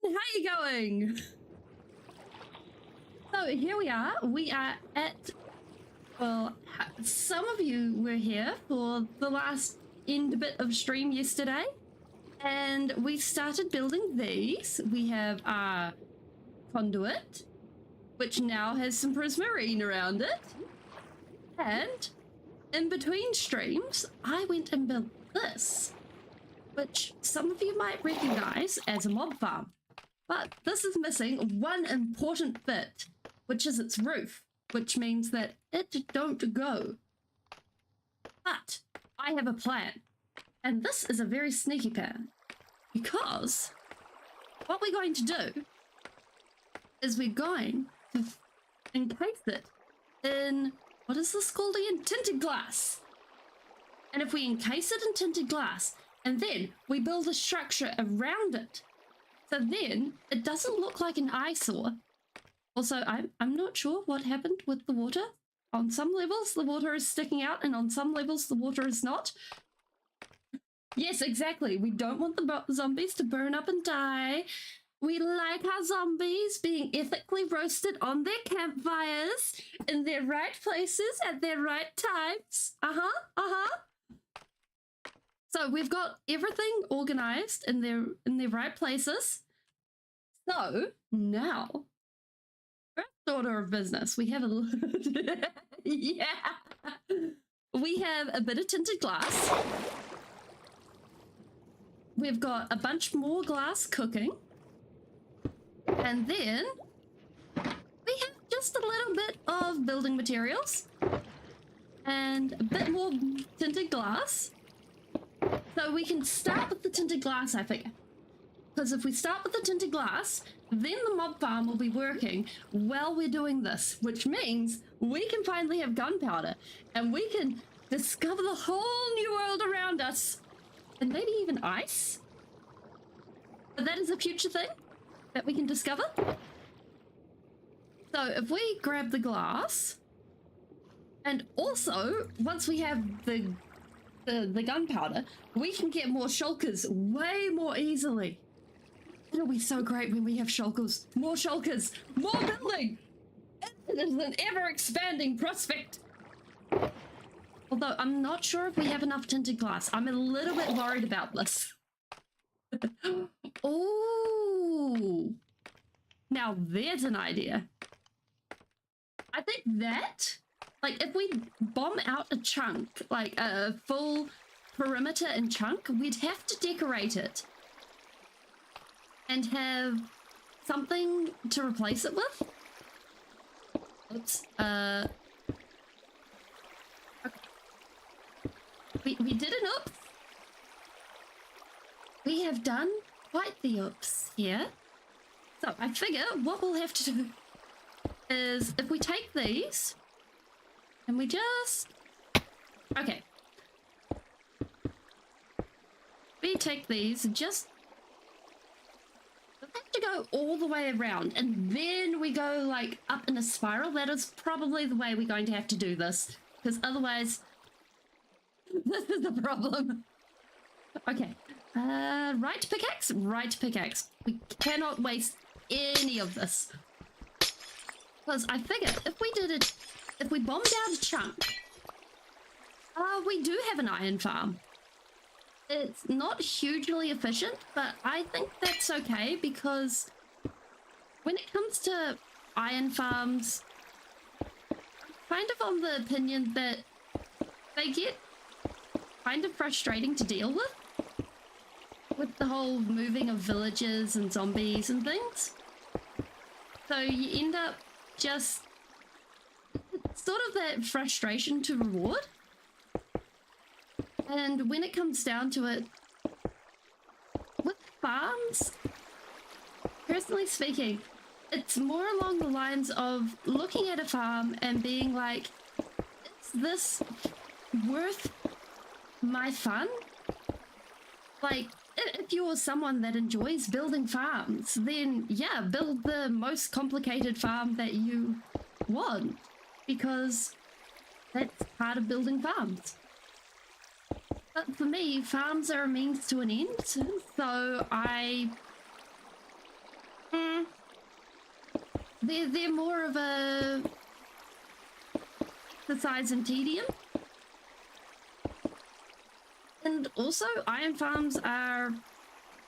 How you going? So here we are. We are at, well, some of you were here for the last end bit of stream yesterday, and we started building these. We have our conduit, which now has some prismarine around it, and in between streams, I went and built this, which some of you might recognize as a mob farm. But this is missing one important bit, which is its roof, which means that it don't go. But I have a plan, and this is a very sneaky plan, because what we're going to do is we're going to encase it in, what is this called again? Tinted glass. And if we encase it in tinted glass, and then we build a structure around it, so then it doesn't look like an eyesore. Also, I'm not sure what happened with the water. On some levels, the water is sticking out, and on some levels, the water is not. Yes, exactly. We don't want the zombies to burn up and die. We like our zombies being ethically roasted on their campfires, in their right places, at their right times. So we've got everything organized in their right places. So now, first order of business, we have a yeah, we have a bit of tinted glass. We've got a bunch more glass cooking, and then we have just a little bit of building materials and a bit more tinted glass. So we can start with the tinted glass, I figure. Because if we start with the tinted glass, then the mob farm will be working while we're doing this, which means we can finally have gunpowder and we can discover the whole new world around us and maybe even ice. But that is a future thing that we can discover. So if we grab the glass, and also once we have the gunpowder, we can get more shulkers way more easily. It'll be so great when we have shulkers, more building. It is an ever-expanding prospect. Although I'm not sure if we have enough tinted glass. I'm a little bit worried about this. Oh, now there's an idea. I think that, like, if we bomb out a chunk, like a full perimeter and chunk, we'd have to decorate it and have something to replace it with. Oops. Okay. We did an oops. We have done quite the oops here. So I figure what we'll have to do is if we take these and we just... Okay. We take these and just... have to go all the way around and then we go like up in a spiral. That is probably the way we're going to have to do this, because otherwise this is the problem. Okay, right pickaxe. We cannot waste any of this, because I figure if we did it, if we bombed out a chunk, we do have an iron farm. It's not hugely efficient, but I think that's okay, because when it comes to iron farms, I'm kind of on the opinion that they get kind of frustrating to deal with the whole moving of villages and zombies and things. So you end up just sort of that frustration to reward. And when it comes down to it, with farms, personally speaking, it's more along the lines of looking at a farm and being like, is this worth my fun? Like, if you're someone that enjoys building farms, then yeah, build the most complicated farm that you want, because that's part of building farms. But for me, farms are a means to an end, so they're more of a exercise in tedium. And also, iron farms are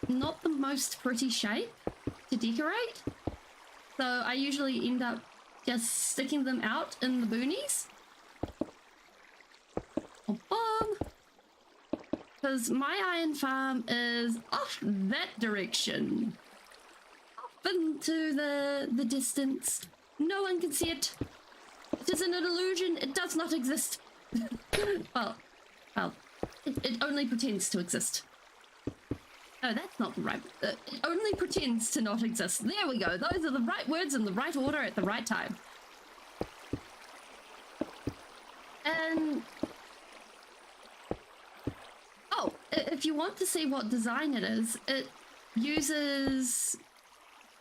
not the most pretty shape to decorate, so I usually end up just sticking them out in the boonies. Because my iron farm is off that direction. Off into the distance. No one can see it. It is an illusion. It does not exist. well, it only pretends to exist. No, that's not the right... it only pretends to not exist. There we go. Those are the right words in the right order at the right time. And... oh, if you want to see what design it uses...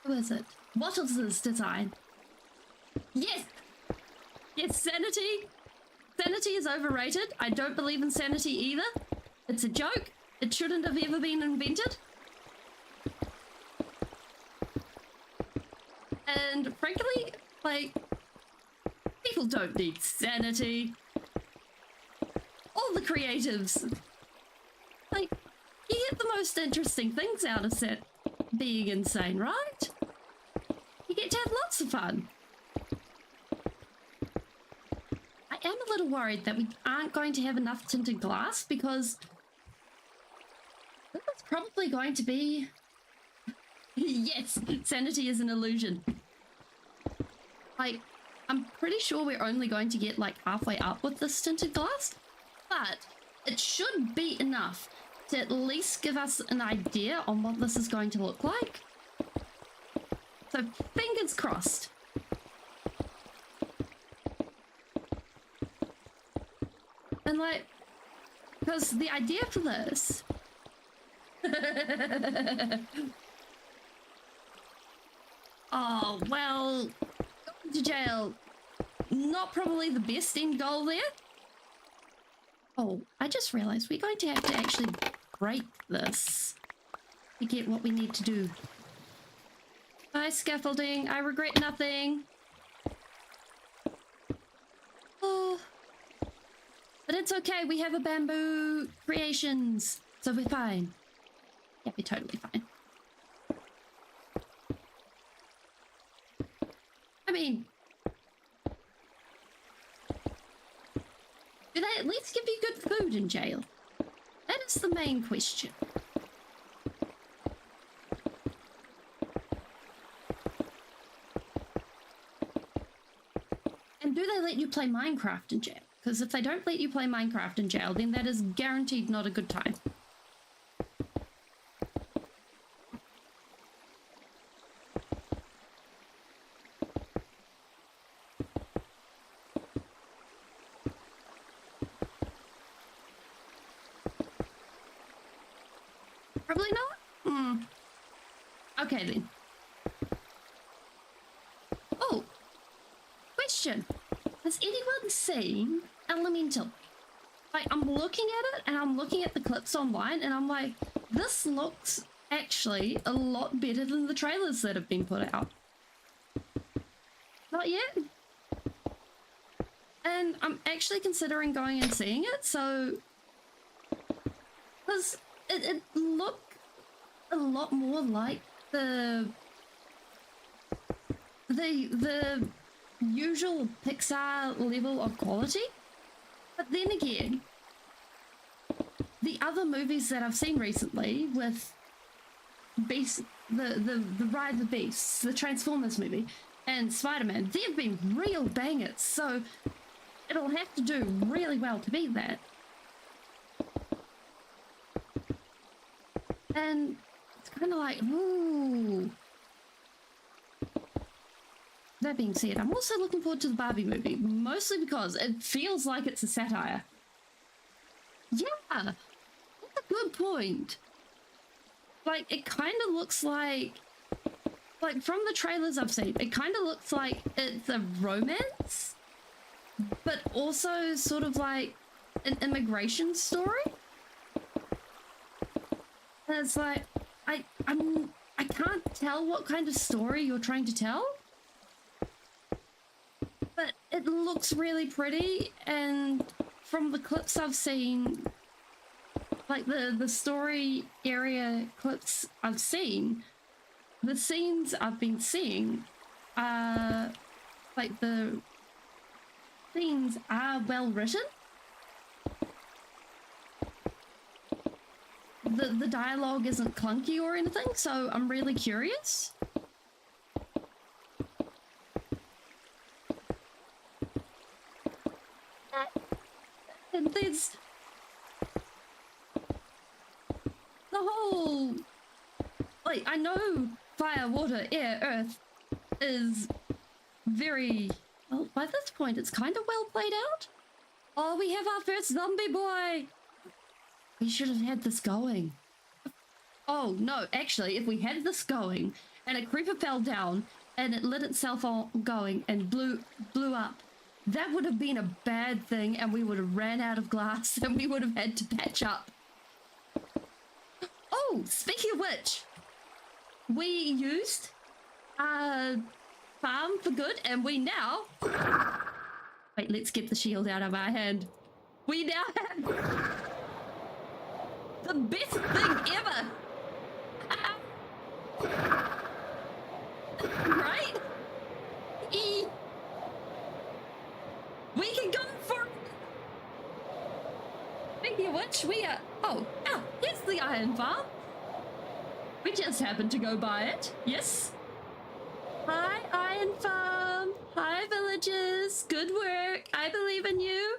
who is it? Wattles' design. Yes! Yes, sanity! Sanity is overrated. I don't believe in sanity either. It's a joke. It shouldn't have ever been invented. And frankly, like, people don't need sanity. All the creatives, like, you get the most interesting things out of being insane, right? You get to have lots of fun. I am a little worried that we aren't going to have enough tinted glass, because this is probably going to be... yes, sanity is an illusion. Like, I'm pretty sure we're only going to get like halfway up with this tinted glass, but it should be enough to at least give us an idea on what this is going to look like. So fingers crossed. And like, because the idea for this oh, well, going to jail, not probably the best end goal there. Oh, I just realized we're going to have to actually break this to get what we need to do. Bye, scaffolding. I regret nothing. Oh, but it's okay. We have a bamboo creations, so we're fine. Yeah, we're totally fine. I mean, do they at least give you good food in jail? That is the main question. And do they let you play Minecraft in jail? Because if they don't let you play Minecraft in jail, then that is guaranteed not a good time. Probably not? Okay then. Oh, question. Has anyone seen Elemental? Like, I'm looking at it and I'm looking at the clips online and I'm like, this looks actually a lot better than the trailers that have been put out. Not yet. And I'm actually considering going and seeing it, so... Because it looked a lot more like the usual Pixar level of quality. But then again, the other movies that I've seen recently with Beast, the Ride the Beasts, the Transformers movie, and Spider-Man, they've been real bangers, so it'll have to do really well to beat that. And it's kind of like, ooh. That being said, I'm also looking forward to the Barbie movie, mostly because it feels like it's a satire. Yeah, that's a good point. Like, it kind of looks like from the trailers I've seen, it kind of looks like it's a romance, but also sort of like an immigration story. And it's like, I can't tell what kind of story you're trying to tell, but it looks really pretty, and from the clips I've seen, like the story area clips I've seen, the scenes I've been seeing are, like, the scenes are well written. The dialogue isn't clunky or anything, so I'm really curious. And there's the whole, like, I know fire, water, air, earth is very, well, by this point it's kind of well played out. Oh, we have our first zombie boy. We should have had this going. Oh, no, actually, if we had this going and a creeper fell down and it lit itself on going and blew up, that would have been a bad thing, and we would have ran out of glass and we would have had to patch up. Oh, speaking of which, we used our farm for good, and we now... Wait, let's get the shield out of our hand. We now have the best thing ever! Right? We can go for it! Speaking of which, we are... Oh, here's the iron farm. We just happened to go by it, yes? Hi, iron farm. Hi, villagers. Good work. I believe in you.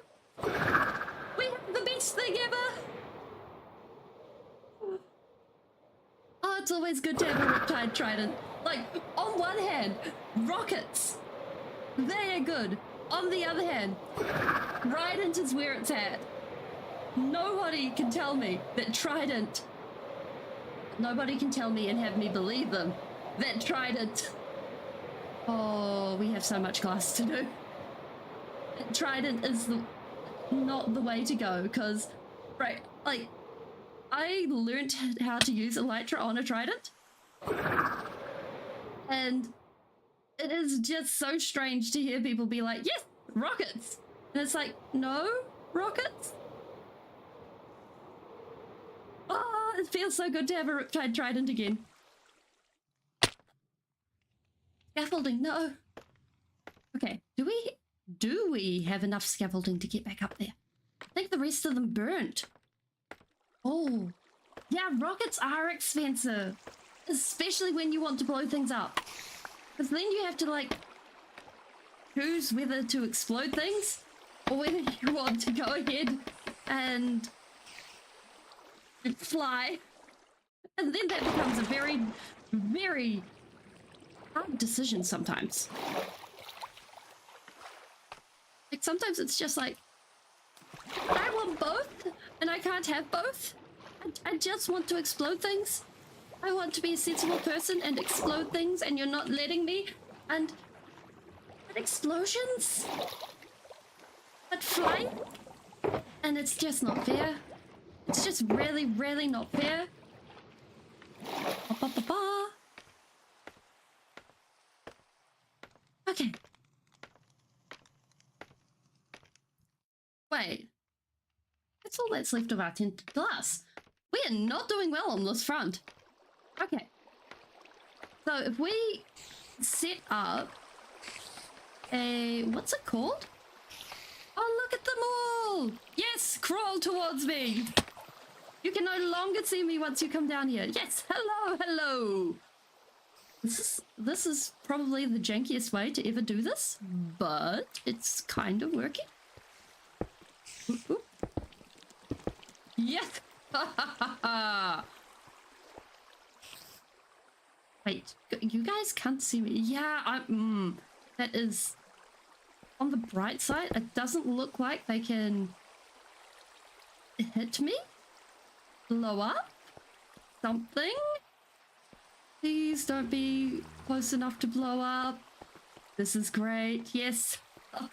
We have the best thing ever. it's always good to have a Riptide Trident. Like, on one hand, rockets. They are good. On the other hand, Trident is where it's at. Nobody can tell me that Trident... Nobody can tell me and have me believe them that Trident... Oh, we have so much class to do. Trident is not the way to go, because, right, like, I learned how to use Elytra on a Trident, and it is just so strange to hear people be like, yes, rockets, and it's like, no, rockets? Oh, it feels so good to have a Riptide Trident again. Scaffolding, no. Okay, do we have enough scaffolding to get back up there? I think the rest of them burnt. Oh, yeah, rockets are expensive, especially when you want to blow things up. Because then you have to, like, choose whether to explode things or whether you want to go ahead and fly. And then that becomes a very, very hard decision sometimes. Like, sometimes it's just like, I want both, and I can't have both. I just want to explode things. I want to be a sensible person and explode things, and you're not letting me. And explosions? But flying? And it's just not fair. It's just really, really not fair. Ba, ba, ba, ba. Okay. Wait. That's all that's left of our tinted glass. We are not doing well on this front. Okay. So if we set up a... what's it called? Oh, look at them all! Yes, crawl towards me! You can no longer see me once you come down here. Yes, hello, hello! This is probably the jankiest way to ever do this, but it's kind of working. Oop, oop. Yes! Wait, you guys can't see me. Yeah, that is... on the bright side, it doesn't look like they can hit me. Blow up. Something. Please don't be close enough to blow up. This is great. Yes. Oh.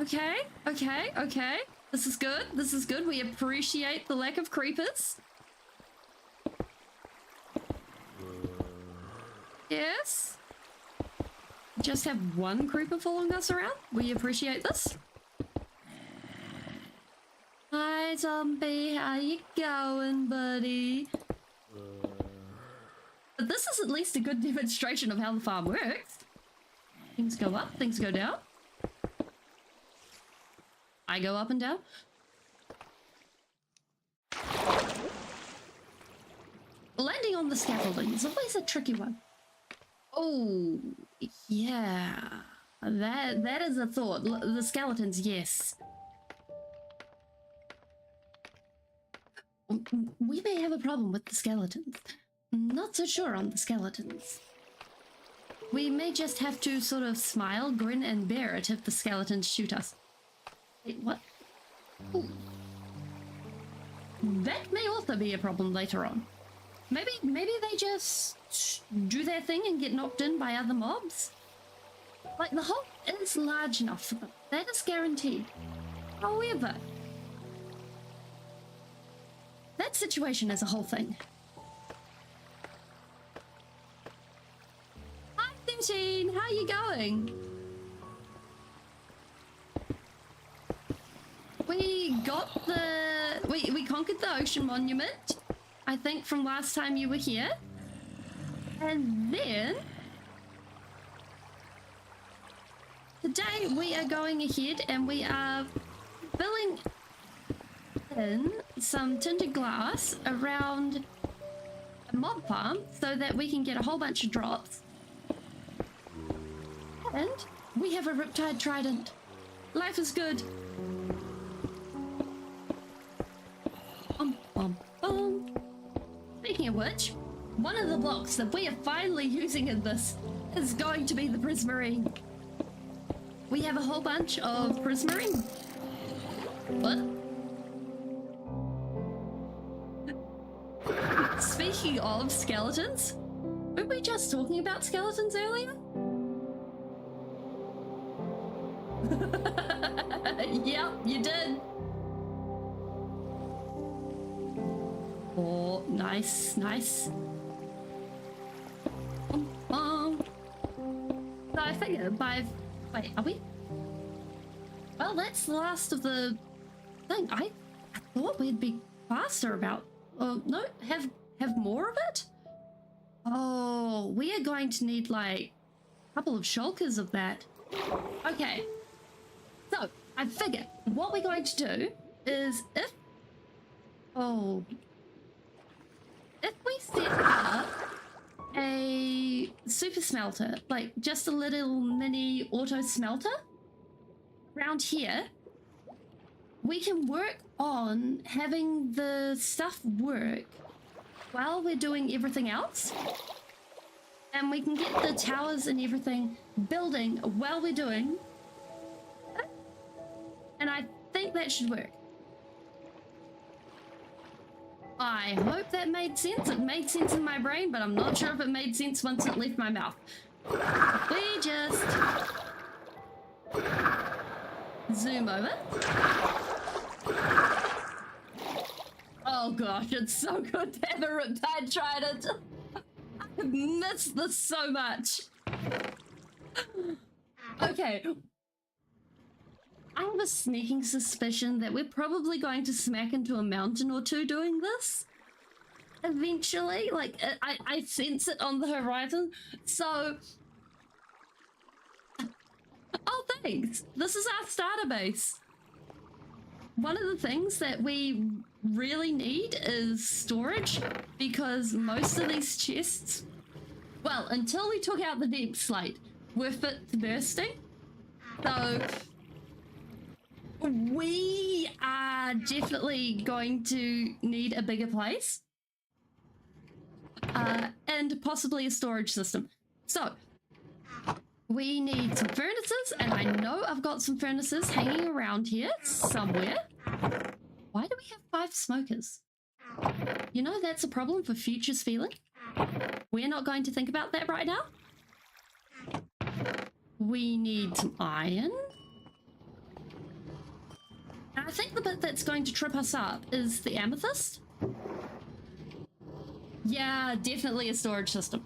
Okay, okay, okay. This is good. This is good. We appreciate the lack of creepers. Yes. Just have one creeper following us around. We appreciate this. Hi, zombie. How you going, buddy? But this is at least a good demonstration of how the farm works. Things go up, things go down. I go up and down. Landing on the scaffolding is always a tricky one. Oh, yeah. That is a thought. The skeletons, yes. We may have a problem with the skeletons. Not so sure on the skeletons. We may just have to sort of smile, grin, and bear it if the skeletons shoot us. Wait, what? Ooh. That may also be a problem later on. Maybe they just do their thing and get knocked in by other mobs. Like, the hole is large enough for them. That is guaranteed. However, that situation is a whole thing. Hi, Timsheen! How are you going? We got the... We conquered the Ocean Monument, I think, from last time you were here. And then... today we are going ahead and we are filling in some tinted glass around a mob farm so that we can get a whole bunch of drops. And we have a Riptide Trident. Life is good. which, one of the blocks that we are finally using in this is going to be the prismarine. We have a whole bunch of prismarine. What? Speaking of skeletons, weren't we just talking about skeletons earlier? Yep, you did. Oh, nice, nice. So I figure by... Wait, are we? Well, that's the last of the thing. I thought we'd be faster about... Oh, no, have more of it? Oh, we are going to need, like, a couple of shulkers of that. Okay. So, I figure what we're going to do is if we set up a super smelter, like just a little mini auto smelter around here, we can work on having the stuff work while we're doing everything else. And we can get the towers and everything building while we're doing it. And I think that should work. I hope that made sense. It made sense in my brain, but I'm not sure if it made sense once it left my mouth. We just zoom over. Oh gosh, it's so good to have a Riptide Trident. I miss this so much. Okay. I have a sneaking suspicion that we're probably going to smack into a mountain or two doing this. Eventually, like, I sense it on the horizon, so... Oh, thanks! This is our starter base. One of the things that we really need is storage, because most of these chests, well, until we took out the deep slate, were fit to bursting. So... we are definitely going to need a bigger place. And possibly a storage system. So, we need some furnaces, and I know I've got some furnaces hanging around here somewhere. Why do we have 5 smokers? You know, that's a problem for Future's feeling. We're not going to think about that right now. We need some iron. And I think the bit that's going to trip us up is the amethyst. Yeah, definitely a storage system.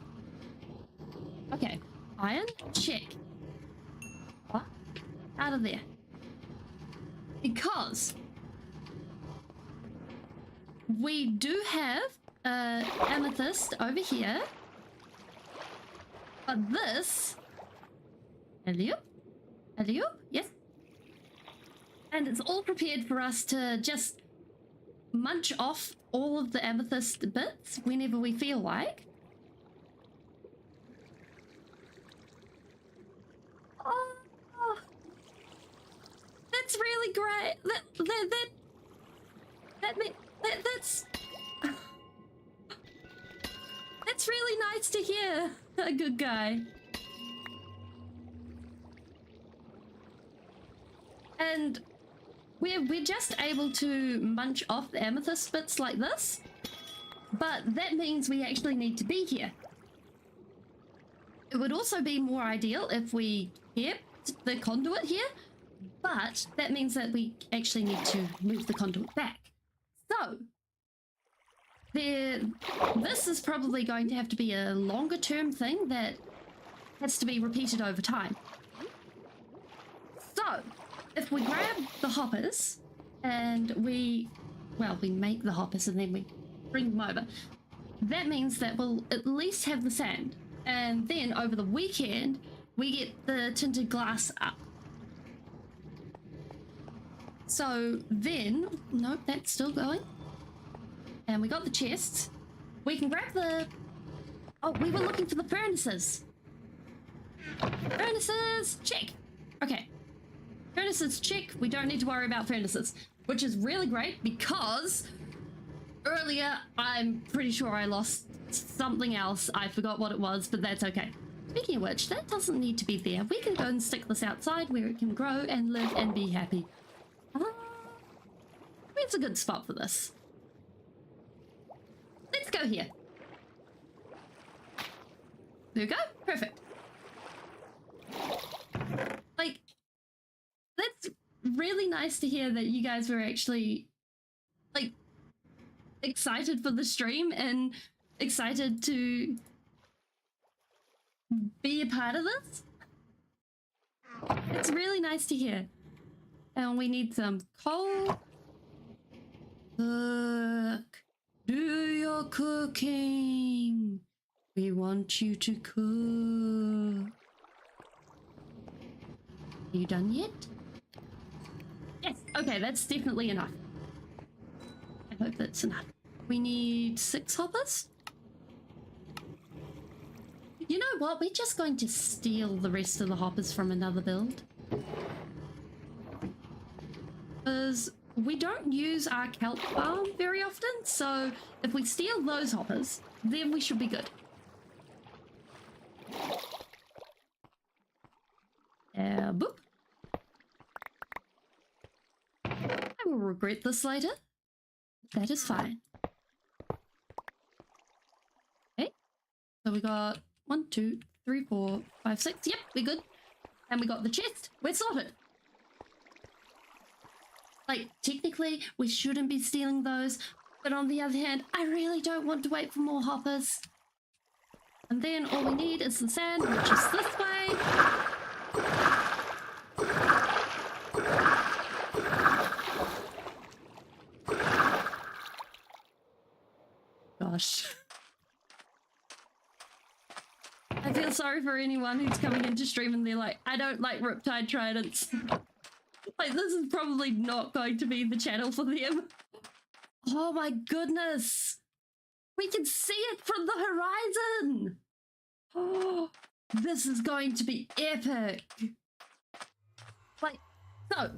Okay, iron, check. What? Out of there. Because we do have amethyst over here. But this... Hello? Hello? Yes? And it's all prepared for us to just munch off all of the amethyst bits whenever we feel like. Oh, that's really great. That's really nice to hear. A good guy. And we're just able to munch off the amethyst bits like this, but that means we actually need to be here. It would also be more ideal if we kept the conduit here, but that means that we actually need to move the conduit back. So, this is probably going to have to be a longer term thing that has to be repeated over time. So, if we grab the hoppers and we make the hoppers and then we bring them over, that means that we'll at least have the sand. And then over the weekend, we get the tinted glass up. So then, nope, that's still going. And we got the chests. We can grab the... Oh, we were looking for the furnaces. Furnaces, check. Okay. Furnaces, check. We don't need to worry about furnaces, which is really great because earlier, I'm pretty sure I lost something else. I forgot what it was, but that's okay. Speaking of which, that doesn't need to be there. We can go and stick this outside where it can grow and live and be happy. Where's a good spot for this? Let's go here. There we go. Perfect. Like, that's really nice to hear that you guys were actually, like, excited for the stream and excited to be a part of this. It's really nice to hear. And we need some coal. Cook. Do your cooking. We want you to cook. Are you done yet? Yes. Okay, that's definitely enough. I hope that's enough. We need 6 hoppers. You know what? We're just going to steal the rest of the hoppers from another build. Because we don't use our kelp farm very often, so if we steal those hoppers, then we should be good. Boop. I will regret this later. That is fine. Okay. So we got 1, 2, 3, 4, 5, 6. Yep, we're good. And we got the chest. We're sorted. Like, technically, we shouldn't be stealing those. But on the other hand, I really don't want to wait for more hoppers. And then all we need is the sand, which is this way. Gosh. I feel sorry for anyone who's coming into stream and they're like, I don't like Riptide Tridents. Like, this is probably not going to be the channel for them. Oh my goodness. We can see it from the horizon. Oh, this is going to be epic. Like, so,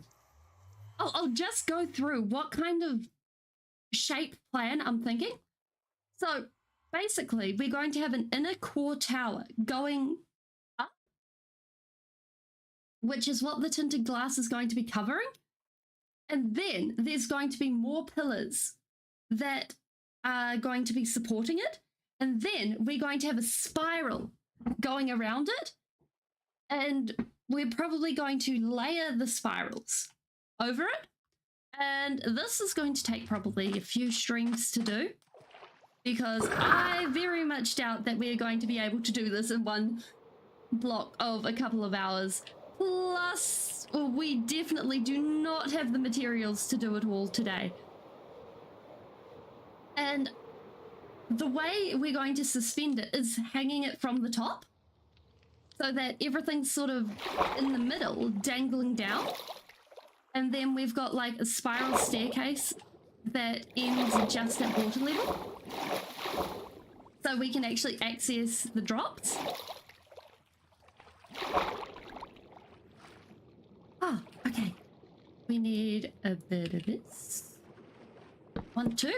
I'll just go through what kind of shape plan I'm thinking. So, basically, we're going to have an inner core tower going up, which is what the tinted glass is going to be covering. And then there's going to be more pillars that are going to be supporting it. And then we're going to have a spiral going around it. And we're probably going to layer the spirals over it. And this is going to take probably a few streams to do, because I very much doubt that we're going to be able to do this in one block of a couple of hours. Plus, we definitely do not have the materials to do it all today. And the way we're going to suspend it is hanging it from the top, so that everything's sort of in the middle, dangling down. And then we've got like a spiral staircase that ends just at water level, so we can actually access the drops. Ah, okay. We need a bit of this. 1, 2.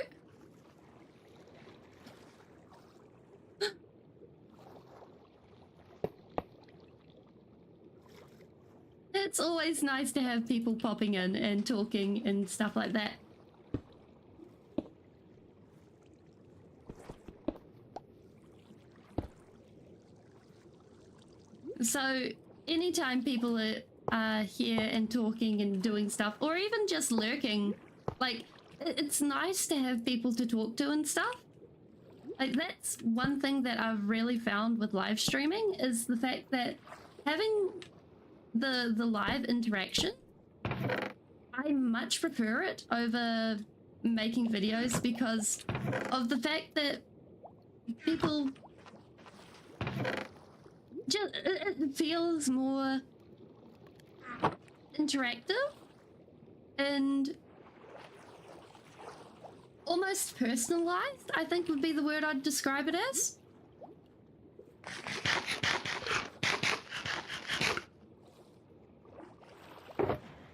It's always nice to have people popping in and talking and stuff like that. So anytime people are here and talking and doing stuff, or even just lurking, like, it's nice to have people to talk to and stuff. Like, that's one thing that I've really found with live streaming, is the fact that having the live interaction, I much prefer it over making videos, because of the fact that people just, it feels more interactive and almost personalized, I think would be the word I'd describe it as.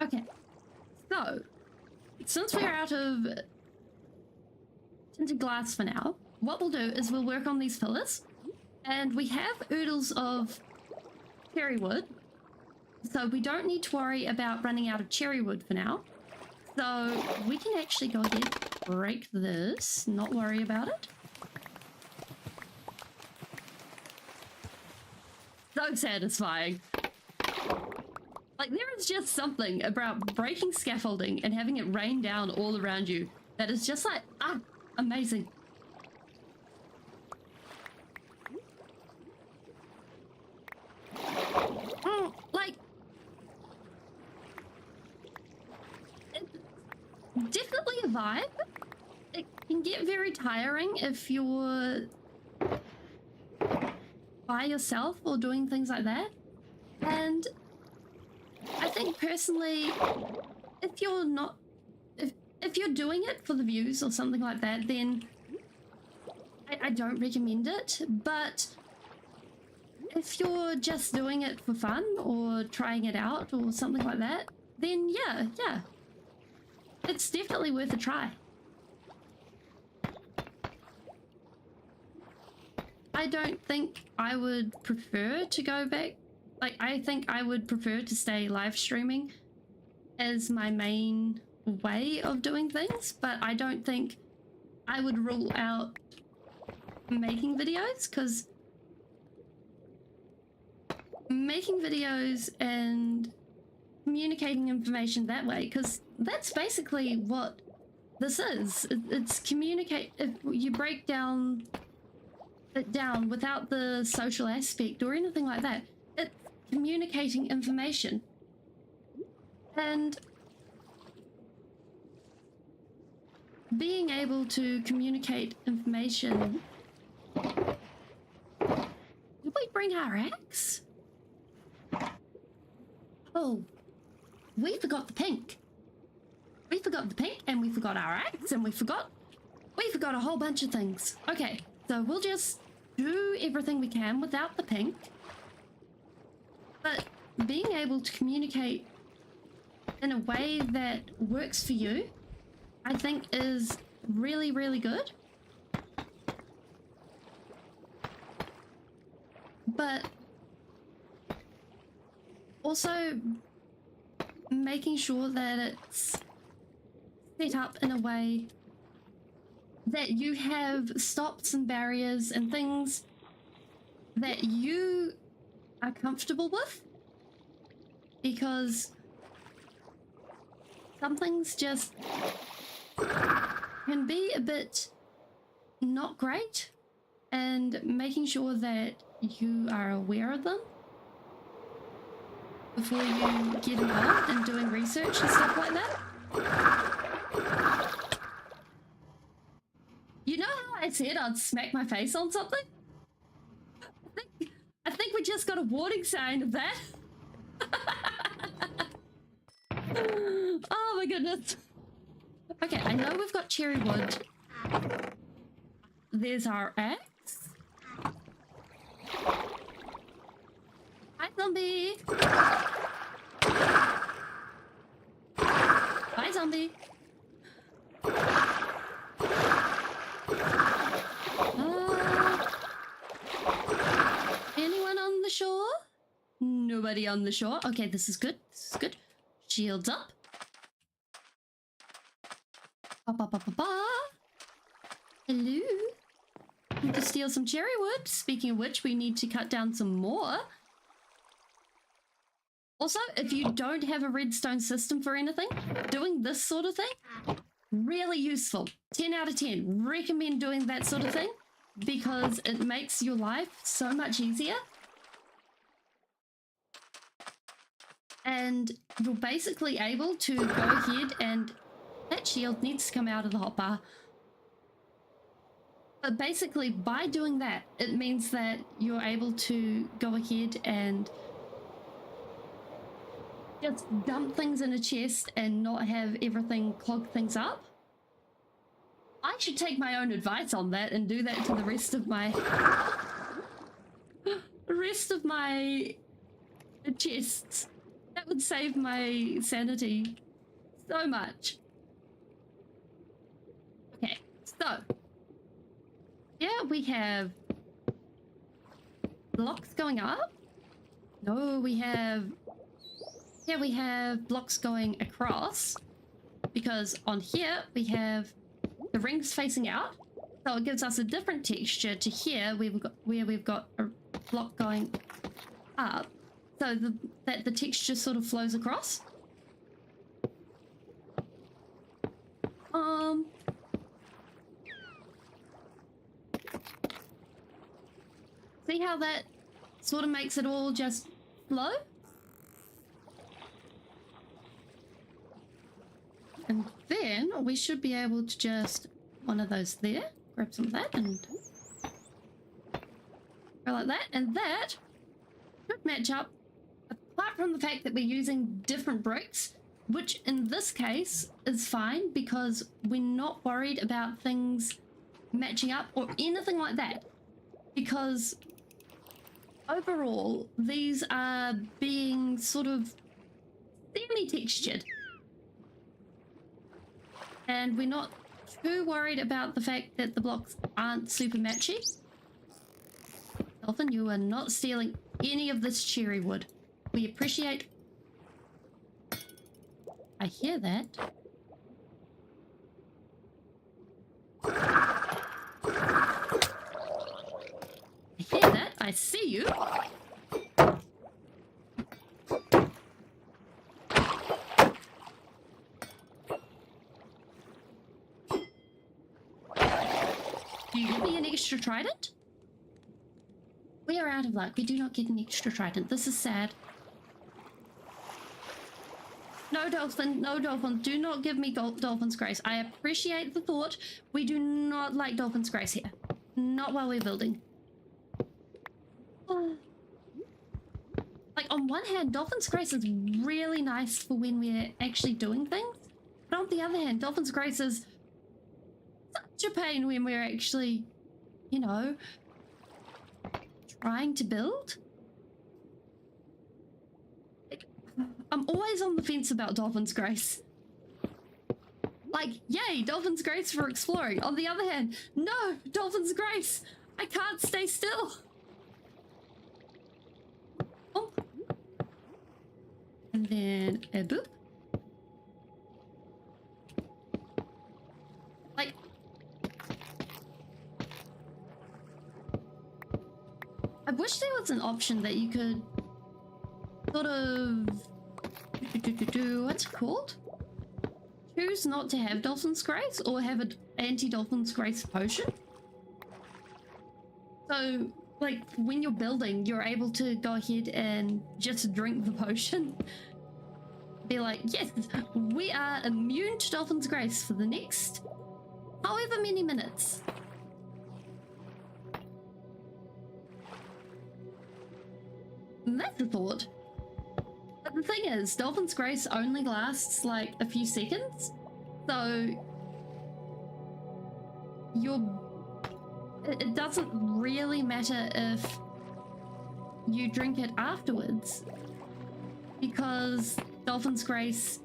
Okay, so since we're out of tinted glass for now. What we'll do is we'll work on these pillars, and we have oodles of cherry wood, so we don't need to worry about running out of cherry wood for now. So we can actually go ahead, break this, not worry about it. So satisfying. Like, there is just something about breaking scaffolding and having it rain down all around you that is just like, amazing. Like, it's definitely a vibe. It can get very tiring if you're by yourself or doing things like that. And I think personally, if you're not, if you're doing it for the views or something like that, then I don't recommend it. But if you're just doing it for fun or trying it out or something like that, then yeah, it's definitely worth a try. I don't think I would prefer to go back. Like, I think I would prefer to stay live streaming as my main way of doing things, but I don't think I would rule out making videos, because making videos and communicating information that way, because that's basically what this is. It's communicate. If you break down it down without the social aspect or anything like that, it's communicating information. And being able to communicate information. Did we bring our axe? Oh, we forgot the pink. We forgot the pink, and we forgot our axe, and we forgot a whole bunch of things. Okay, so we'll just do everything we can without the pink. But being able to communicate in a way that works for you, I think, is really, really good. But also making sure that it's set up in a way that you have stops and barriers and things that you are comfortable with, because some things just can be a bit not great, and making sure that you are aware of them before you get involved in doing research and stuff like that. You know how I said I'd smack my face on something? I think we just got a warning sign of that. Oh my goodness. Okay, I know we've got cherry wood. There's our axe. Hi, zombie. Bye, zombie. Anyone on the shore? Nobody on the shore. Okay, this is good. This is good. Shields up. Ba ba ba ba ba. Hello. Need to steal some cherry wood. Speaking of which, we need to cut down some more. Also, if you don't have a redstone system for anything, doing this sort of thing, really useful. 10 out of 10. Recommend doing that sort of thing, because it makes your life so much easier. And you're basically able to go ahead and... That shield needs to come out of the hotbar. But basically, by doing that, it means that you're able to go ahead and just dump things in a chest and not have everything clog things up. I should take my own advice on that and do that to the rest of my... chests. That would save my sanity so much. Okay, so here we have blocks going up. No, we have... Here we have blocks going across. Because on here we have the rings facing out. So it gives us a different texture to here where we've got a block going up. So that the texture sort of flows across. See how that sort of makes it all just flow? And then we should be able to just one of those there, grab some of that and go like that, and that should match up, apart from the fact that we're using different bricks, which in this case is fine because we're not worried about things matching up or anything like that, because overall these are being sort of semi-textured and we're not too worried about the fact that the blocks aren't super matchy. Dolphin, you are not stealing any of this cherry wood. We appreciate... I hear that. I hear that. I see you. Do you give me an extra trident? We are out of luck. We do not get an extra trident. This is sad. No, Dolphin. No, Dolphin. Do not give me Dolphin's Grace. I appreciate the thought. We do not like Dolphin's Grace here. Not while we're building. Like, on one hand, Dolphin's Grace is really nice for when we're actually doing things. But on the other hand, Dolphin's Grace is such a pain when we're actually, you know, trying to build. Like, I'm always on the fence about Dolphin's Grace. Like, yay, Dolphin's Grace for exploring. On the other hand, no, Dolphin's Grace. I can't stay still. Oh. And then a boop. Like, I wish there was an option that you could sort of what's it called? Choose not to have Dolphin's Grace or have an anti-Dolphin's Grace potion. So, like, when you're building, you're able to go ahead and just drink the potion. Be like, yes, we are immune to Dolphin's Grace for the next however many minutes. And that's a thought. But the thing is, Dolphin's Grace only lasts like a few seconds. So it doesn't really matter if you drink it afterwards, because Dolphin's Grace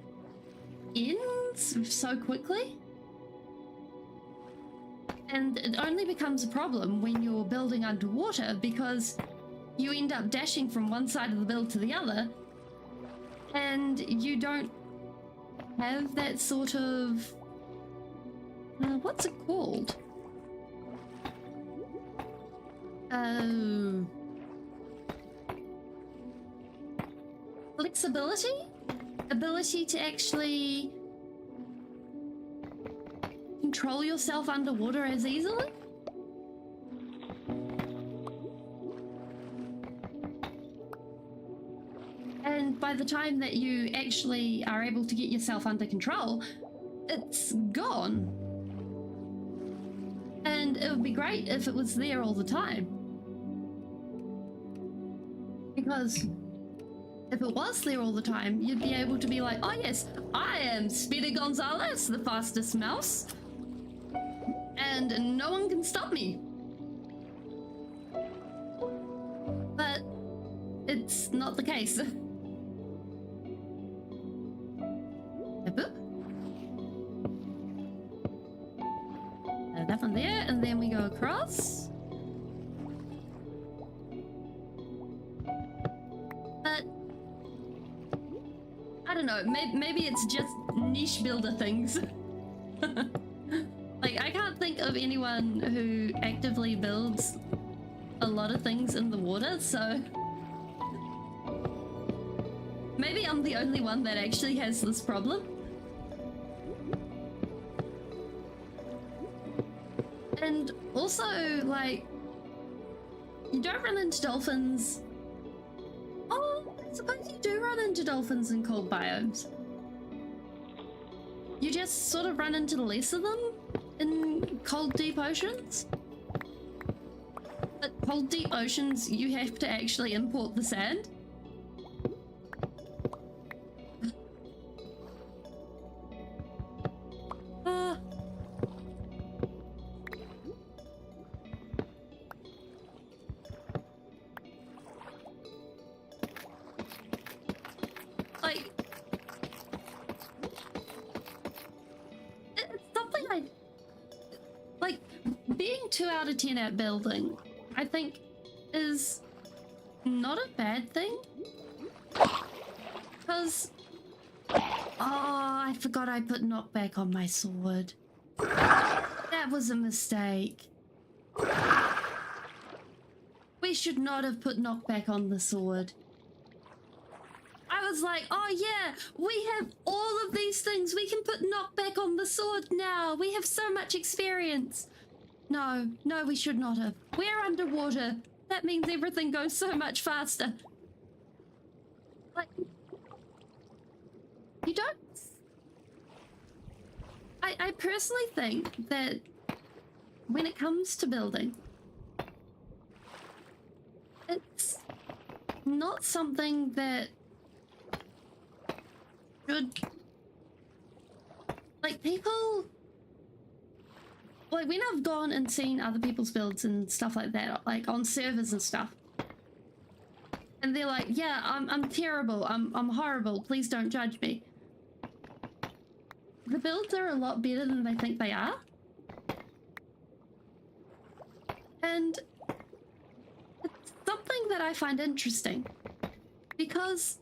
ends so quickly. And it only becomes a problem when you're building underwater, because you end up dashing from one side of the build to the other, and you don't have that sort of... what's it called? Flexibility? Ability to actually control yourself underwater as easily? And by the time that you actually are able to get yourself under control, it's gone. And it would be great if it was there all the time. Because if it was there all the time, you'd be able to be like, oh yes, I am Speedy Gonzales, the fastest mouse. And no one can stop me. But it's not the case. that one there, and then we go across. But I don't know, maybe it's just niche builder things. Like, I can't think of anyone who actively builds a lot of things in the water, so maybe I'm the only one that actually has this problem. And also, like, you don't run into dolphins. Oh, I suppose you do run into dolphins in cold biomes. You just sort of run into less of them in cold, deep oceans. But cold, deep oceans, you have to actually import the sand. Like, it's something like, being 2 out of 10 at building, I think, is not a bad thing. Because, oh, I forgot I put knockback on my sword. That was a mistake. We should not have put knockback on the sword. I was like, oh yeah, we have all of these things. We can put knockback on the sword now. We have so much experience. No, we should not have. We're underwater. That means everything goes so much faster. Like, you don't... I personally think that when it comes to building, it's not something that should... Like, people... Like, when I've gone and seen other people's builds and stuff like that, like on servers and stuff, and they're like, yeah, I'm terrible, I'm horrible, please don't judge me. The builds are a lot better than they think they are. And it's something that I find interesting, because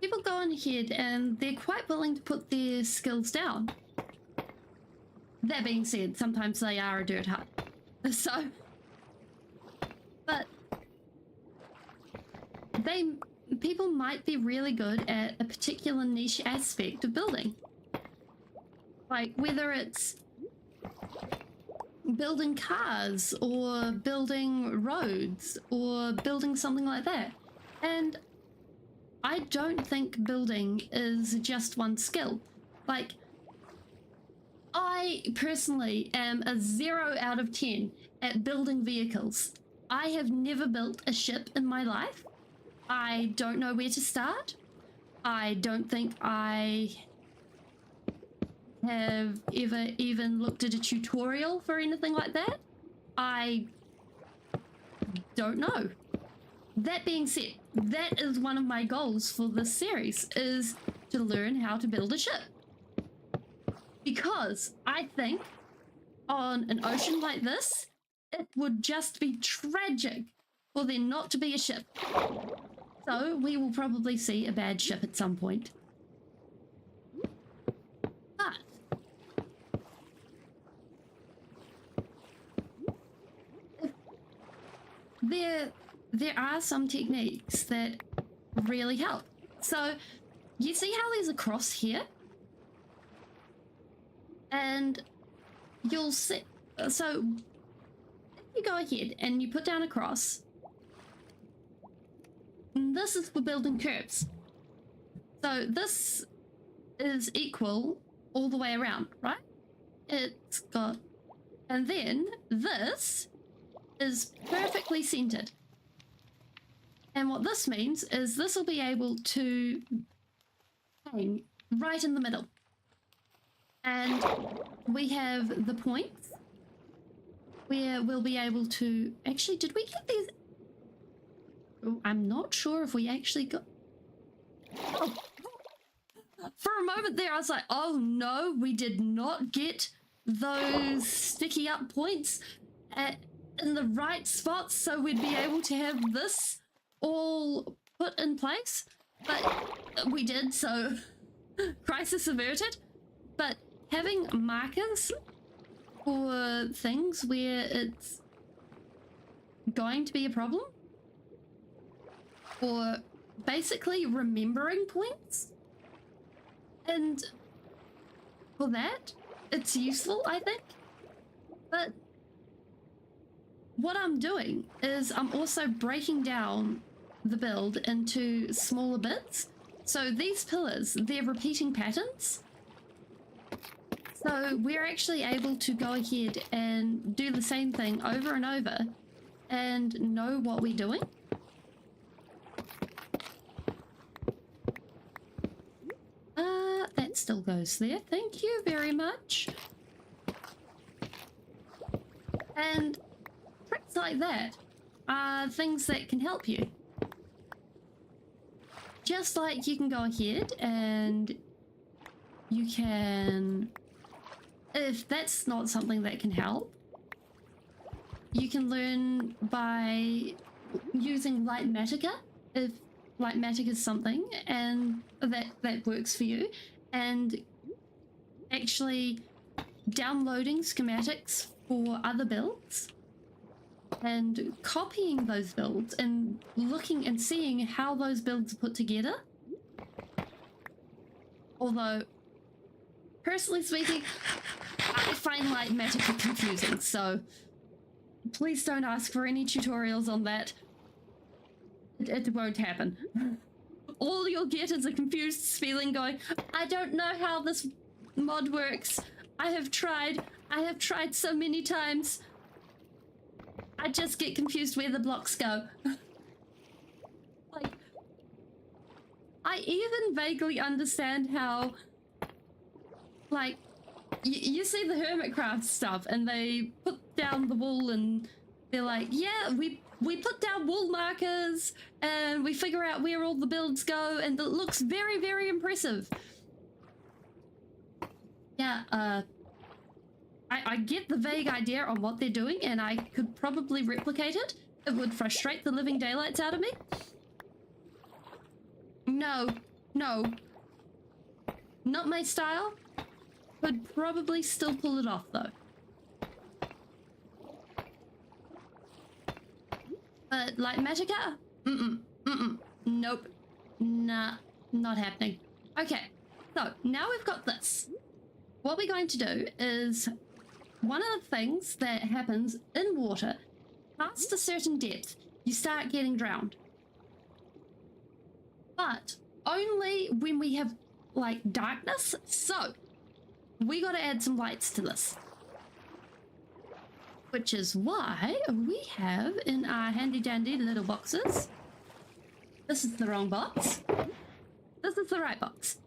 people go on ahead and they're quite willing to put their skills down. That being said, sometimes they are a dirt hut. So, but people might be really good at a particular niche aspect of building. Like, whether it's building cars or building roads or building something like that. And I don't think building is just one skill. Like, I personally am a 0 out of 10 at building vehicles. I have never built a ship in my life. I don't know where to start. I don't think I have ever even looked at a tutorial for anything like that. I don't know. That being said, that is one of my goals for this series, is to learn how to build a ship. Because I think on an ocean like this, it would just be tragic for there not to be a ship. So we will probably see a bad ship at some point. But there are some techniques that really help. So you see how there's a cross here? And you'll see, so if you go ahead and you put down a cross, this is for building curves. So this is equal all the way around, right? It's got, and then this is perfectly centered. And what this means is this will be able to hang right in the middle. And we have the points where we'll be able to... Actually, did we get these? Oh, I'm not sure if we actually got... Oh. For a moment there, I was like, oh no, we did not get those sticky up points in the right spots so we'd be able to have this all put in place. But we did, so crisis averted. But having markers for things where it's going to be a problem, or basically remembering points, and for that it's useful, I think. But what I'm doing is I'm also breaking down the build into smaller bits. So these pillars, they're repeating patterns. So we're actually able to go ahead and do the same thing over and over and know what we're doing. That still goes there. Thank you very much. And tricks like that are things that can help you. Just like you can go ahead and you can, if that's not something that can help, you can learn by using Litematica, if Litematica is something and that works for you, and actually downloading schematics for other builds and copying those builds and looking and seeing how those builds are put together. Although, personally speaking, I find Litematica confusing, so please don't ask for any tutorials on that. It won't happen. All you'll get is a confused feeling going, I don't know how this mod works. I have tried so many times. I just get confused where the blocks go. Like, I even vaguely understand how, like, you see the Hermitcraft stuff and they put down the wool and they're like, yeah, we put down wool markers and we figure out where all the builds go, and it looks very, very impressive. Yeah, I get the vague idea on what they're doing, and I could probably replicate it. It would frustrate the living daylights out of me. No. Not my style. Could probably still pull it off, though. But Litematica? Nope. Nah, not happening. Okay, so now we've got this. What we're going to do is, one of the things that happens in water, past a certain depth, you start getting drowned. But only when we have, like, darkness. So we got to add some lights to this. Which is why we have in our handy dandy little boxes. This is the wrong box. This is the right box.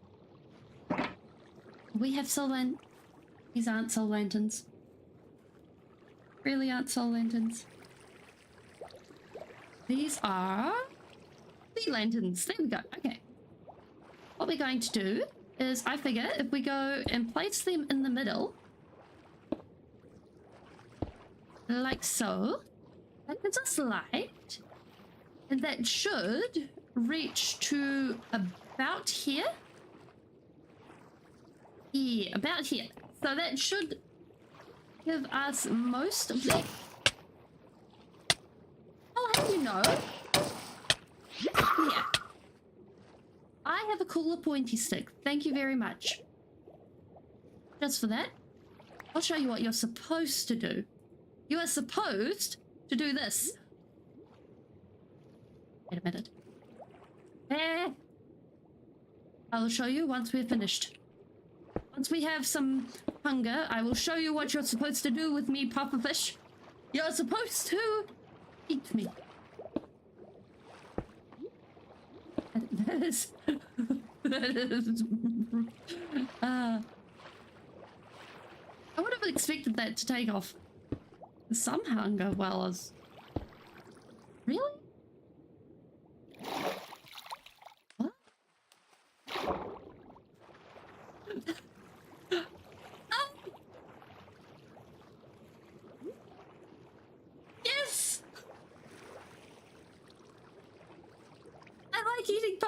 We have soul lanterns. These aren't soul lanterns. Really aren't soul lanterns. These are sea lanterns. There we go. Okay. What we're going to do is, I figure if we go and place them in the middle, like so, that gives us light, and that should reach to about here. Yeah, about here. So that should give us most of the... I'll have you know. Yeah. I have a cooler pointy stick. Thank you very much. Just for that, I'll show you what you're supposed to do. You are supposed to do this. Wait a minute. I'll show you once we're finished. Once we have some hunger, I will show you what you're supposed to do with me, Pufferfish. You're supposed to eat me. That is... I would have expected that to take off some hunger while I was... Really? What?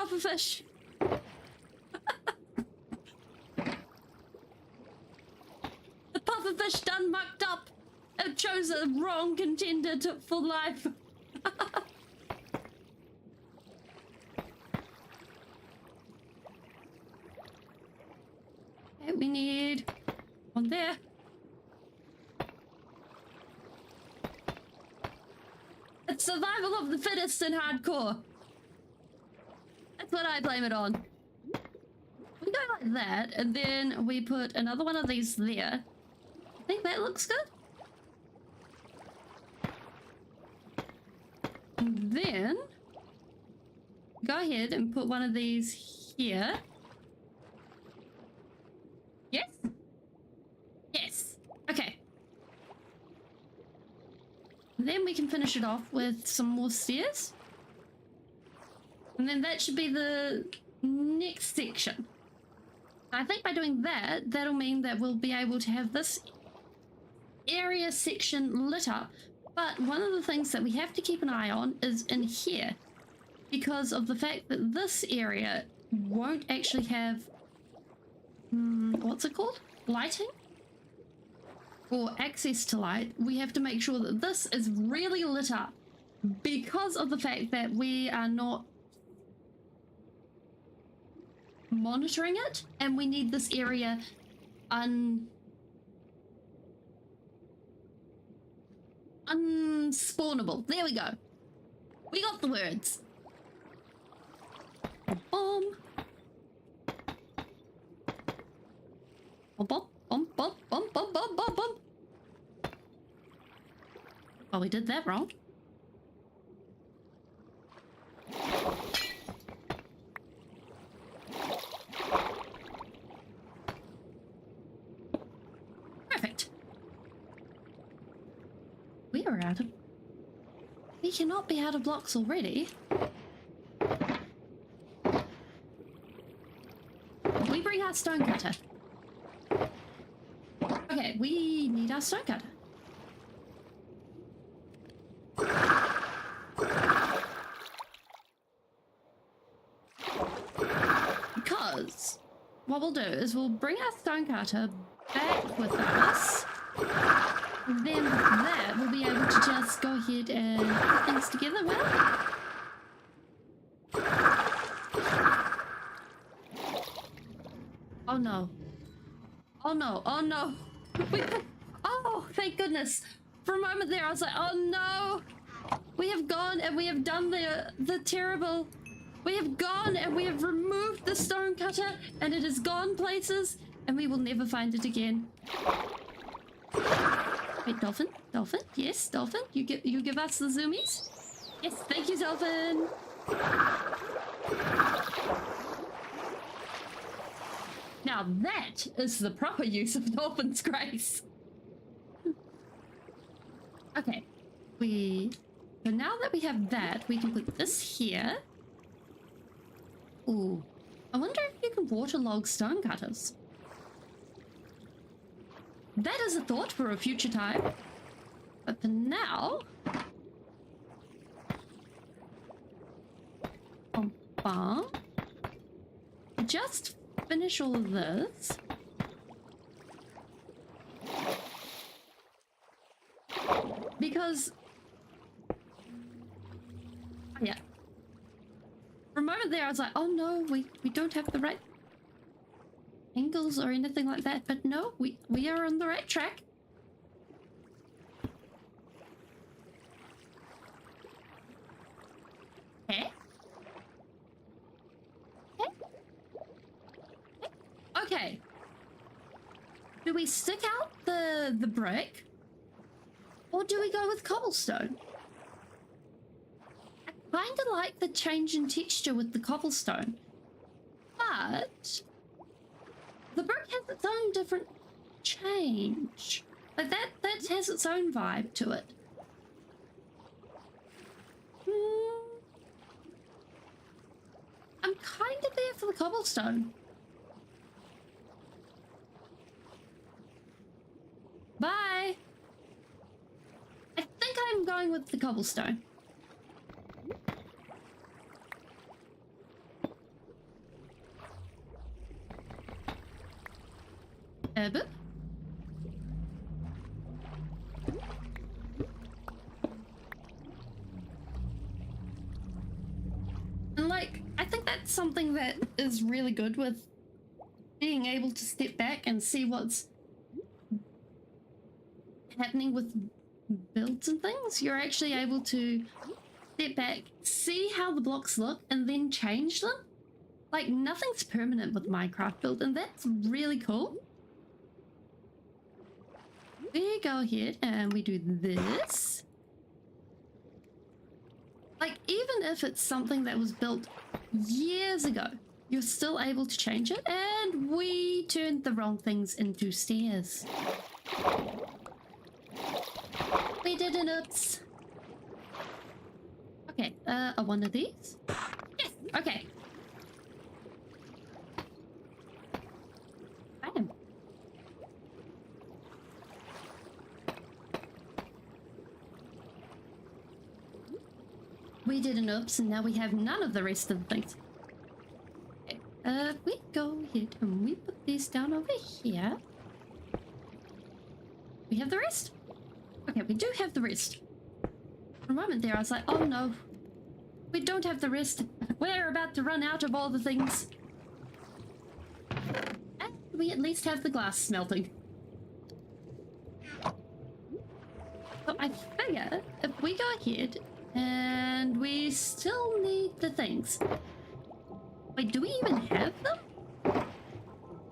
pufferfish. The pufferfish done mucked up. It chose a wrong contender for life. Okay, we need one there. It's survival of the fittest in hardcore. That's what I blame it on. We go like that, and then we put another one of these there. I think that looks good. And then go ahead and put one of these here. Yes? Yes. Okay. And then we can finish it off with some more stairs. And then that should be the next section. I think by doing that, that'll mean that we'll be able to have this area section lit up. But one of the things that we have to keep an eye on is in here, because of the fact that this area won't actually have, what's it called? Lighting? Or access to light. We have to make sure that this is really lit up because of the fact that we are not monitoring it, and we need this area unspawnable. There we go. We got the words. Bomb. Bum bum bum bum bum bum bum bum bum. Oh, we did that wrong. Perfect. We are out of... We cannot be out of blocks already. We bring our stone cutter. Okay, we need our stone cutter. Because what we'll do is we'll bring our stone cutter back with us. And then with that, we'll be able to just go ahead and put things together well. Oh no. Oh no, oh no. Oh, thank goodness. For a moment there, I was like, oh no. We have gone and we have done the terrible... We have gone and we have removed the stone cutter and it has gone places and we will never find it again. Wait, Dolphin? Dolphin? Yes, Dolphin? You give us the zoomies? Yes, thank you, Dolphin. Now that is the proper use of Dolphin's Grace. Okay, so now that we have that, we can put this here. Ooh, I wonder if you can waterlog stone cutters. That is a thought for a future time. But for now... just finish all of this. Because... yeah. For a moment there, I was like, oh no, we don't have the right angles or anything like that. But no, we are on the right track. Okay. Okay. Do we stick out the brick? Or do we go with cobblestone? I kind of like the change in texture with the cobblestone. But the brick has its own different change. Like that has its own vibe to it. I'm kind of there for the cobblestone. Bye. I think I'm going with the cobblestone. Boop. And like, I think that's something that is really good with being able to step back and see what's happening with builds and things. You're actually able to step back, see how the blocks look, and then change them. Like, nothing's permanent with Minecraft build, and that's really cool. We go ahead and we do this. Like, even if it's something that was built years ago, you're still able to change it. And we turned the wrong things into stairs. We did an oops. Okay, one of these? Yes, okay. Bam. We did an oops, and now we have none of the rest of the things. Okay, we go ahead and we put these down over here. We have the rest? Okay, we do have the rest. For a moment there, I was like, oh no. We don't have the rest. We're about to run out of all the things. And we at least have the glass smelting. So I figure if we go ahead and we still need the things. Wait, do we even have them?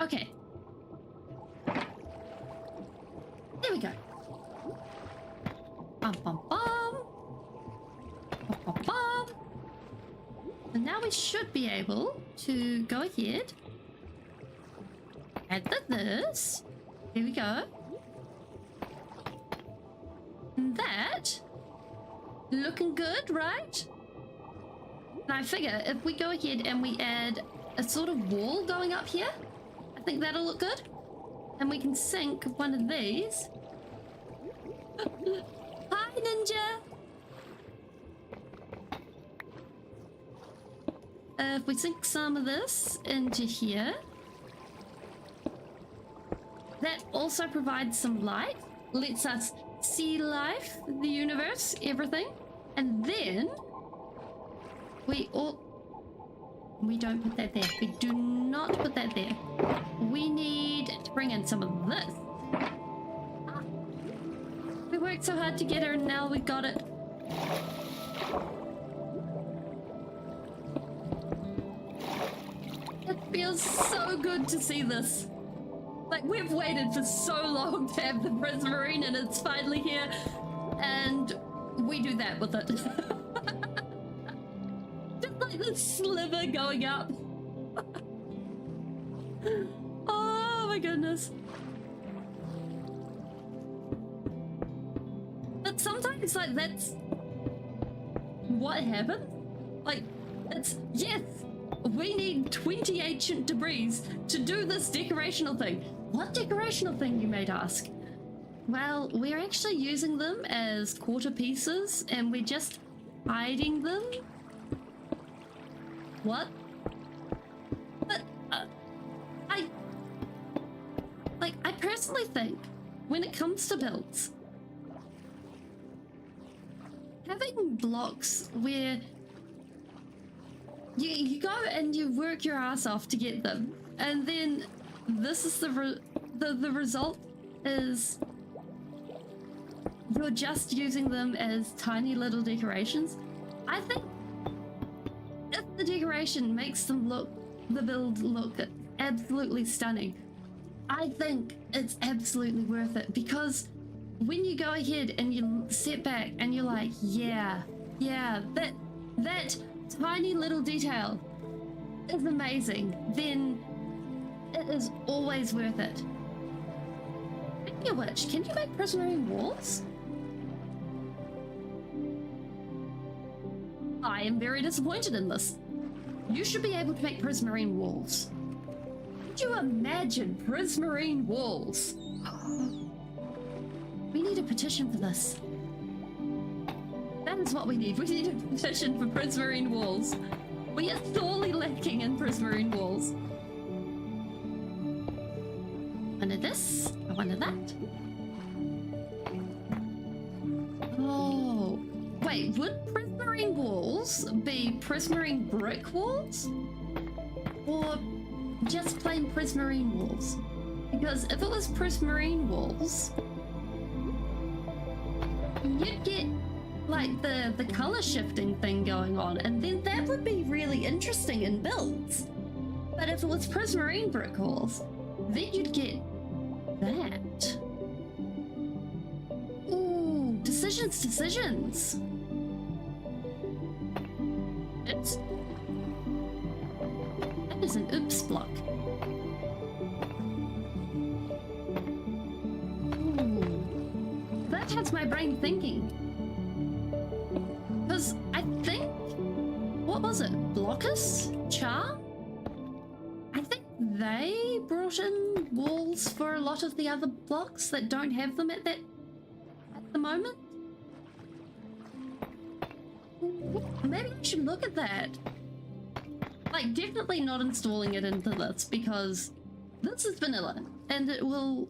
Okay. There we go. Bum, bum, bum. Bum, bum, bum. And now we should be able to go ahead. Add this. Here we go. And that. Looking good, right? And I figure if we go ahead and we add a sort of wall going up here, I think that'll look good. And we can sink one of these. Hi, Ninja! If we sink some of this into here, that also provides some light, lets us see life, the universe, everything. And then we don't put that there. We do not put that there. We need to bring in some of this. We worked so hard to get her and now we got it. It feels so good to see this. Like, we've waited for so long to have the Prismarine and it's finally here. And we do that with it. Just like the sliver going up. Oh my goodness. But sometimes, like, that's what happened. Like, it's, yes, we need 20 ancient debris to do this decorational thing. What decorational thing, you might ask? Well, we're actually using them as quarter pieces and we're just hiding them. What? But, I personally think when it comes to builds, having blocks where you go and you work your ass off to get them, and then this is the result is you're just using them as tiny little decorations. I think if the decoration makes them the build look absolutely stunning, I think it's absolutely worth it, because when you go ahead and you sit back and you're like, yeah, that tiny little detail is amazing, then it is always worth it. Speaking of which, can you make Prismarine walls? I am very disappointed in this. You should be able to make Prismarine walls. Could you imagine Prismarine walls? We need a petition for this. That is what we need. We need a petition for Prismarine walls. We are sorely lacking in Prismarine walls. One of this, one of that. Oh, wait, would prismarine walls be prismarine brick walls? Or just plain prismarine walls? Because if it was prismarine walls, you'd get like the color shifting thing going on, and then that would be really interesting in builds. But if it was prismarine brick walls, then you'd get that. Ooh, decisions. Oops. That is an oops block. Ooh, that has my brain thinking. Because I think, what was it? Blockus? Char? I think they brought in walls for a lot of the other blocks that don't have them at the moment. Maybe I should look at that. Like, definitely not installing it into this, because this is vanilla, and it will,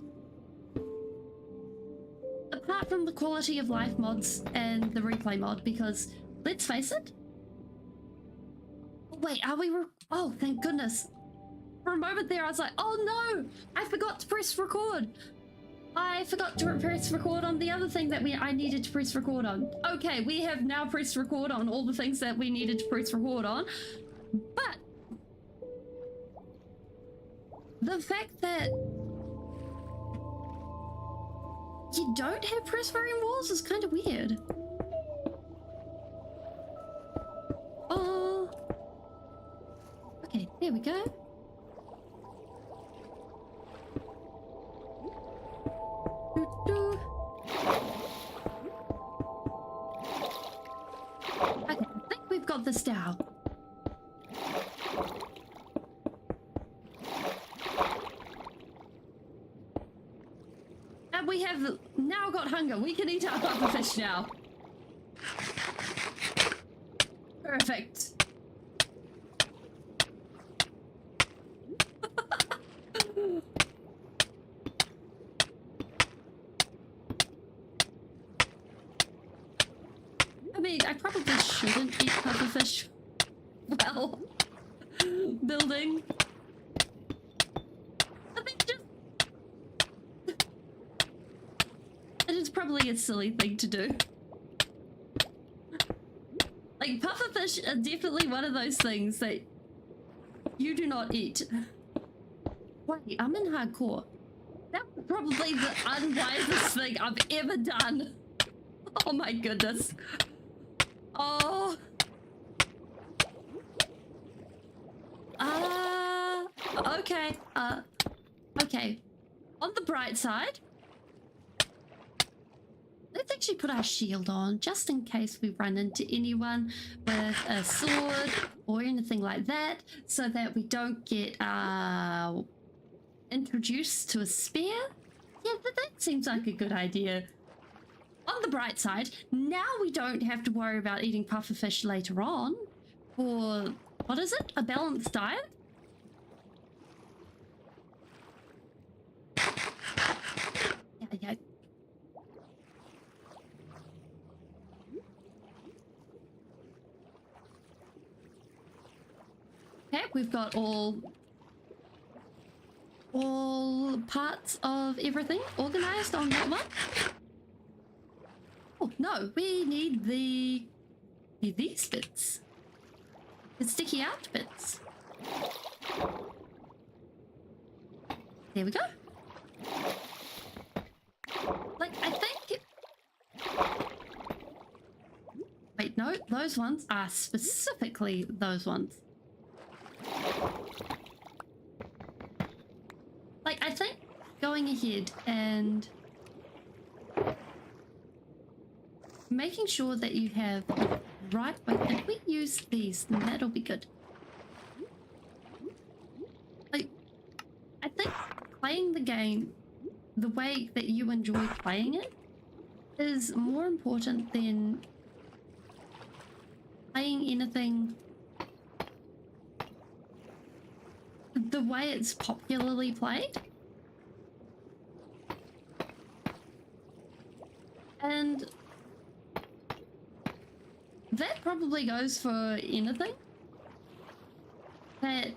apart from the quality of life mods and the replay mod, because let's face it. Wait, are we? Oh, thank goodness. For a moment there, I was like, oh no, I forgot to press record. I forgot to press record on the other thing that I needed to press record on. Okay, we have now pressed record on all the things that we needed to press record on. But the fact that you don't have prismarine walls is kind of weird. Oh, okay, there we go. Okay, I think we've got this down. And we have now got hunger. We can eat our pufferfish now. Perfect. I mean, I probably shouldn't eat pufferfish while building. I think just... it is probably a silly thing to do. Like, pufferfish are definitely one of those things that you do not eat. Wait, I'm in hardcore. That was probably the unwisest thing I've ever done. Oh my goodness. Oh. Okay. Okay. On the bright side, let's actually put our shield on, just in case we run into anyone with a sword or anything like that, so that we don't get introduced to a spear. Yeah, that seems like a good idea. On the bright side, now we don't have to worry about eating pufferfish later on. For, what is it? A balanced diet? Yeah. Okay, we've got all parts of everything organized on that one. Oh, no, we need these bits. The sticky out bits. There we go. Like, I think... wait, no, those ones are specifically those ones. Like, I think going ahead and making sure that you have the right way. If we use these, then that'll be good. Like, I think playing the game the way that you enjoy playing it is more important than playing anything the way it's popularly played. And that probably goes for anything that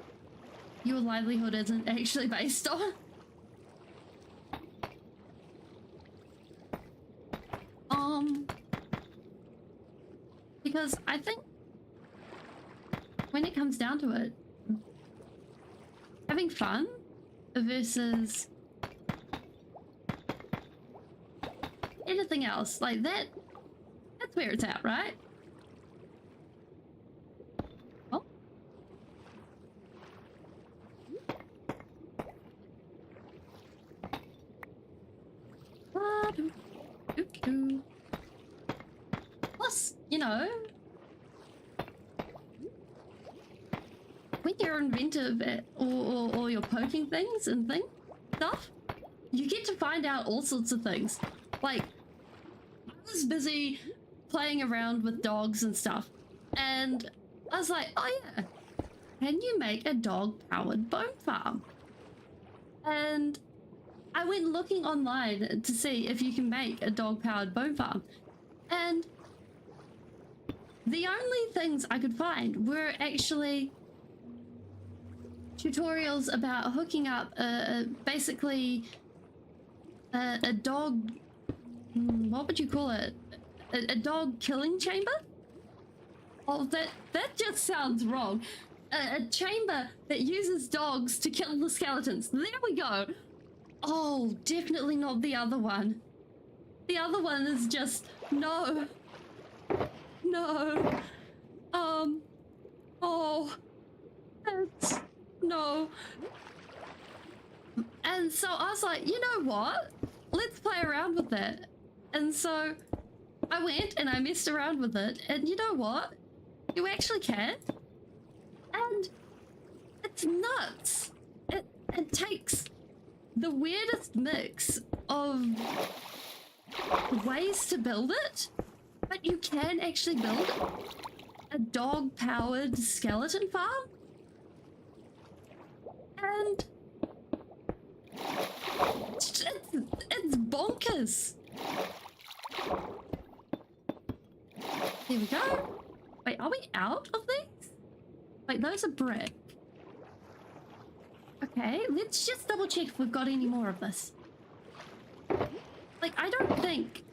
your livelihood isn't actually based on. Because I think when it comes down to it, having fun versus anything else like that, that's where it's at, right? Oh. Plus, you know, when you're inventive or you're poking things and stuff, you get to find out all sorts of things. Like, I was busy playing around with dogs and stuff, and I was like, oh yeah, can you make a dog-powered bone farm? And I went looking online to see if you can make a dog-powered bone farm, and the only things I could find were actually tutorials about hooking up basically a dog, what would you call it? A dog killing chamber? Oh, that just sounds wrong. A chamber that uses dogs to kill the skeletons. There we go. Oh, definitely not the other one. The other one is just, no. No. Oh. That's, no. And so I was like, you know what? Let's play around with it. And so I went and I messed around with it, and you know what? You actually can. And it's nuts. It takes the weirdest mix of ways to build it, but you can actually build a dog-powered skeleton farm. And it's bonkers. There we go. Wait, are we out of these? Wait, those are brick. Okay, let's just double check if we've got any more of this. Like, I don't think...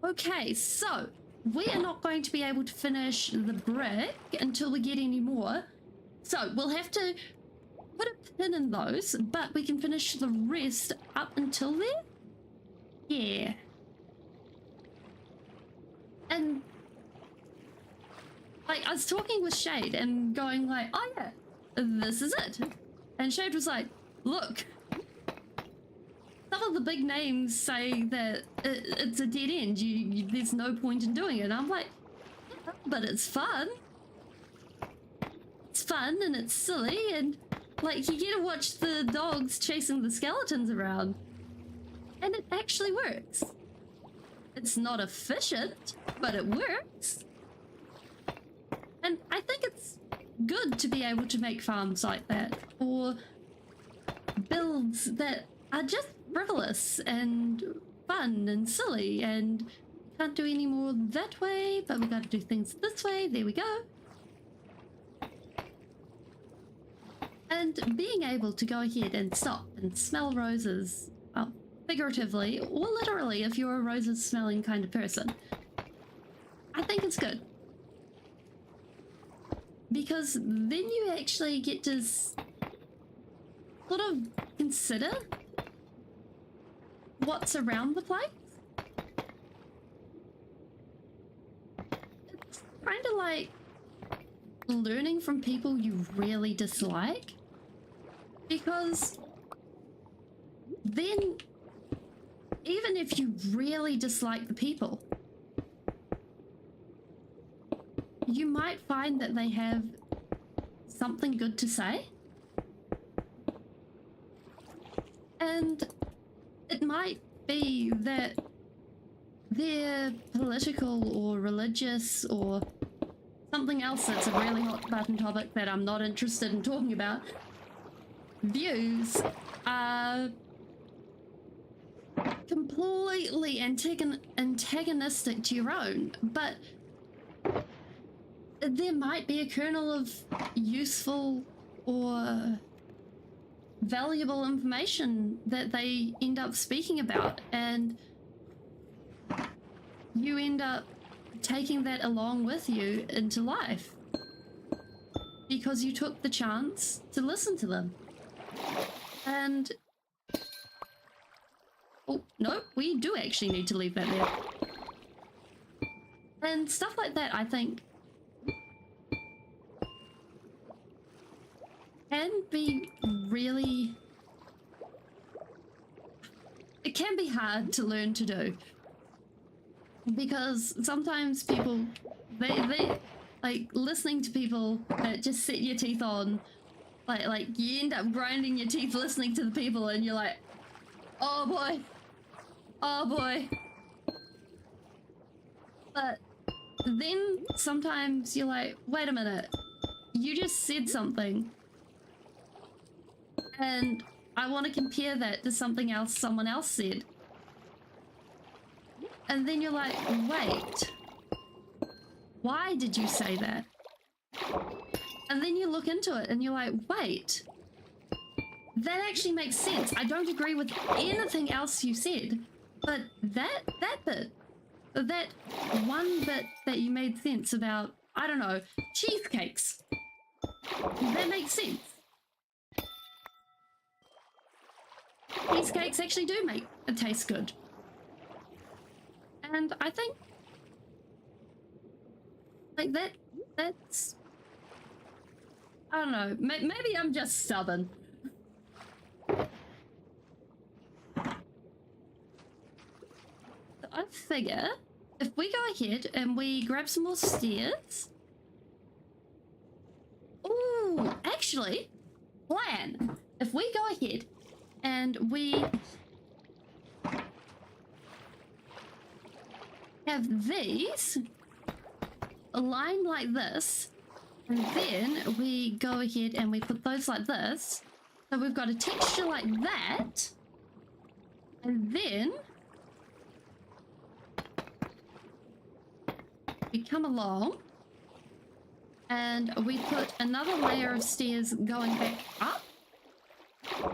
Okay, so we are not going to be able to finish the brick until we get any more. So we'll have to put a pin in those, but we can finish the rest up until there. Yeah. And like, I was talking with Shade and going like, oh yeah, this is it. And Shade was like, look, some of the big names say that it's a dead end. There's no point in doing it. And I'm like, yeah, but it's fun. It's fun and it's silly, and like, you get to watch the dogs chasing the skeletons around. And it actually works. It's not efficient, but it works. And I think it's good to be able to make farms like that, or builds that are just frivolous and fun and silly, and can't do any more that way, but we got to do things this way. There we go. And being able to go ahead and stop and smell roses, well, figuratively or literally if you're a roses smelling kind of person, I think it's good. Because then you actually get to sort of consider what's around the place. It's kind of like learning from people you really dislike. Because then, even if you really dislike the people, you might find that they have something good to say. And it might be that they're political or religious or something else that's a really hot button topic that I'm not interested in talking about. Views are completely antagonistic to your own, but there might be a kernel of useful or valuable information that they end up speaking about, and you end up taking that along with you into life because you took the chance to listen to them. And oh no, we do actually need to leave that there. And stuff like that, I think, can be really, it can be hard to learn to do, because sometimes people, they like listening to people that just set your teeth on, like you end up grinding your teeth listening to the people, and you're like, oh boy, oh boy. But then sometimes you're like, wait a minute, you just said something and I want to compare that to something else someone else said. And then you're like, wait, why did you say that? And then you look into it and you're like, wait, that actually makes sense. I don't agree with anything else you said, but that bit, that one bit that you made sense about, I don't know, cheesecakes, that makes sense. Cheesecakes actually do make it taste good. And I think like that's, I don't know, maybe I'm just stubborn. I figure if we go ahead and we grab some more stairs. Ooh, actually, plan. If we go ahead and we have these aligned like this, and then we go ahead and we put those like this, so we've got a texture like that, and then we come along and we put another layer of stairs going back up.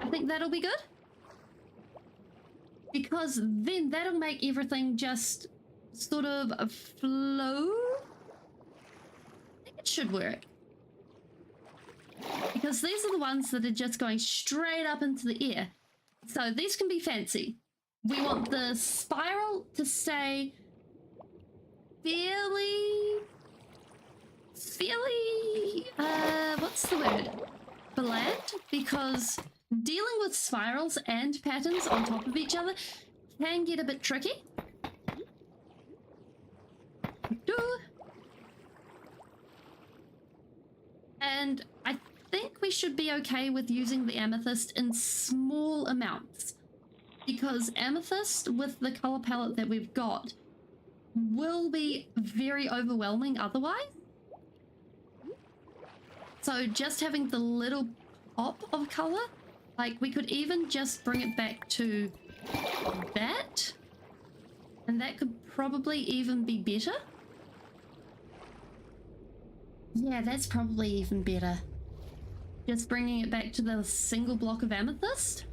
I think that'll be good, because then that'll make everything just sort of flow. I think it should work, because these are the ones that are just going straight up into the air. So these can be fancy. We want the spiral to stay fairly, what's the word? Bland, because dealing with spirals and patterns on top of each other can get a bit tricky. And I think we should be okay with using the amethyst in small amounts, because amethyst with the color palette that we've got will be very overwhelming otherwise. So just having the little pop of color, like we could even just bring it back to that, and that could probably even be better. Yeah, that's probably even better. Just bringing it back to the single block of amethyst.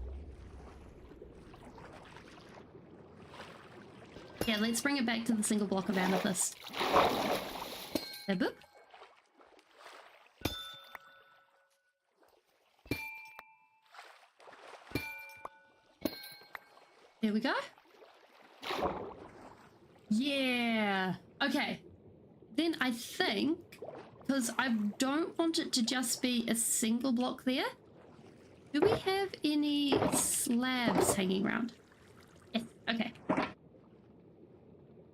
Yeah, let's bring it back to the single block of amethyst. There, boop. There we go. Yeah. Okay. Then I think, because I don't want it to just be a single block there, do we have any slabs hanging around? Yes. Okay.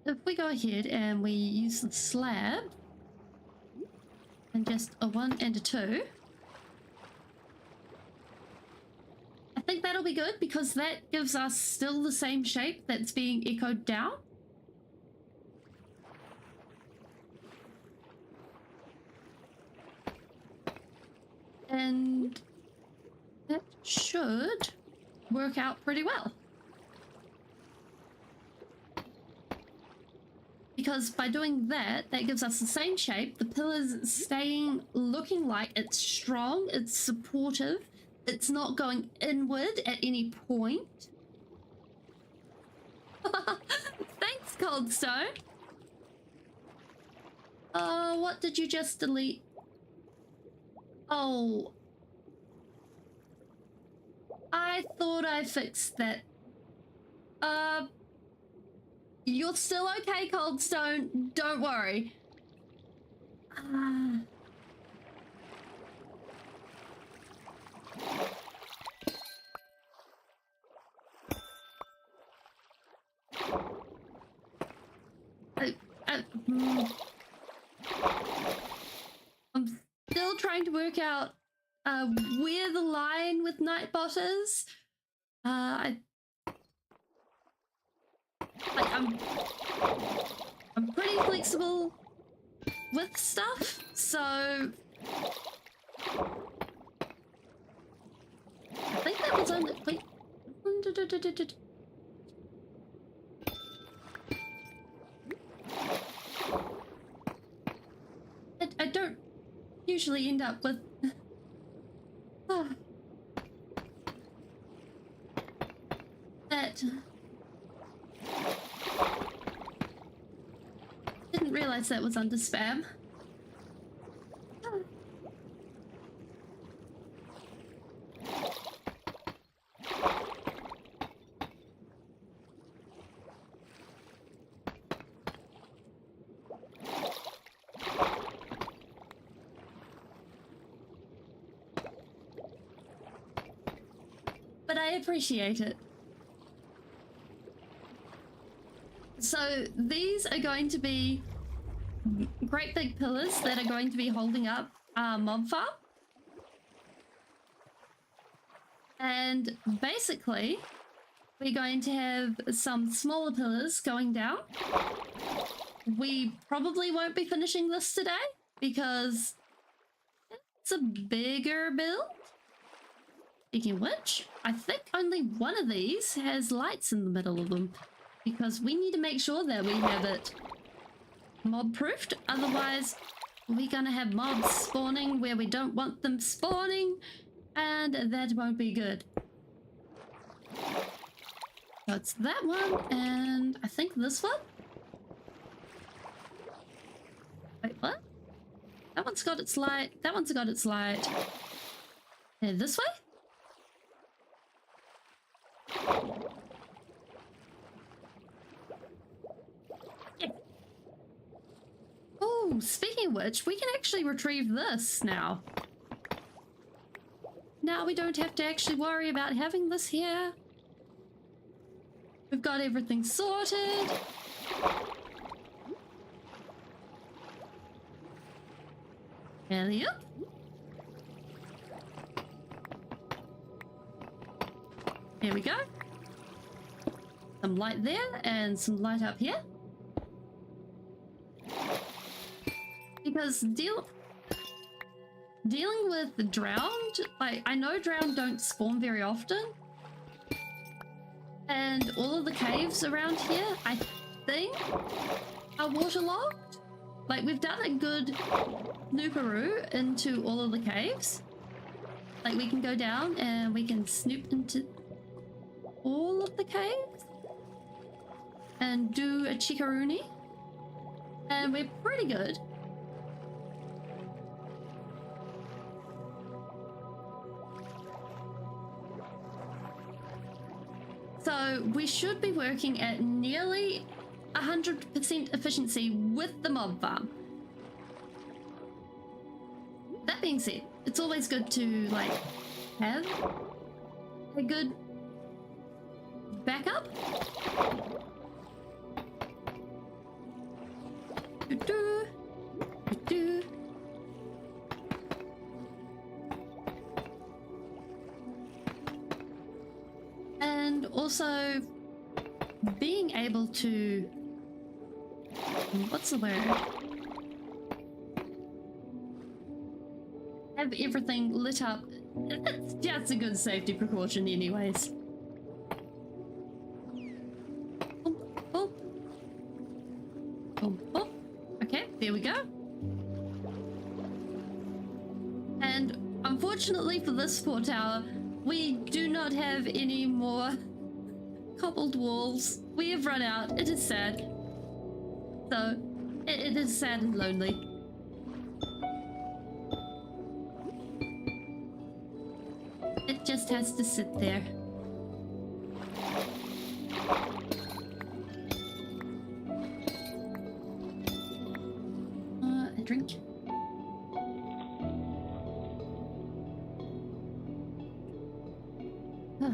If we go ahead and we use the slab and just a 1 and a 2, I think that'll be good, because that gives us still the same shape that's being echoed down. And that should work out pretty well. because by doing that, that gives us the same shape. The pillars staying looking like it's strong, it's supportive, it's not going inward at any point. Thanks, Coldstone. What did you just delete? Oh, I thought I fixed that. You're still okay, Coldstone. Don't worry. I'm still trying to work out where the line with Nightbot is. I'm pretty flexible with stuff, so I think that was on the wait. I don't usually end up with that. Didn't realize that was under spam. But I appreciate it. So these are going to be great big pillars that are going to be holding up our mob farm. And basically, we're going to have some smaller pillars going down. We probably won't be finishing this today because it's a bigger build. Speaking of which, I think only one of these has lights in the middle of them because we need to make sure that we have it mob-proofed. Otherwise, we're gonna have mobs spawning where we don't want them spawning, and that won't be good. So it's that one, and I think this one. Wait, what? That one's got its light. That one's got its light. This way? Yeah. Oh, speaking of which, we can actually retrieve this now. Now we don't have to actually worry about having this here. We've got everything sorted. Elliot? There we go. Some light there and some light up here. Because dealing with the drowned, like, I know drowned don't spawn very often. And all of the caves around here, I think, are waterlogged. Like, we've done a good snooperoo into all of the caves. Like, we can go down and we can snoop into all of the caves and do a chickaroony. And we're pretty good. So we should be working at nearly 100% efficiency with the mob farm. That being said, it's always good to, like, have a good backup. And also being able to, what's the word? Have everything lit up. It's just a good safety precaution anyways. Oh, oh. Boom. for this poor tower. We do not have any more cobbled walls. We have run out. It is sad. So, it is sad and lonely. It just has to sit there. A drink. Huh.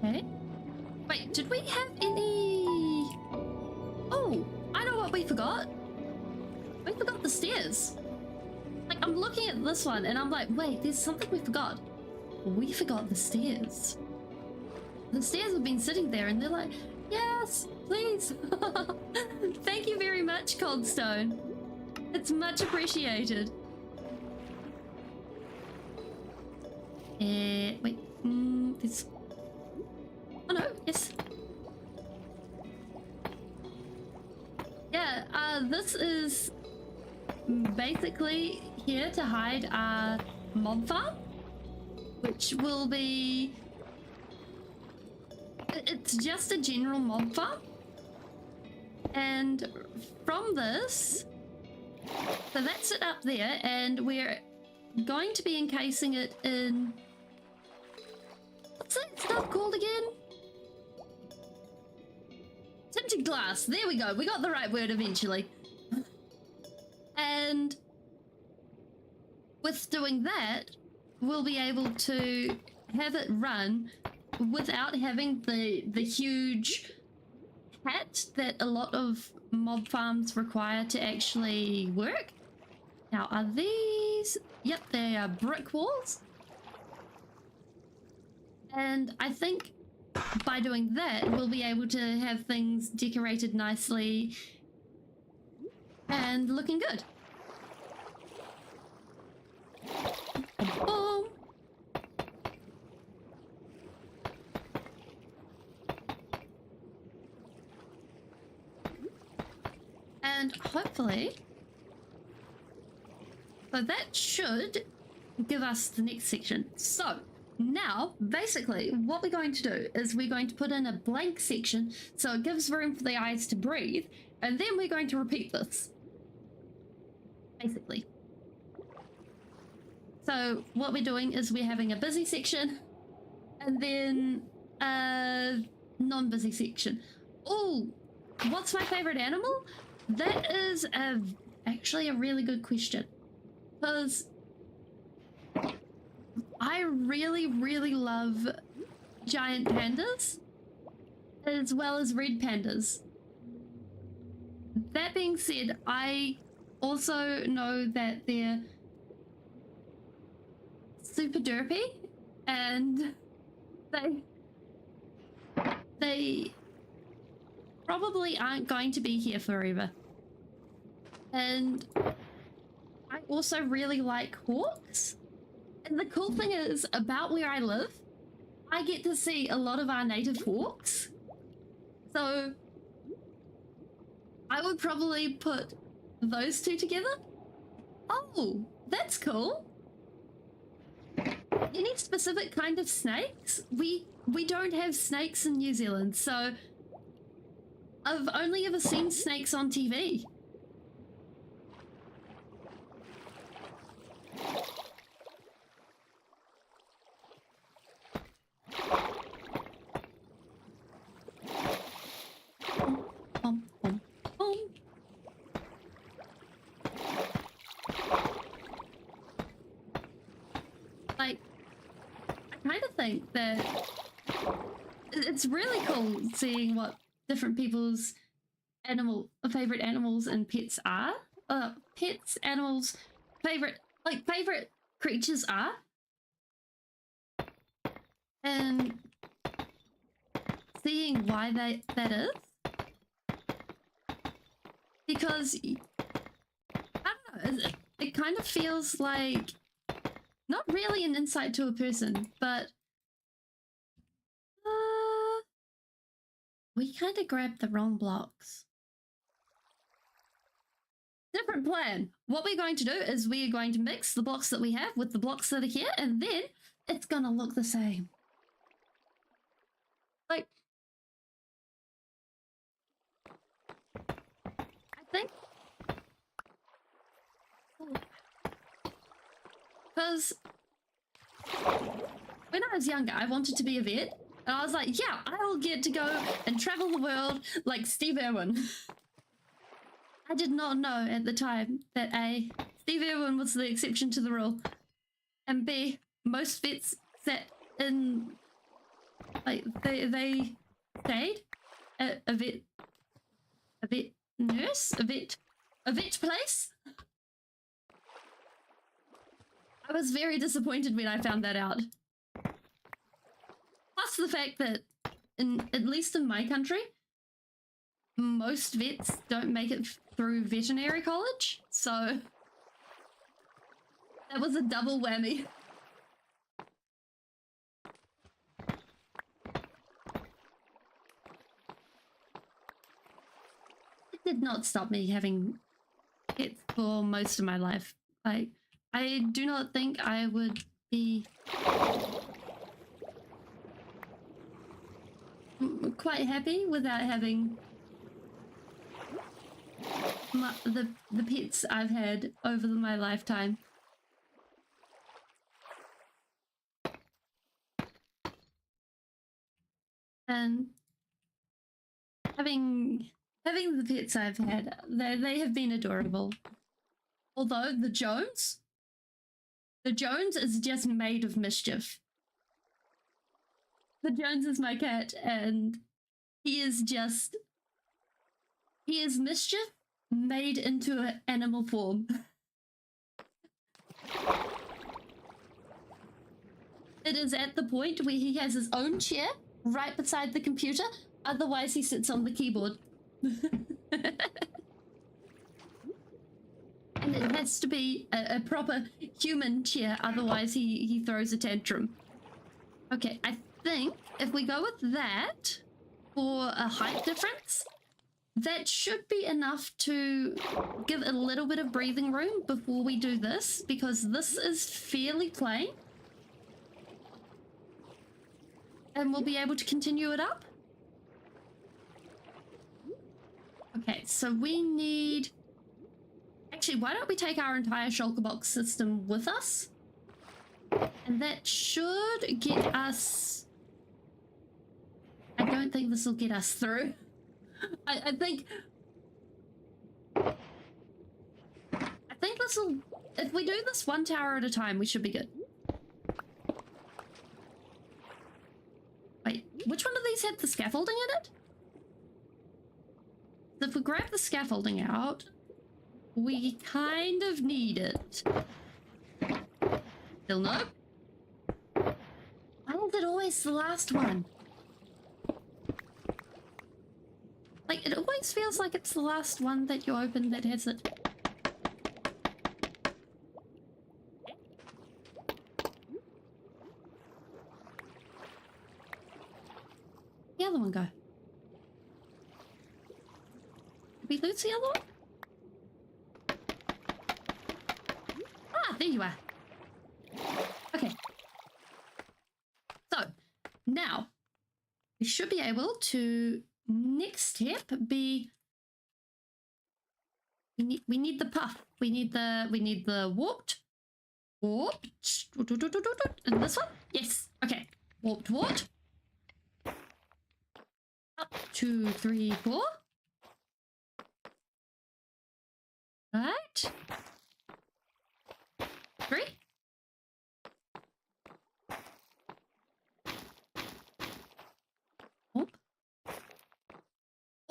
Okay. Wait, did we have any... Oh, I know what we forgot. We forgot the stairs. Like, I'm looking at this one and I'm like, wait, there's something we forgot. We forgot the stairs. The stairs have been sitting there and they're like, yes, please. Thank you very much, Coldstone. It's much appreciated. Wait, this... Oh no, yes. Yeah, this is basically here to hide our mob farm, which will be... It's just a general mob farm. And from this... So that's it up there, and we're going to be encasing it in... What's that stuff called again? Tinted glass. There we go. We got the right word eventually. And with doing that, we'll be able to have it run without having the huge hat that a lot of mob farms require to actually work. Now, are these... Yep, they are brick walls. And I think by doing that, we'll be able to have things decorated nicely and looking good. Boom. And hopefully, so that should give us the next section. So now, basically, what we're going to do is we're going to put in a blank section so it gives room for the eyes to breathe, and then we're going to repeat this. Basically. So what we're doing is we're having a busy section and then a non-busy section. Oh, what's my favorite animal? That is actually a really good question, because I really, really love giant pandas as well as red pandas. That being said, I also know that they're super derpy and they probably aren't going to be here forever. And I also really like hawks. And the cool thing is, about where I live, I get to see a lot of our native hawks. So I would probably put those two together. Oh, that's cool. Any specific kind of snakes? We don't have snakes in New Zealand, so I've only ever seen snakes on TV. Like, I kind of think that it's really cool seeing what different people's favorite animals and pets are. Pets, animals, favorite creatures are. And seeing why that is. Because, I don't know, it kind of feels like, not really an insight to a person, but We kind of grabbed the wrong blocks. Different plan. What we're going to do is we're going to mix the blocks that we have with the blocks that are here, and then it's going to look the same. Like, I think, because when I was younger, I wanted to be a vet, and I was like, yeah, I'll get to go and travel the world like Steve Irwin. I did not know at the time that A, Steve Irwin was the exception to the rule, and B, most vets sat in, like, they stayed at a vet nurse, a vet place. I was very disappointed when I found that out. Plus the fact that, at least in my country, most vets don't make it through veterinary college, so that was a double whammy. It did not stop me having pets for most of my life. Like, I do not think I would be quite happy without having the pets I've had over my lifetime. And having the pets I've had, they have been adorable. Although the Jones is just made of mischief. The Jones is my cat, and he is mischief made into an animal form. It is at the point where he has his own chair right beside the computer, otherwise he sits on the keyboard. And it has to be a proper human chair, otherwise he throws a tantrum. Okay, I think if we go with that for a height difference, that should be enough to give a little bit of breathing room before we do this, because this is fairly plain. And we'll be able to continue it up. Okay, so we need... Actually, why don't we take our entire shulker box system with us? And that should get us... I don't think this will get us through. I think this will... If we do this one tower at a time, we should be good. Wait, which one of these had the scaffolding in it? So if we grab the scaffolding out, we kind of need it. Still no? Why is it always the last one? Like, it always feels like it's the last one that you open that has it. The other one go. Did we lose the other one? Ah, there you are. Okay. So, now, we should be able to... Next step be we need the puff. We need the warped. And this one? Yes. Okay. Warped. Up 2, 3, 4. Right. 3. Warp.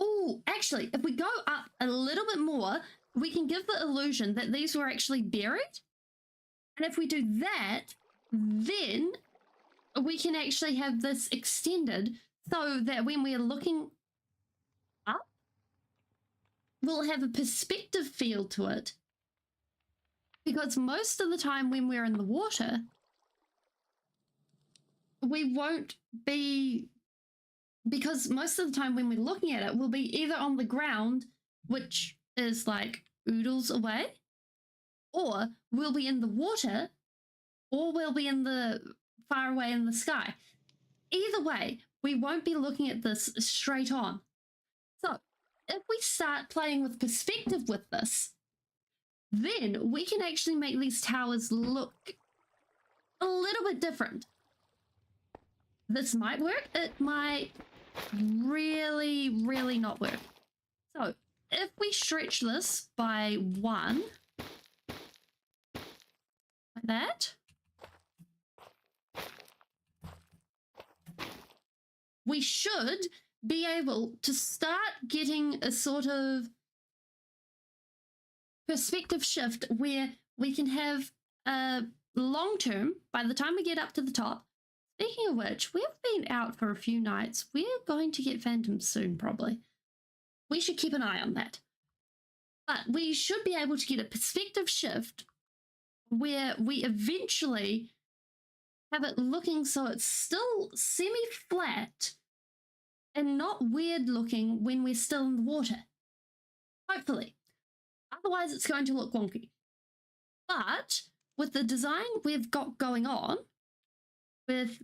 Oh, actually, if we go up a little bit more, we can give the illusion that these were actually buried. And if we do that, then we can actually have this extended so that when we're looking up, we'll have a perspective feel to it. Because most of the time when we're in the water, we won't be because most of the time when we're looking at it, we'll be either on the ground, which is like oodles away, or we'll be in the water, or we'll be in the far away in the sky. Either way, we won't be looking at this straight on. So if we start playing with perspective with this, then we can actually make these towers look a little bit different. This might work. It might really, really not work. So if we stretch this by 1, like that, we should be able to start getting a sort of perspective shift where we can have a long term, by the time we get up to the top. Speaking of which, we've been out for a few nights. We're going to get phantoms soon, probably. We should keep an eye on that. But we should be able to get a perspective shift where we eventually have it looking so it's still semi-flat and not weird looking when we're still in the water. Hopefully. Otherwise, it's going to look wonky. But with the design we've got going on, with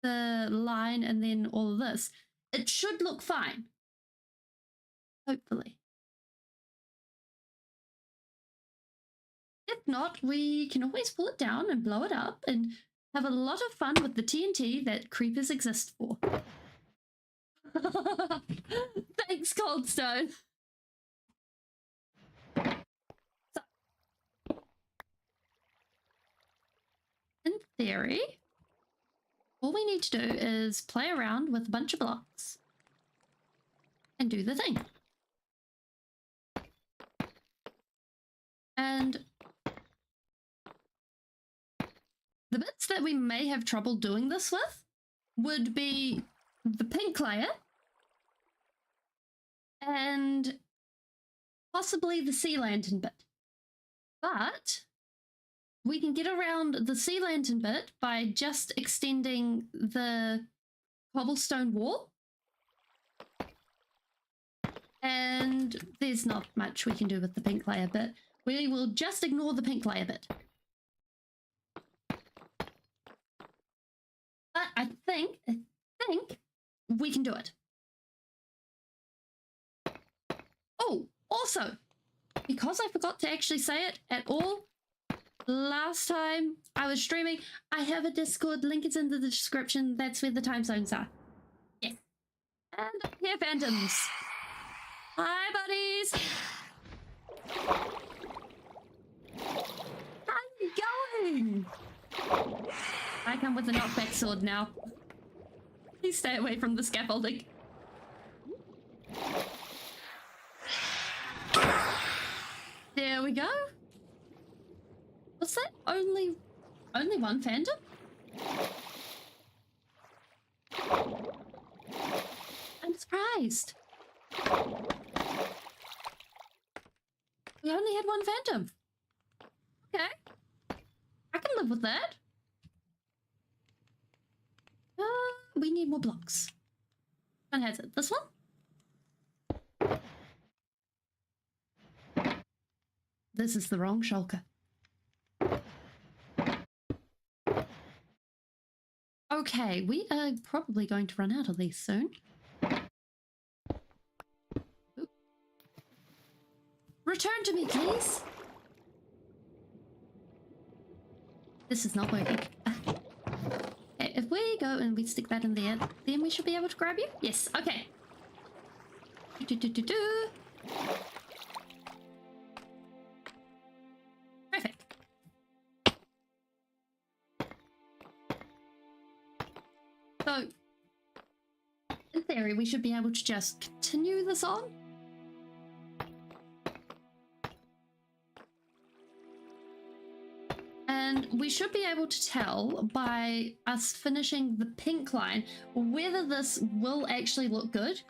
the line and then all of this, it should look fine. Hopefully. If not, we can always pull it down and blow it up and have a lot of fun with the TNT that creepers exist for. Thanks, Coldstone. So, in theory, all we need to do is play around with a bunch of blocks and do the thing. And the bits that we may have trouble doing this with would be the pink layer and possibly the sea lantern bit. But we can get around the sea lantern bit by just extending the cobblestone wall. And there's not much we can do with the pink layer bit. We will just ignore the pink layer bit. But I think we can do it. Oh, also, because I forgot to actually say it at all, last time I was streaming, I have a Discord, link is in the description, that's where the time zones are. Yes. And here, phantoms. Hi, buddies. How you going? I come with a knockback sword now. Please stay away from the scaffolding. There we go. Was that only one phantom? I'm surprised. We only had one phantom. Okay. I can live with that. We need more blocks. Which one has it? This one? This is the wrong shulker. Okay, we are probably going to run out of these soon. Ooh. Return to me, please. This is not working. Okay, if we go and we stick that in there, then we should be able to grab you? Yes, okay. Perfect. So, in theory, we should be able to just continue this on. And we should be able to tell by us finishing the pink line whether this will actually look good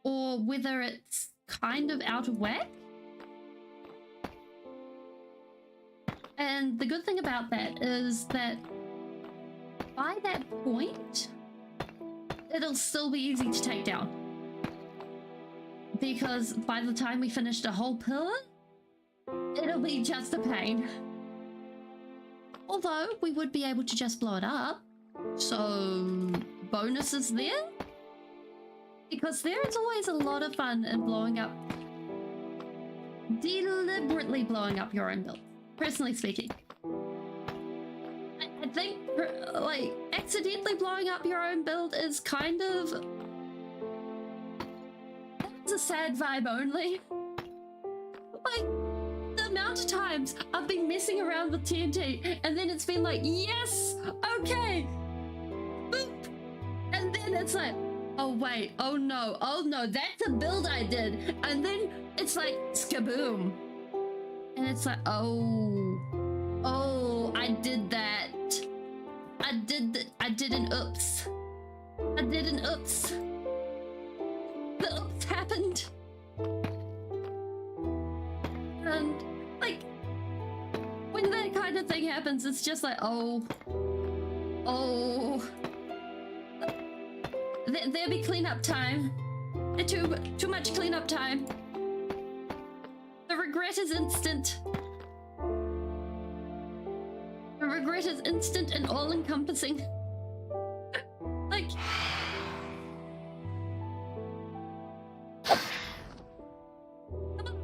or whether it's kind of out of whack. And the good thing about that is that by that point, it'll still be easy to take down. Because by the time we finish the whole pillar, it'll be just a pain. Although we would be able to just blow it up. So bonuses there? Because there is always a lot of fun in blowing up, deliberately blowing up your own build, personally speaking. I think, like, accidentally blowing up your own build is kind of... it's a sad vibe only. Like, the amount of times I've been messing around with TNT and then it's been like, yes, okay, boop, and then it's like, oh wait, oh no, that's a build I did, and then it's like, skaboom, and it's like, oh, I did that, I did an oops, the oops happened. And like, when that kind of thing happens, it's just like, oh, there'll be cleanup time. Too much cleanup time. The regret is instant. The regret is instant and all-encompassing. Like, come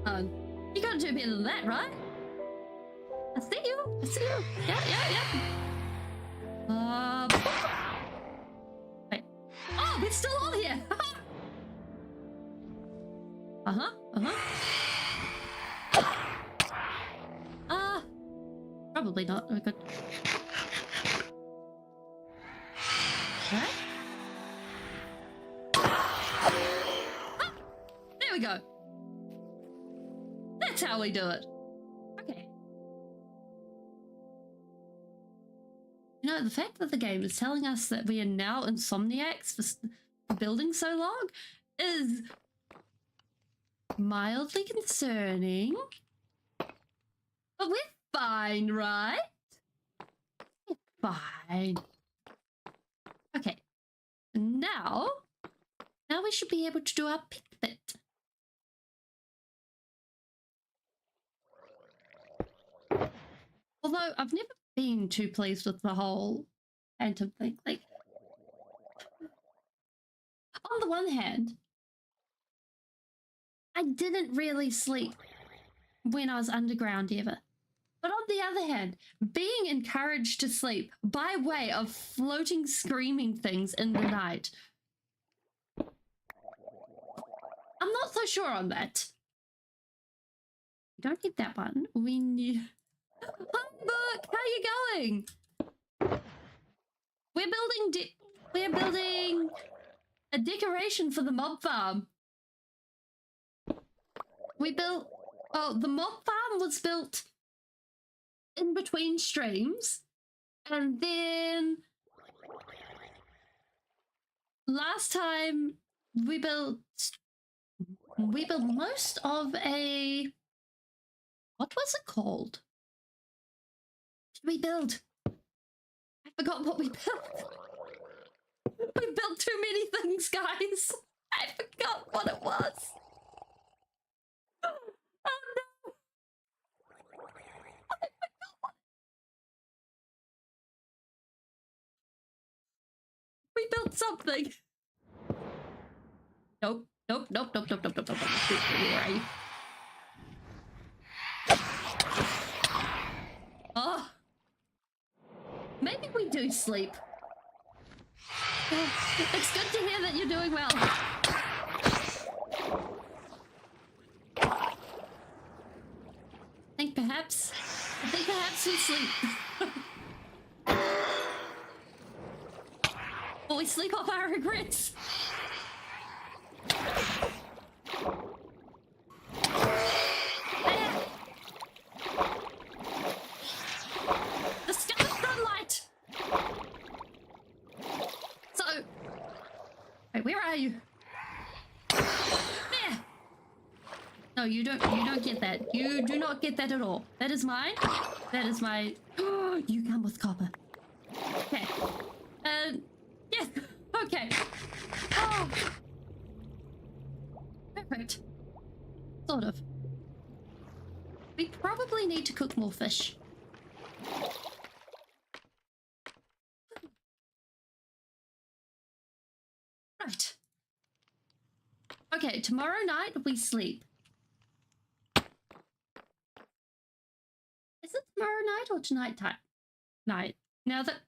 on. You gotta do better than that, right? I see you. Yeah. Wait. Oh, we're still on here. Probably not. We could. Right? There we go. That's how we do it. Okay. You know, the fact that the game is telling us that we are now insomniacs for building so long is mildly concerning. But we're fine, right? We're fine. Okay. Now we should be able to do our pick bit. Although I've never been too pleased with the whole phantom thing. Like, on the one hand, I didn't really sleep when I was underground ever. But on the other hand, being encouraged to sleep by way of floating screaming things in the night, I'm not so sure on that. We don't need that one. We need... Hi, Book! How you going? We're building a decoration for the mob farm. We built... Oh, the mob farm was built in between streams, and then last time we built most of a... what was it called? We build. I forgot what we built. We built too many things, guys. I forgot what it was. Oh no. I forgot what... We built something. Nope. Where are you? Oh. Maybe we do sleep. It's good to hear that you're doing well. I think perhaps we sleep. Or we sleep off our regrets. The scattered sunlight. So, wait, where are you? There. No, you don't get that. You do not get that at all. That is mine. That is my... You come with copper. Okay. Yeah. Okay. Correct. Sort of. We probably need to cook more fish. Right. Okay, tomorrow night we sleep. Is it tomorrow night or tonight time? Night. Now that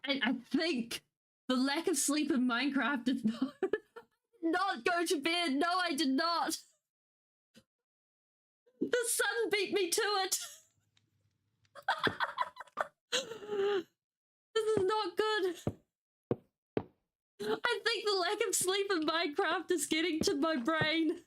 I think the lack of sleep in Minecraft did not go to bed. No, I did not. The sun beat me to it. This is not good. I think the lack of sleep in Minecraft is getting to my brain.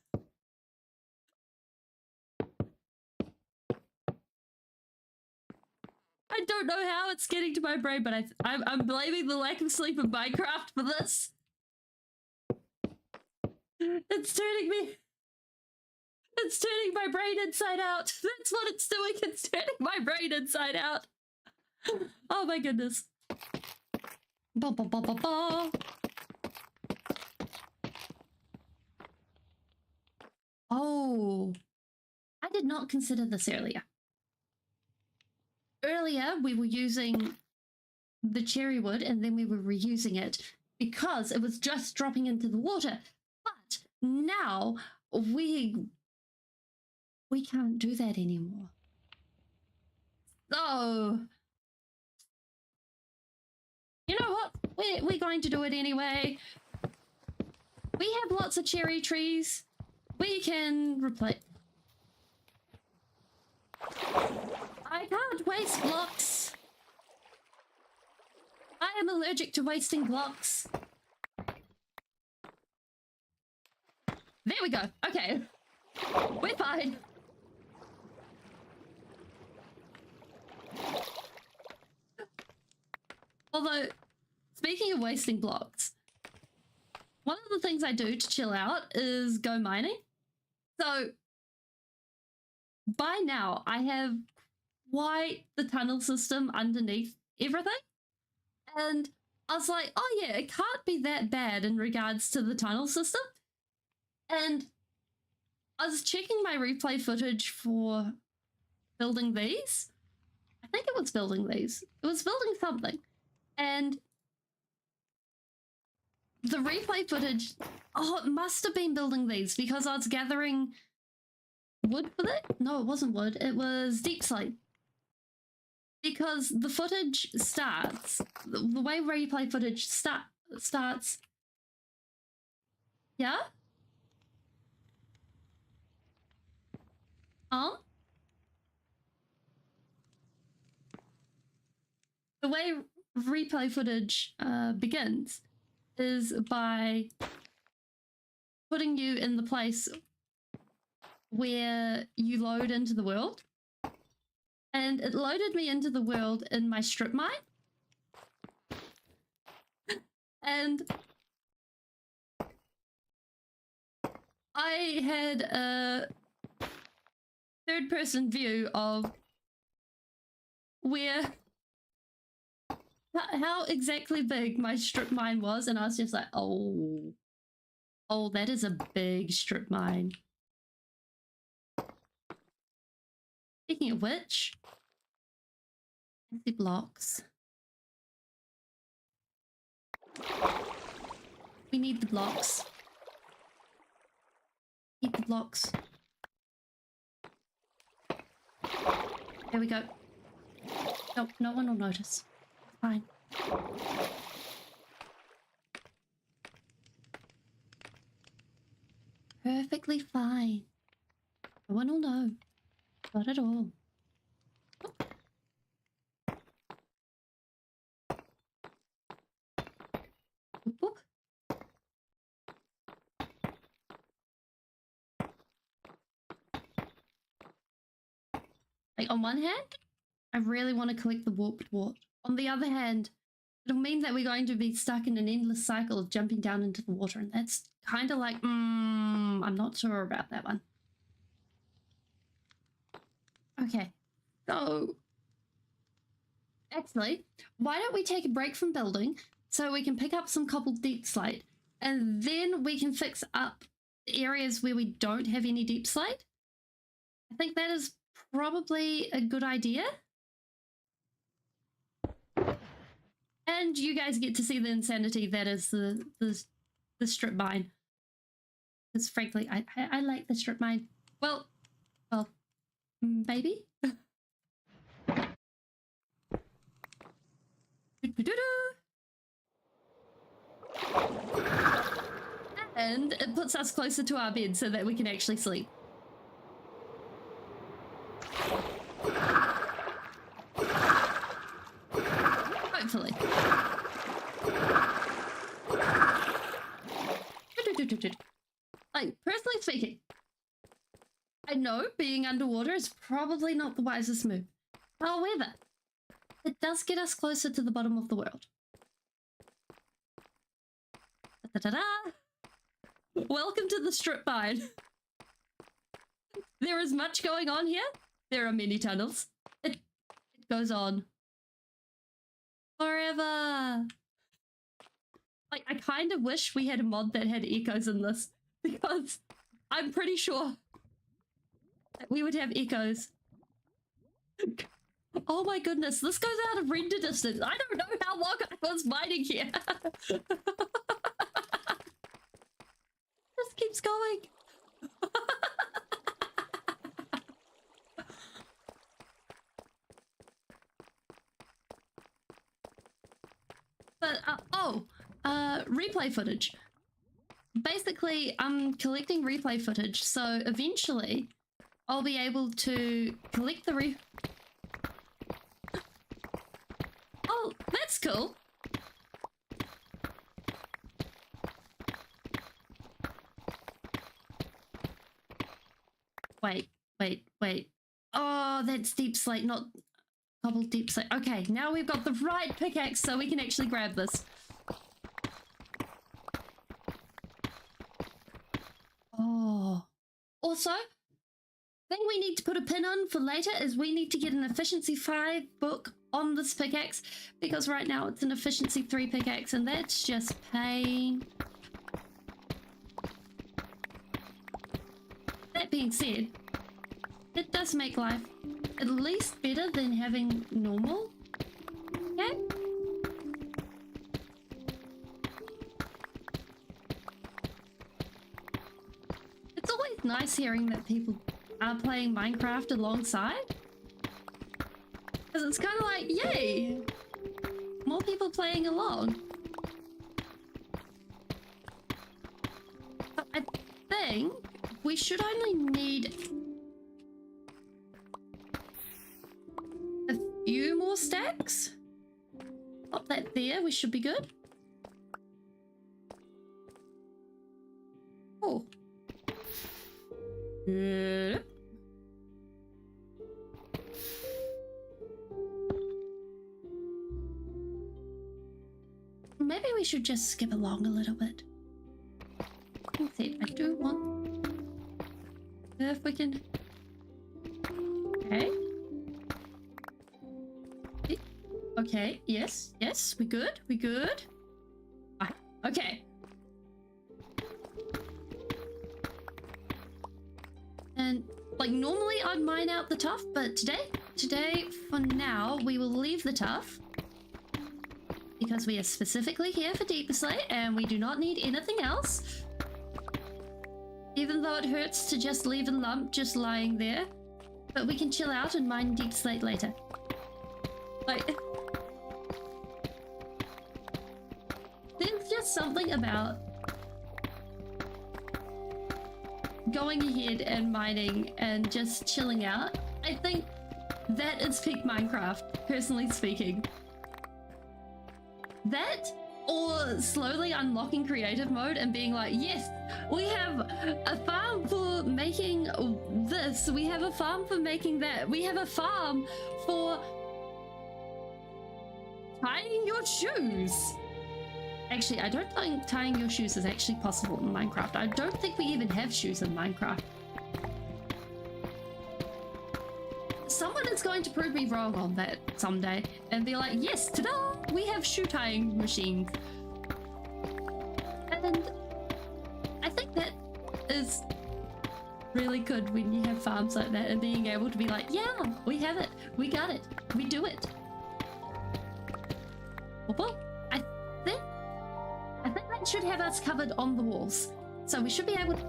I don't know how it's getting to my brain, but I'm blaming the lack of sleep in Minecraft for this. It's turning my brain inside out. That's what it's doing. It's turning my brain inside out. Oh my goodness. Ba, ba, ba, ba, ba. Oh, I did not consider this earlier. Earlier, we were using the cherry wood and then we were reusing it because it was just dropping into the water. But now we can't do that anymore. So, you know what? We're going to do it anyway. We have lots of cherry trees. We can replace... I can't waste blocks. I am allergic to wasting blocks. There we go. Okay. We're fine. Although, speaking of wasting blocks, one of the things I do to chill out is go mining. So, by now, I have quite the tunnel system underneath everything. And I was like, oh yeah, it can't be that bad in regards to the tunnel system. And I was checking my replay footage for building these. I think it was building these. It was building something. And the replay footage, oh, it must have been building these because I was gathering wood with it. No, it wasn't wood. It was deep slate. Because the footage starts, the way replay footage starts. Yeah? The way replay footage begins is by putting you in the place where you load into the world. And it loaded me into the world in my strip mine. And I had a third-person view of where, how exactly big my strip mine was, and I was just like, oh, that is a big strip mine. Speaking of which, the blocks. We need the blocks. Need the blocks. There we go. Nope, no one will notice. Fine. Perfectly fine. No one will know. Not at all. Boop, boop. Like, on one hand, I really want to collect the warped wart. On the other hand, it'll mean that we're going to be stuck in an endless cycle of jumping down into the water, and that's kind of like, I'm not sure about that one. Okay, so actually, why don't we take a break from building, so we can pick up some cobbled deep slate, and then we can fix up the areas where we don't have any deep slate. I think that is probably a good idea. And you guys get to see the insanity that is the strip mine. Because frankly, I like the strip mine. Well, maybe. And it puts us closer to our bed so that we can actually sleep. Hopefully. Like, personally speaking, I know being underwater is probably not the wisest move. However, it does get us closer to the bottom of the world. Da-da-da-da! Welcome to the strip mine. There is much going on here. There are many tunnels. It goes on forever. Like, I kind of wish we had a mod that had echoes in this, because I'm pretty sure that we would have echoes. Oh my goodness, this goes out of render distance. I don't know how long I was mining here. Just keeps going. But, replay footage. Basically, I'm collecting replay footage, so eventually I'll be able to collect the Oh, that's cool. Wait. Oh, that's deep slate, not cobbled deep slate. Okay, now we've got the right pickaxe so we can actually grab this. Oh. Also, thing we need to put a pin on for later is we need to get an efficiency 5 book on this pickaxe, because right now it's an efficiency 3 pickaxe and that's just pain. That being said, it does make life at least better than having normal. Okay? It's always nice hearing that people are playing Minecraft alongside. Because it's kind of like, yay! More people playing along. But I think we should only need a few more stacks. Pop that there, we should be good. Oh. Maybe we should just skip along a little bit. I do want... If we can... Okay. Okay, yes, we good, okay. And, like, normally I'd mine out the tuff, but today, for now, we will leave the tuff. Because we are specifically here for deeper slate, and we do not need anything else. Even though it hurts to just leave a lump just lying there. But we can chill out and mine deep slate later. Like... There's just something about going ahead and mining and just chilling out. I think that is peak Minecraft, personally speaking. That, or slowly unlocking creative mode and being like, yes, we have a farm for making this, we have a farm for making that, we have a farm for tying your shoes. Actually, I don't think tying your shoes is actually possible in Minecraft. I don't think we even have shoes in Minecraft. someone is going to prove me wrong on that someday and be like, yes, ta-da, we have shoe tying machines. And I think that is really good when you have farms like that and being able to be like, yeah, we have it, we got it, we do it. Well, I think that should have us covered on the walls. So we should be able to...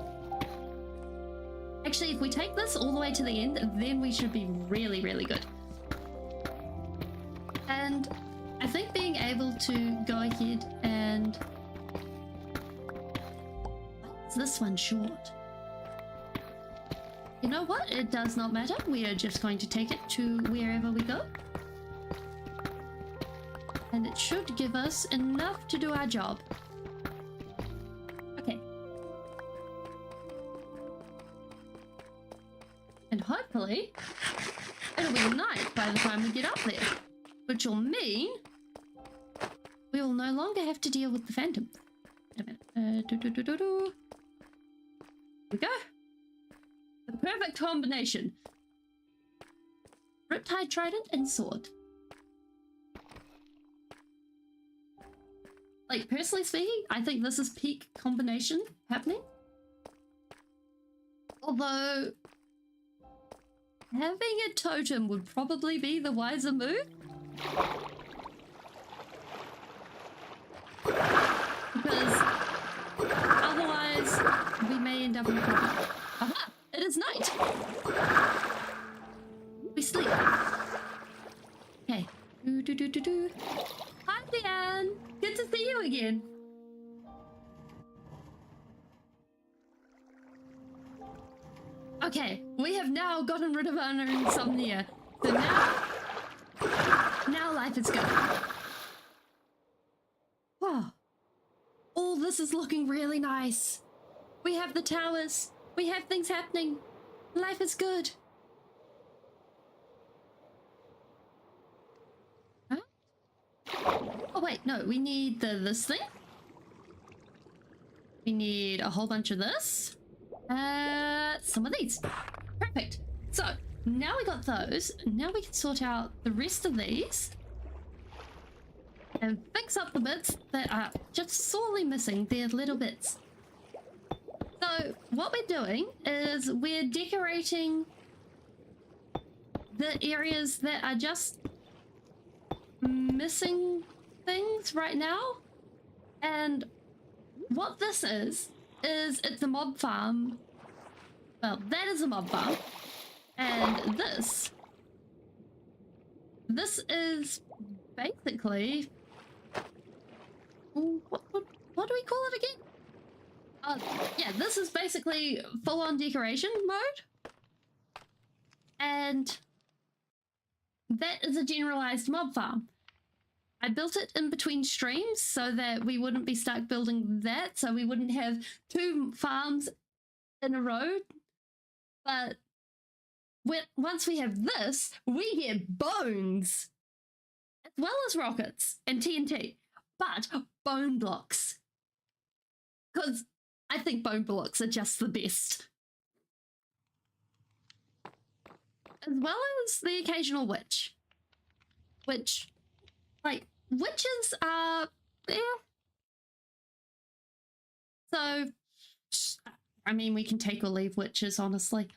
Actually, if we take this all the way to the end, then we should be really, really good. And I think being able to go ahead and... Why is this one short? You know what? It does not matter. We are just going to take it to wherever we go. And it should give us enough to do our job. Okay. And hopefully, it'll be night by the time we get up there. Which will mean we will no longer have to deal with the phantom. Wait a minute. Here we go. The perfect combination. Riptide Trident and Sword. Like, personally speaking, I think this is peak combination happening. Although, having a totem would probably be the wiser move. Because otherwise, we may end up in a problem. Aha! It is night! We sleep. Okay. Do. Hi, Leanne! Good to see you again. Okay, we have now gotten rid of our insomnia. So now life is good. Wow. All this is looking really nice. We have the towers. We have things happening. Life is good. Huh? Oh wait, no, we need this thing. We need a whole bunch of this. Some of these. Perfect. So, now we got those. Now we can sort out the rest of these. And fix up the bits that are just sorely missing. They're little bits. So, what we're doing is we're decorating the areas that are just missing things right now. And what this is it's a mob farm. Well, that is a mob farm. And this is basically... What do we call it again? Yeah, this is basically full-on decoration mode. And that is a generalized mob farm. I built it in between streams so that we wouldn't be stuck building that, so we wouldn't have two farms in a row. But once we have this, we get bones, as well as rockets and TNT, but bone blocks. Because I think bone blocks are just the best. As well as the occasional witch. Which, like, witches are there. So, I mean, we can take or leave witches, honestly.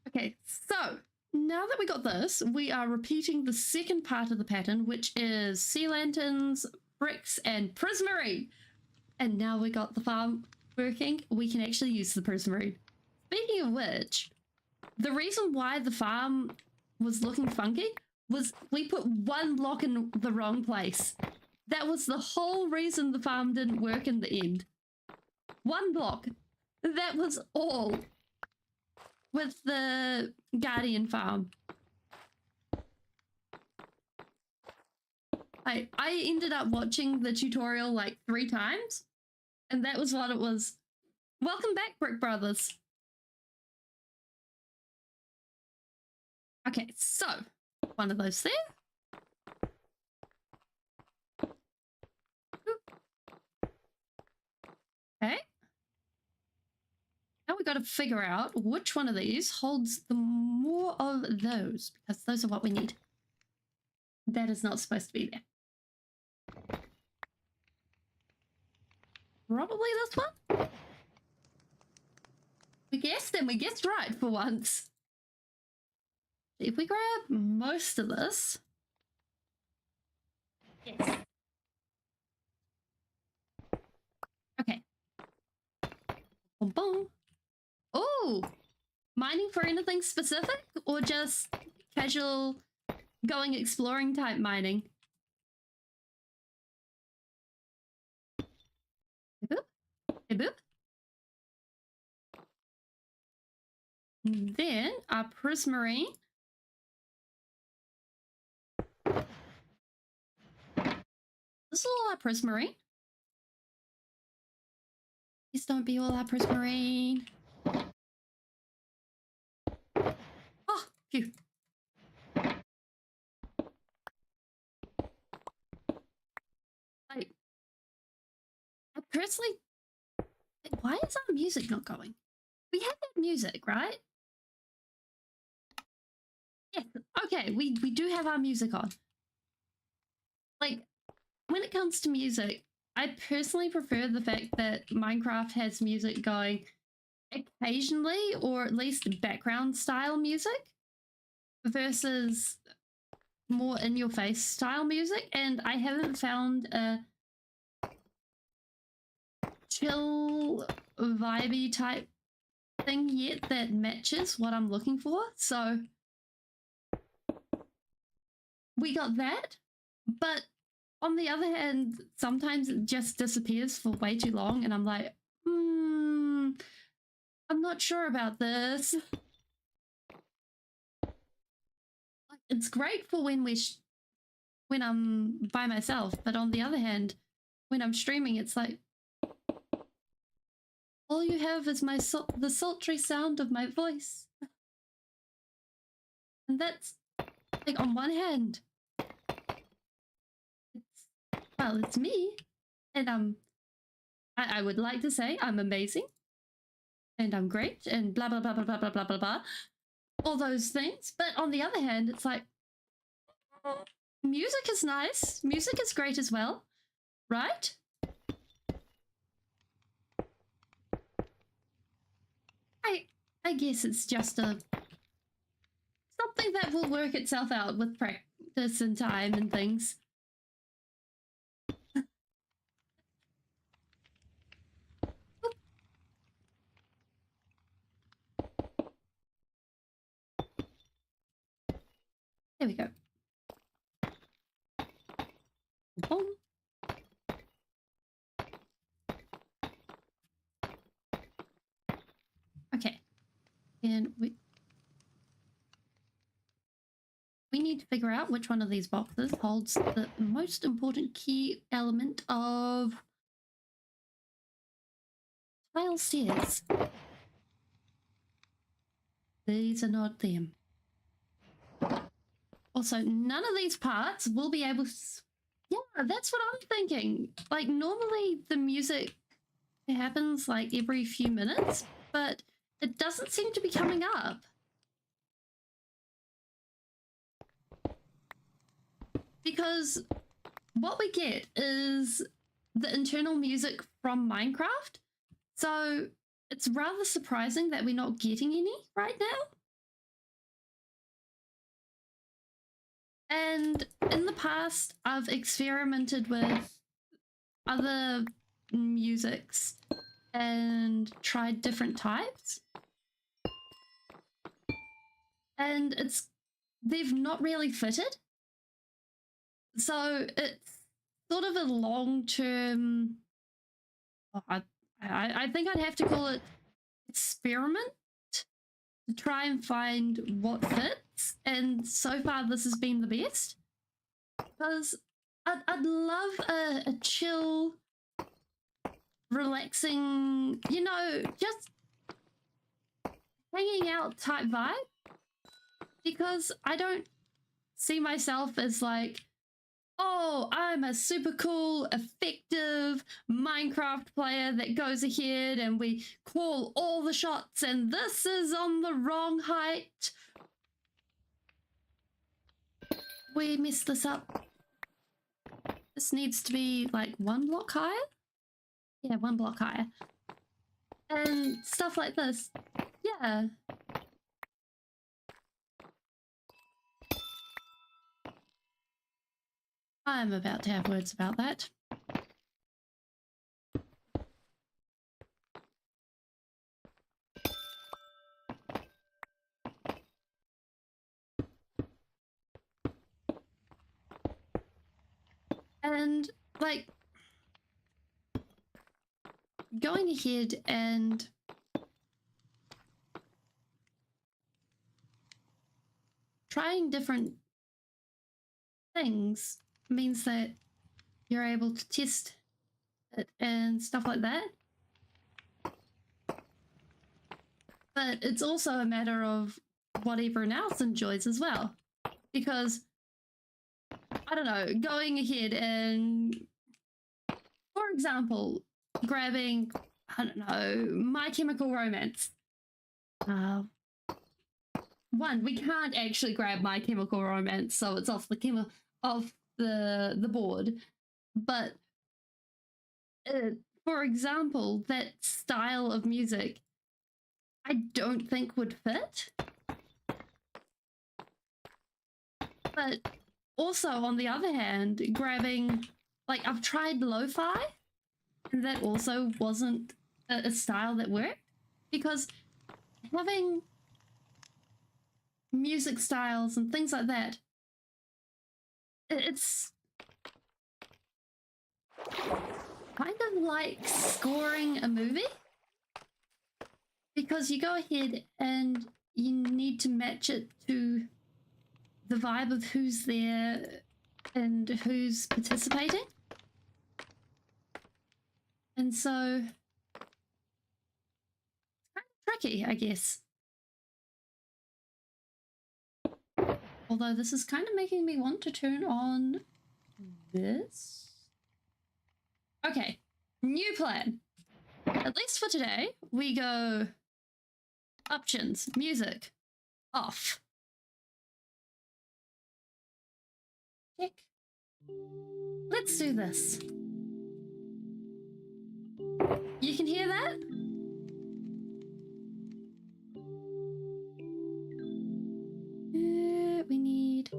Okay, so, now that we got this, we are repeating the second part of the pattern, which is sea lanterns, bricks, and prismarine. And now we got the farm working, we can actually use the prismarine. Speaking of which, the reason why the farm was looking funky was we put one block in the wrong place. That was the whole reason the farm didn't work in the end. One block. That was all. With the Guardian farm. I ended up watching the tutorial like 3 times. And that was what it was. Welcome back, Brick Brothers. Okay, so one of those there. Okay. Now we got to figure out which one of these holds the more of those, because those are what we need. That is not supposed to be there. Probably this one? We guessed, and we guessed right for once. If we grab most of this... Yes. Okay. Boom, boom. Oh! Mining for anything specific, or just casual going exploring type mining? Hey boop. Hey boop. Then our prismarine. This is all our prismarine. Please don't be all our prismarine. Oh, phew. I personally... Why is our music not going? We have that music, right? Yeah, okay, we do have our music on. Like, when it comes to music, I personally prefer the fact that Minecraft has music going occasionally, or at least background style music, versus more in-your-face style music, and I haven't found a chill, vibey type thing yet that matches what I'm looking for, so we got that. But on the other hand, sometimes it just disappears for way too long, and I'm like, I'm not sure about this. It's great for when I'm by myself, but on the other hand, when I'm streaming, it's like, all you have is the sultry sound of my voice. And that's, like, on one hand, it's me, and I would like to say I'm amazing, and I'm great, and blah, blah, blah, blah, blah, blah, blah, blah, blah, all those things. But on the other hand, it's like, music is nice, music is great as well, right? I guess it's just something that will work itself out with practice and time and things. There we go. Boom. Okay. And we need to figure out which one of these boxes holds the most important key element of tile stairs. These are not them. Also, none of these parts will be able to... Yeah, that's what I'm thinking. Like, normally the music happens like every few minutes, but it doesn't seem to be coming up. Because what we get is the internal music from Minecraft. So it's rather surprising that we're not getting any right now. And in the past, I've experimented with other musics and tried different types. And they've not really fitted. So it's sort of a long-term, I think I'd have to call it experiment to try and find what fits. And so far this has been the best, because I'd love a chill, relaxing, you know, just hanging out type vibe, because I don't see myself as like, oh, I'm a super cool, effective Minecraft player that goes ahead and we call all the shots and this is on the wrong height. we messed this up. This needs to be like 1 block higher? Yeah, 1 block higher. And stuff like this. Yeah. I'm about to have words about that. And, like, going ahead and trying different things means that you're able to test it and stuff like that. But it's also a matter of what everyone else enjoys as well. Because, I don't know, going ahead and, for example, grabbing, I don't know, My Chemical Romance. One, we can't actually grab My Chemical Romance, so it's off the board. But for example, that style of music, I don't think would fit. But also, on the other hand, grabbing, like, I've tried lo-fi, and that also wasn't a style that worked, because having music styles and things like that, it's kind of like scoring a movie, because you go ahead and you need to match it to the vibe of who's there and who's participating. And so it's kind of tricky, I guess. Although this is kind of making me want to turn on this. Okay, new plan. At least for today, we go options, music, off. Check. Let's do this. You can hear that? We need...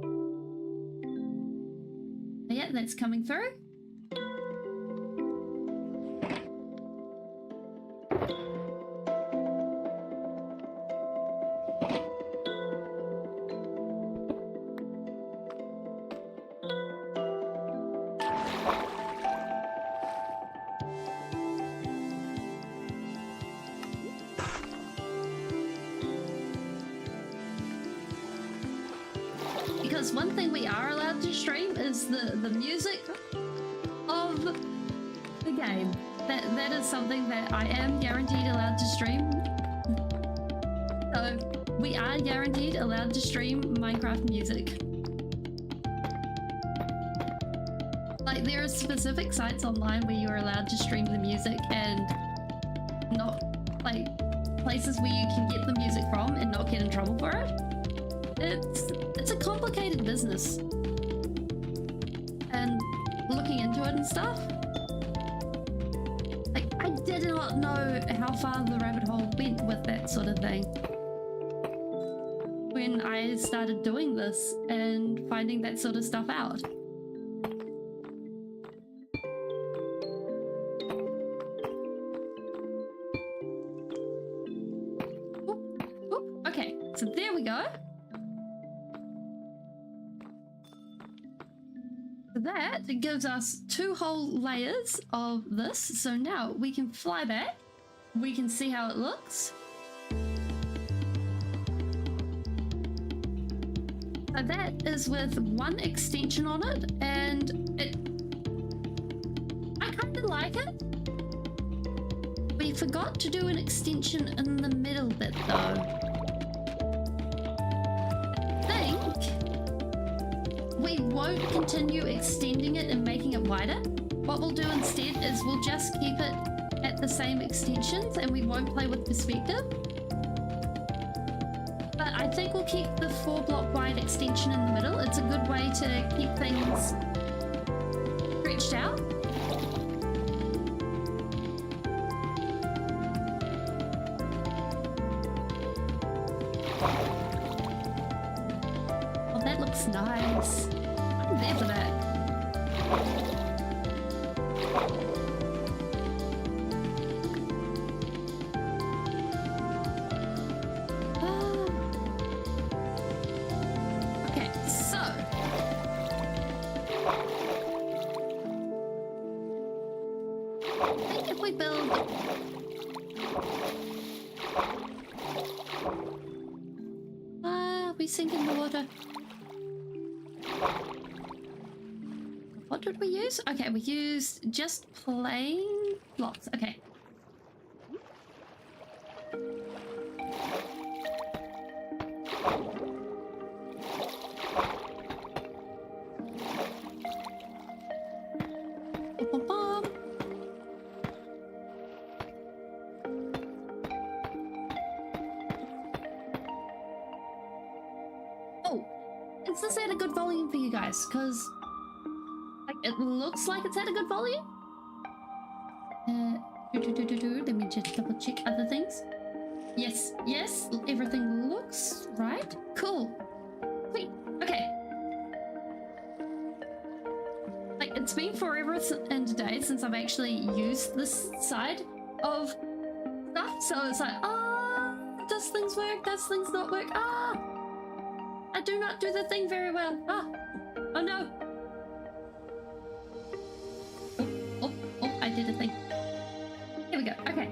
Yeah, that's coming through. Because one thing we are allowed to stream is the music of the game. That is something that I am guaranteed allowed to stream. So we are guaranteed allowed to stream Minecraft music. Like, there are specific sites online where you're allowed to stream the music and not, like, places where you can get the music from and not get in trouble for it. It's a complicated business, and looking into it and stuff, like, I did not know how far the rabbit hole went with that sort of thing when I started doing this and finding that sort of stuff out. Oop, okay, so there we go. That gives us 2 whole layers of this, so now we can fly back, we can see how it looks. So that is with 1 extension on it, and I kind of like it. We forgot to do an extension in the middle bit though. We won't continue extending it and making it wider. What we'll do instead is we'll just keep it at the same extensions and we won't play with perspective. But I think we'll keep the 4-block wide extension in the middle. It's a good way to keep things stretched out. Oh, that looks nice. I'm there for that. Okay, so I think if we build we sink in the water. What did we use? Okay, we used just plain blocks. Okay. Oh, is this at a good volume for you guys? Because like it looks like it's at a good volume. Let me just double check other things. Yes, yes, everything looks right. Cool. Sweet. Okay. Like it's been forever and a day since I've actually used this side of stuff, so it's like, does things work? Does things not work? I do not do the thing very well. Oh no. Oh, I did a thing. Here we go. Okay.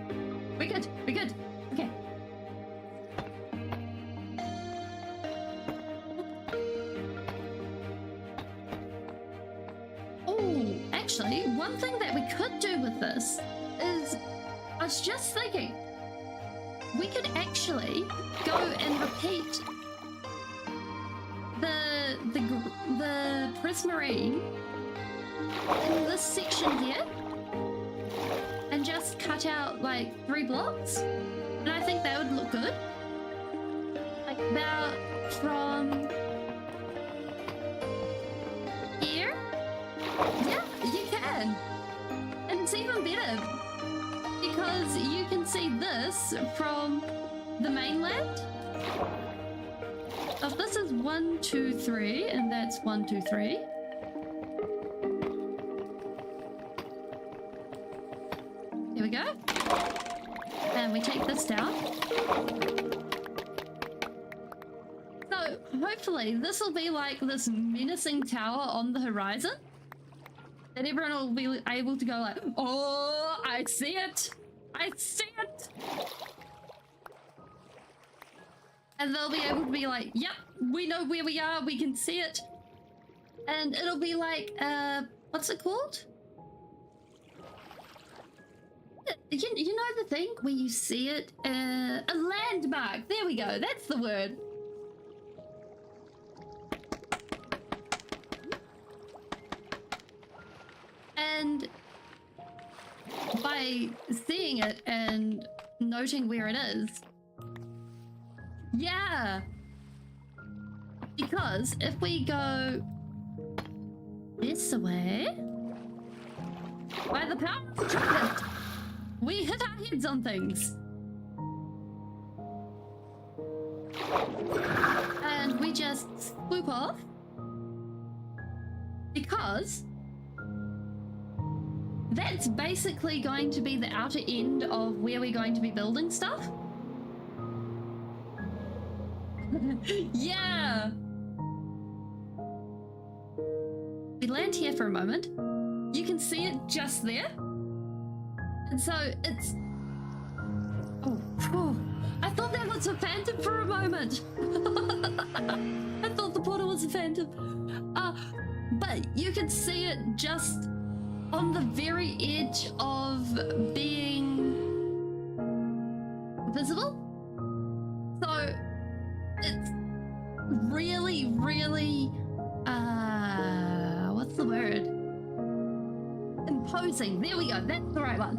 We're good. We're good. Okay. Oh, actually, one thing that we could do with this is, I was just thinking, we could actually go and repeat the prismarine in this section here and just cut out like 3 blocks, and I think that would look good. Like about from here. Yeah, you can. And it's even better because you can see this from the mainland. If this is 1, 2, 3, and that's 1, 2, 3. Here we go. And we take this down. So hopefully this will be like this menacing tower on the horizon that everyone will be able to go like, oh, I see it. I see it. And they'll be able to be like, yep, we know where we are, we can see it. And it'll be like, what's it called? You know the thing where you see it? A landmark. There we go, that's the word. And by seeing it and noting where it is, yeah, because if we go this way, by the power of the trumpet, we hit our heads on things. And we just swoop off because that's basically going to be the outer end of where we're going to be building stuff. Yeah! We land here for a moment. You can see it just there. And so it's... Oh, I thought that was a phantom for a moment. I thought the portal was a phantom. But you can see it just on the very edge of being visible. So it's really, really, what's the word? Imposing. There we go. That's the right one.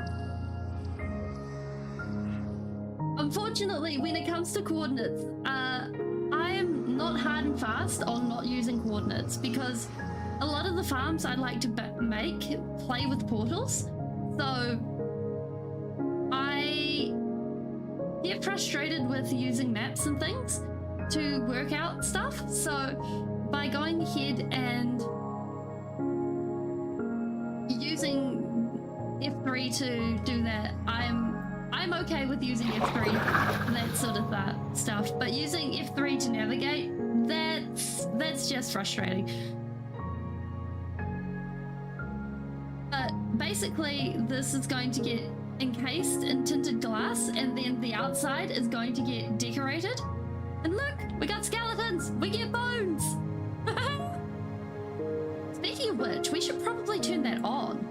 Unfortunately, when it comes to coordinates, not hard and fast on not using coordinates because a lot of the farms I'd like to make play with portals. So I get frustrated with using maps and things to work out stuff. So by going ahead and using F3 to do that, I'm okay with using F3 for that sort of stuff. But using F3 to navigate, that's just frustrating. But basically, this is going to get encased in tinted glass, and then the outside is going to get decorated. And look, we got skeletons! We get bones! Speaking of which, we should probably turn that on.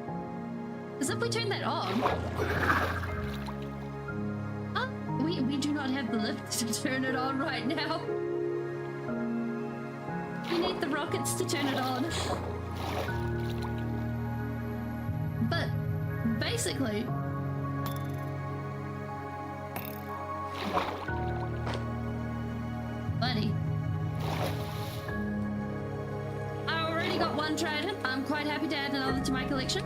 Because if we turn that on... Oh, we do not have the lift to turn it on right now. We need the rockets to turn it on. But, basically... Buddy. I already got one trident. I'm quite happy to add another to my collection.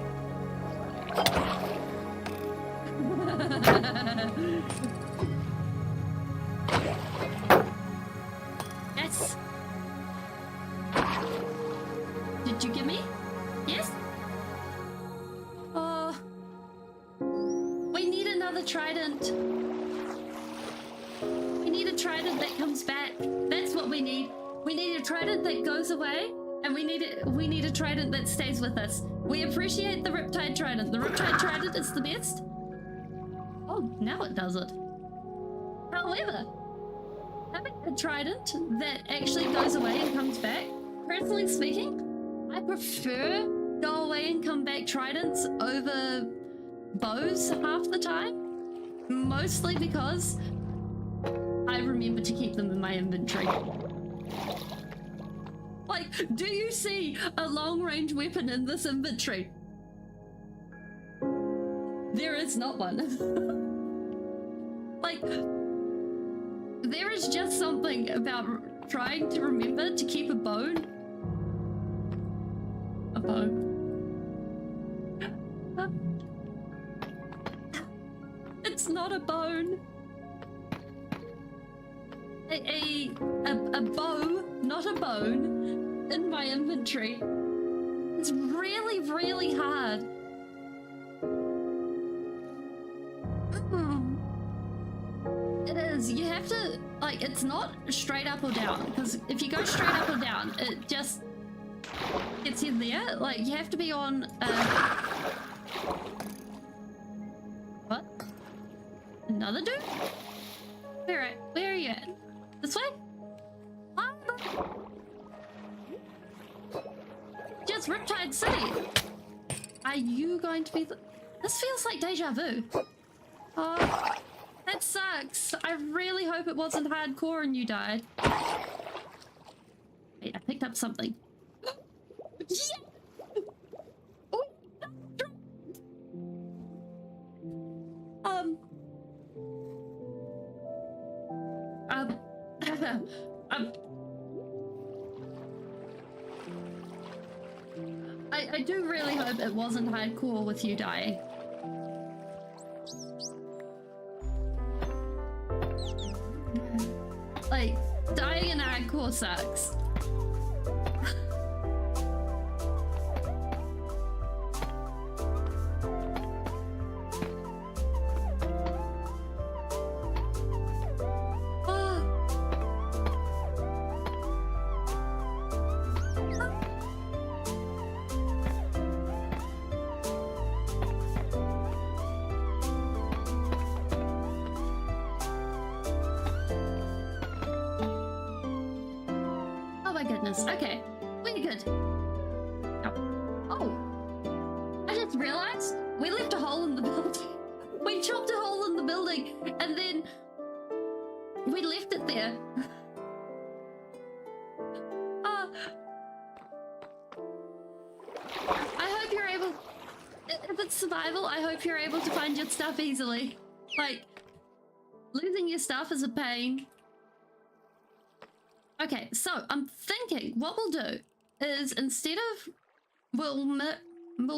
Yes. Did you give me? Yes? Oh. We need another trident. We need a trident that comes back. That's what we need. We need a trident that goes away, and we need a trident that stays with us. We appreciate the Riptide Trident. The Riptide Trident is the best. Oh, now it does it. However, having a trident that actually goes away and comes back, personally speaking, I prefer go away and come back tridents over bows half the time. Mostly because I remember to keep them in my inventory. Like, do you see a long-range weapon in this inventory? There is not one. Like, there is just something about trying to remember to keep a bone. A bone. It's not a bone. A bow, not a bone, in my inventory. It's really, really hard. It is. You have to, like, it's not straight up or down, because if you go straight up or down, it just gets you there. Like, you have to be on, what? Another dude? Where are you at? This way? Just Riptide City. Are you going to be This feels like deja vu. Oh, that sucks. I really hope it wasn't hardcore and you died. Wait, I picked up something. Yeah! Oh, I do really hope it wasn't hardcore with you dying. Like, dying in hardcore sucks. Okay, we're good. Oh, I just realized we left a hole in the building. We chopped a hole in the building and then we left it there. I hope you're able, if it's survival, I hope you're able to find your stuff easily. Like, losing your stuff is a pain. Okay, so I'm thinking what we'll do is instead of we'll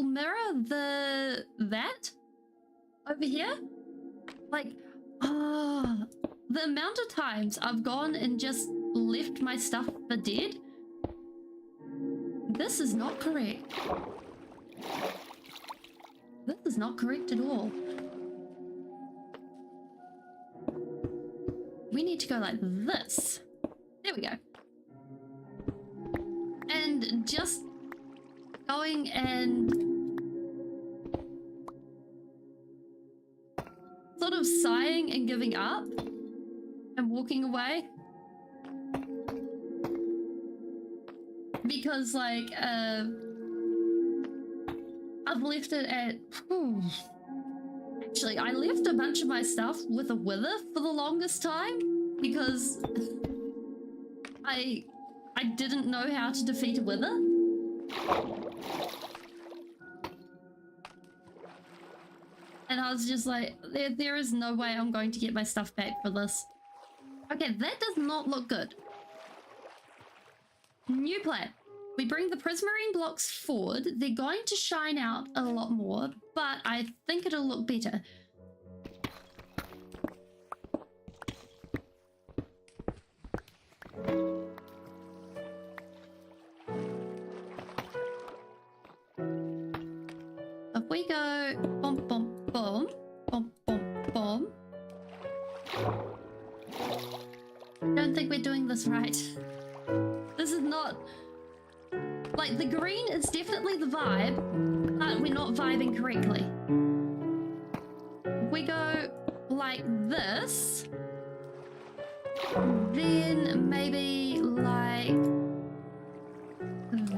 mirror that over here, like the amount of times I've gone and just left my stuff for dead. This is not correct. This is not correct at all. We need to go like this. There we go. And just going and sort of sighing and giving up and walking away. Because like I've left it at actually I left a bunch of my stuff with a wither for the longest time because I didn't know how to defeat a wither. And I was just like, there is no way I'm going to get my stuff back for this. Okay, that does not look good. New plan. We bring the prismarine blocks forward. They're going to shine out a lot more, but I think it'll look better. If we go boom, boom, boom, boom, boom, boom. I don't think we're doing this right. This is not... Like, the green is definitely the vibe, but we're not vibing correctly. If we go like this, then maybe like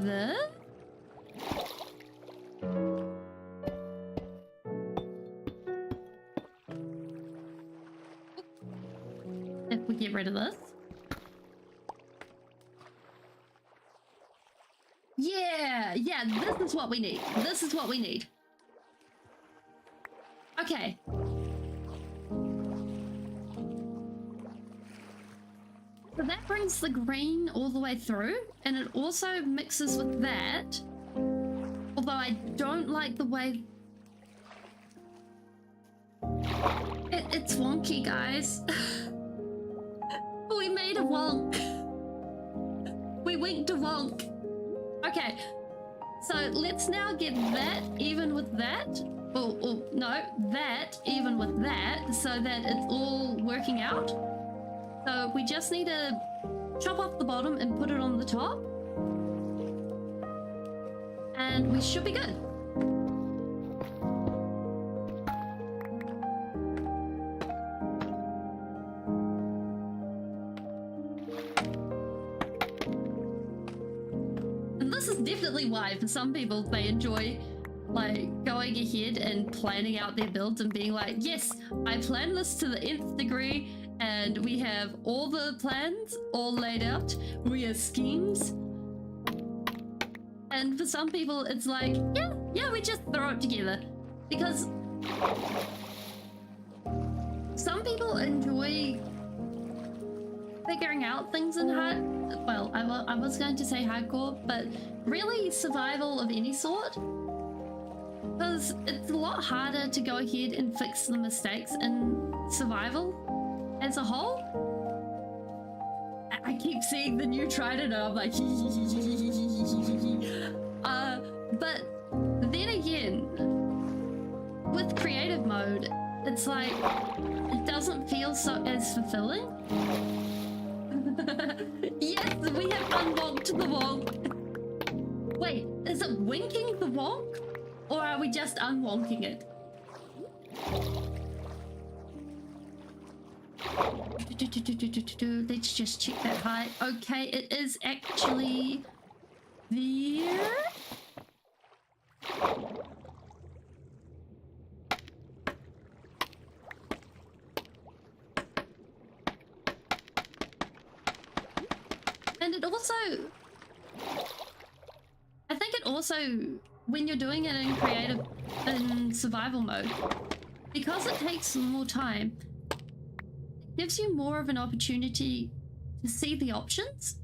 this. If we get rid of this. Yeah, this is what we need. This is what we need. Okay. So that brings the green all the way through, and it also mixes with that. Although I don't like the way... It's wonky, guys. We made a wonk. We winked a wonk. Okay, so let's now get that even with that. Or no, that even with that, so that it's all working out. So we just need to chop off the bottom and put it on the top. And we should be good. This is definitely why for some people they enjoy like going ahead and planning out their builds and being like, yes, I planned this to the nth degree and we have all the plans all laid out, we have schemes. And for some people it's like, yeah, we just throw it together. Because some people enjoy figuring out things in hard. Well, I was going to say hardcore, but really survival of any sort. Because it's a lot harder to go ahead and fix the mistakes in survival as a whole. I keep seeing the new Trident and I'm like, but then again, with creative mode, it's like, it doesn't feel so as fulfilling. Yes, we have unwonked the wonk. Wait, is it winking the wonk? Or are we just unwonking it? Let's just check that height. Okay, it is actually there. And it also... I think it also, when you're doing it in creative, in survival mode, because it takes more time, it gives you more of an opportunity to see the options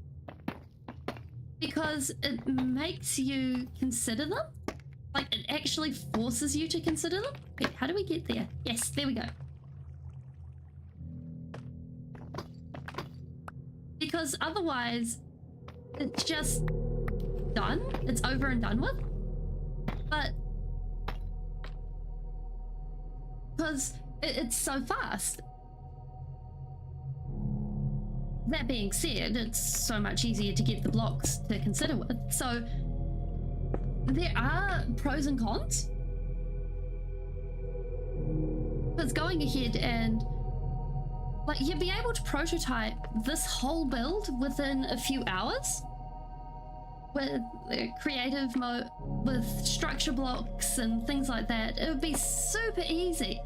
because it makes you consider them. Like, it actually forces you to consider them. Wait, how do we get there? Yes, there we go. Because otherwise, it's just done. It's over and done with. But because it's so fast. That being said, it's so much easier to get the blocks to consider with. So there are pros and cons. Because going ahead and like you'd be able to prototype this whole build within a few hours with creative mode, with structure blocks and things like that. It would be super easy.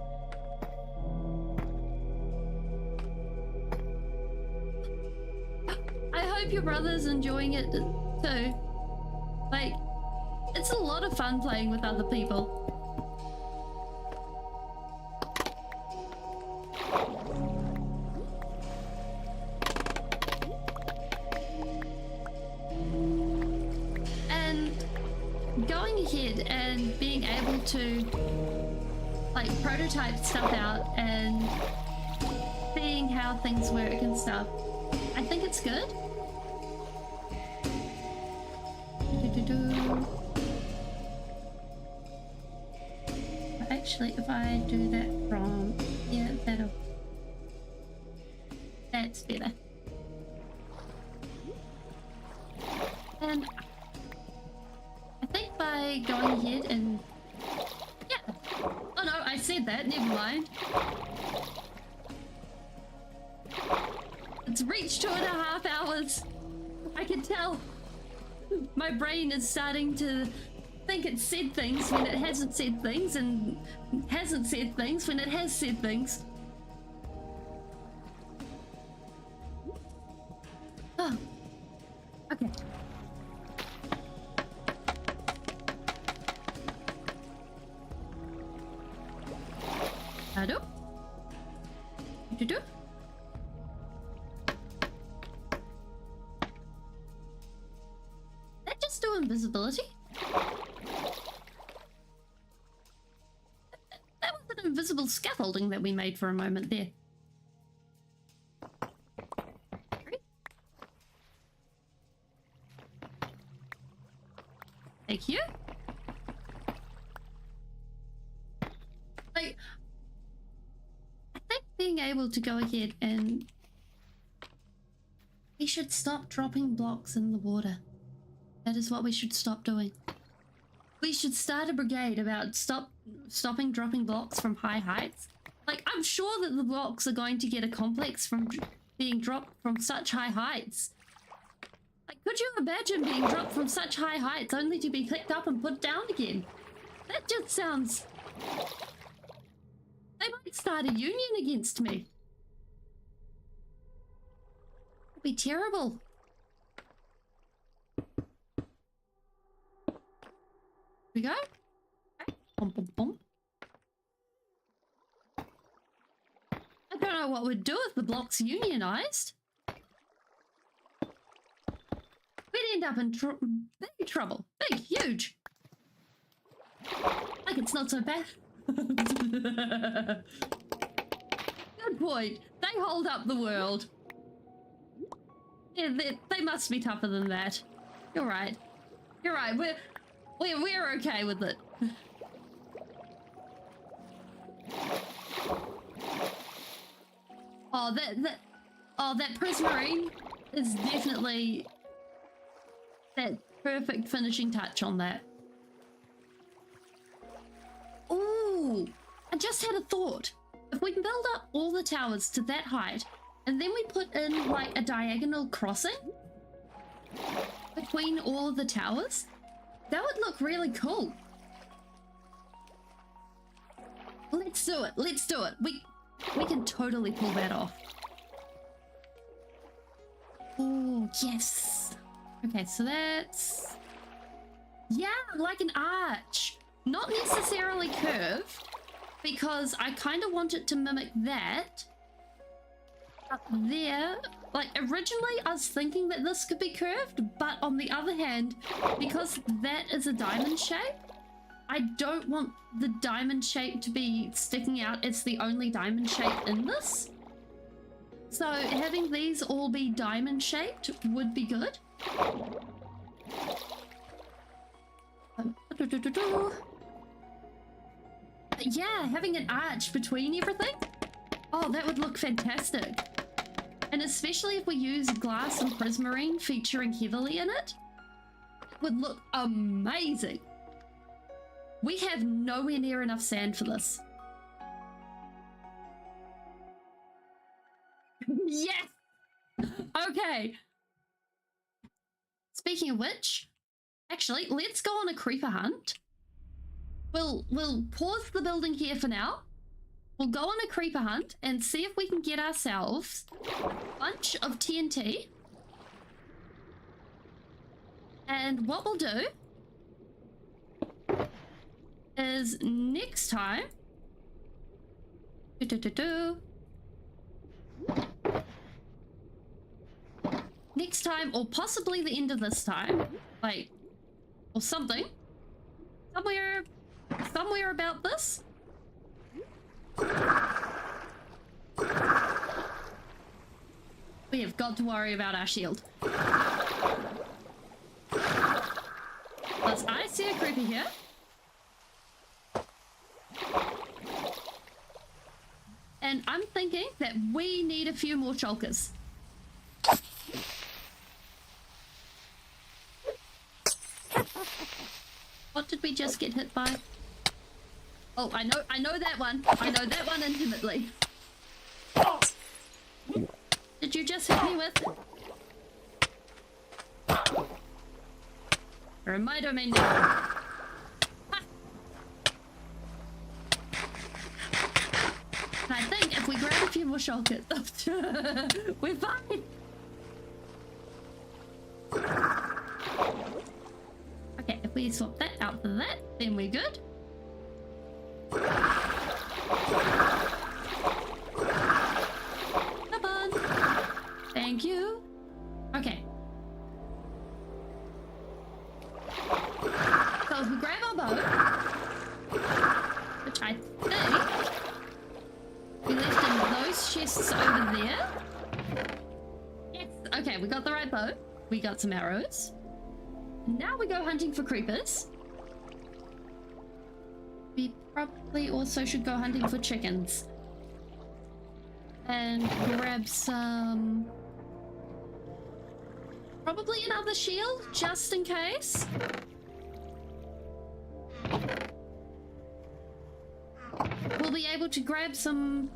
I hope your brother's enjoying it too. Like, it's a lot of fun playing with other people. And going ahead and being able to like prototype stuff out and seeing how things work and stuff, I think it's good. Actually, if I do that from here, that's better. And I think by going ahead and yeah. Oh no, I said that, never mind. It's reached 2.5 hours. I can tell. My brain is starting to think it said things when it hasn't said things, and hasn't said things when it has said things. Oh. Okay. Hello? Do? That just do invisibility? That was an invisible scaffolding that we made for a moment there. Thank you. Like, I think being able to go ahead and we should stop dropping blocks in the water. That is what we should stop doing. We should start a brigade about stopping dropping blocks from high heights. Like, I'm sure that the blocks are going to get a complex from being dropped from such high heights. Like, could you imagine being dropped from such high heights only to be picked up and put down again? That just sounds... They might start a union against me. It'd be terrible. We go. Okay. Bump, bump, bump. I don't know what we'd do if the blocks unionized. We'd end up in big trouble. Big, huge. Like, it's not so bad. Good point. They hold up the world. Yeah, they must be tougher than that. You're right. You're right. We're okay with it. Oh, that prismarine is definitely that perfect finishing touch on that. Ooh, I just had a thought. If we can build up all the towers to that height, and then we put in like a diagonal crossing between all of the towers, that would look really cool. Let's do it. Let's do it. We can totally pull that off. Oh, yes. Okay, so that's... Yeah, like an arch. Not necessarily curved, because I kind of want it to mimic that. Up there, like originally I was thinking that this could be curved, but on the other hand, because that is a diamond shape, I don't want the diamond shape to be sticking out. It's the only diamond shape in this. So having these all be diamond shaped would be good. Yeah, having an arch between everything. Oh, that would look fantastic. And especially if we use glass and prismarine featuring heavily in it, it would look amazing. We have nowhere near enough sand for this. Yes! Okay. Speaking of which, actually, let's go on a creeper hunt. We'll pause the building here for now. We'll go on a creeper hunt and see if we can get ourselves a bunch of TNT. And what we'll do is next time... Next time, or possibly the end of this time, like, or something, somewhere about this. We have got to worry about our shield. I see a creeper here. And I'm thinking that we need a few more shulkers. What did we just get hit by? Oh, I know that one. I know that one intimately. Did you just hit me with? You're in my domain now. I think if we grab a few more shulkers, we're fine. Okay, if we swap that out for that, then we're good. Come on. Thank you. Okay. So if we grab our bow, which I think we left in those chests over there. Yes. Okay, we got the right bow. We got some arrows. Now we go hunting for creepers. We probably also should go hunting for chickens. And grab some... Probably another shield, just in case. We'll be able to grab some...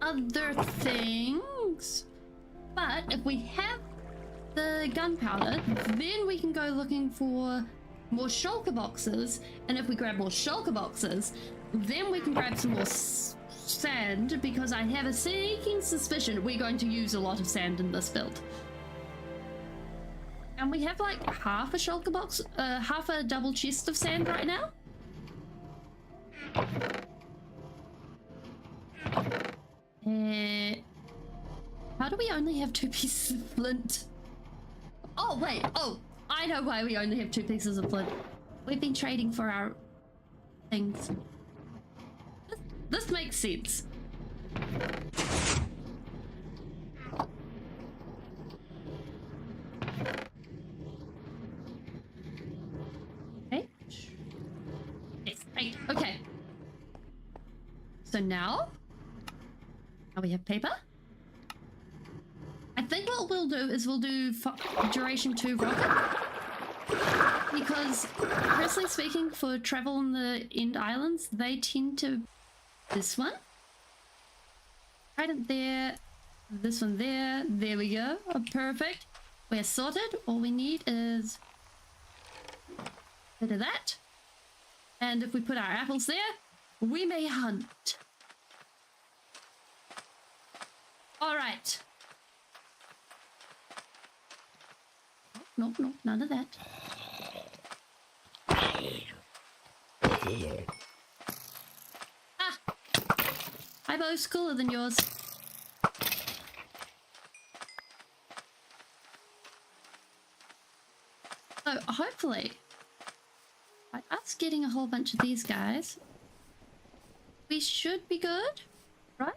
other things. But if we have the gunpowder, then we can go looking for more shulker boxes, and if we grab more shulker boxes, then we can grab some more sand, because I have a sneaking suspicion we're going to use a lot of sand in this build. And we have like half a shulker box, half a double chest of sand right now. How do we only have 2 pieces of flint? Oh, wait. Oh, I know why we only have 2 pieces of flint. We've been trading for our things. This makes sense. Okay. Yes, 8. Okay. So now we have paper. I think what we'll do is we'll do duration 2 rocket, because personally speaking, for travel on the end islands, they tend to this one right there, this one there. There we go. Oh, perfect. We're sorted. All we need is a bit of that, and if we put our apples there, we may hunt. All right. Nope, nope, none of that. Ah! My bow's cooler than yours. hopefully, by us getting a whole bunch of these guys, we should be good, right?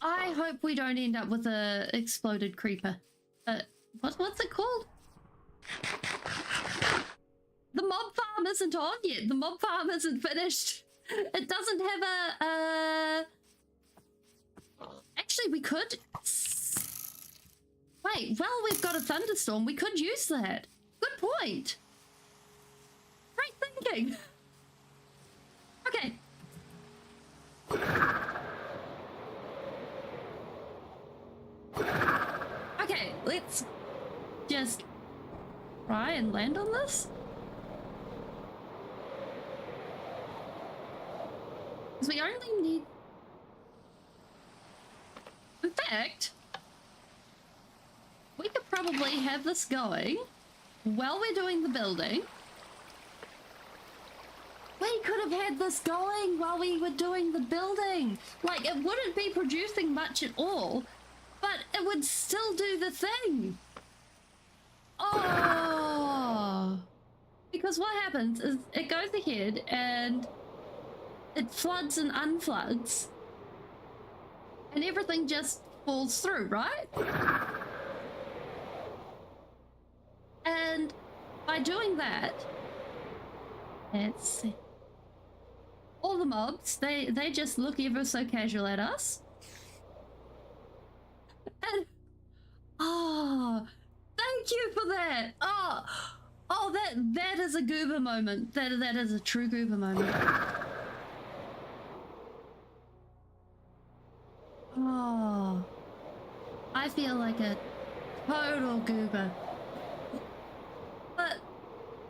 I hope we don't end up with a exploded creeper. What's it called? The mob farm isn't on yet. The mob farm isn't finished. It doesn't have a... Actually, we could... Wait, well, we've got a thunderstorm. We could use that. Good point. Great thinking. Okay. Okay, let's just try and land on this. Because we only need... In fact, we could probably have this going while we're doing the building. We could have had this going while we were doing the building. Like, it wouldn't be producing much at all, but it would still do the thing. Oh! Because what happens is it goes ahead and it floods and unfloods, and everything just falls through, right? And by doing that, let's see. All the mobs, they just look ever so casual at us. And oh, thank you for that. Oh, that is a goober moment. That is a true goober moment. Oh, I feel like a total goober. But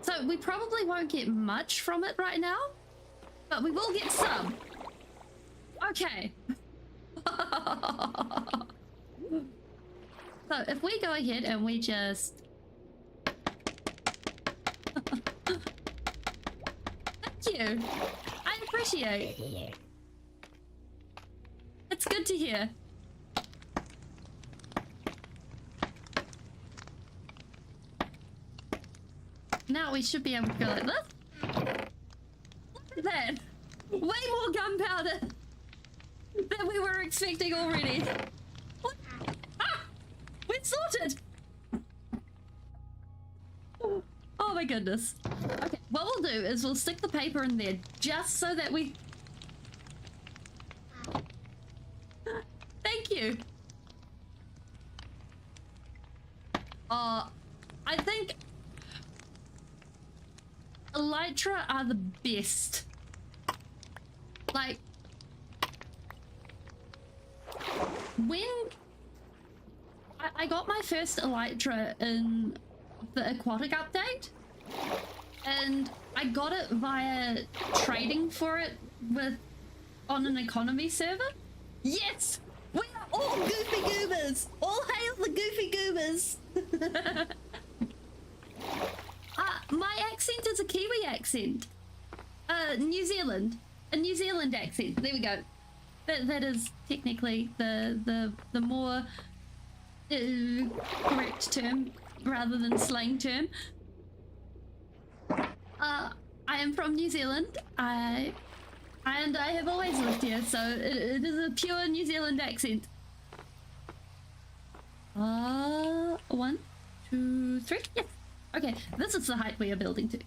so we probably won't get much from it right now, but we will get some. Okay. So if we go ahead and we just... Thank you. I appreciate. It's good to hear. Now we should be able to go like this. Look at that. Way more gunpowder than we were expecting already. What? Ah! We're sorted! Oh my goodness. Okay, what we'll do is we'll stick the paper in there just so that we... Thank you. I think elytra are the best. Like, when I got my first elytra in the aquatic update, and I got it via trading for it on an economy server. Yes, we are all goofy goobers. All hail the goofy goobers. My accent is a Kiwi accent. New Zealand. A New Zealand accent. There we go. That is technically the more correct term rather than slang term. I am from New Zealand. I have always lived here, so it is a pure New Zealand accent. 1, 2, 3. Yes. Okay, this is the height we are building to.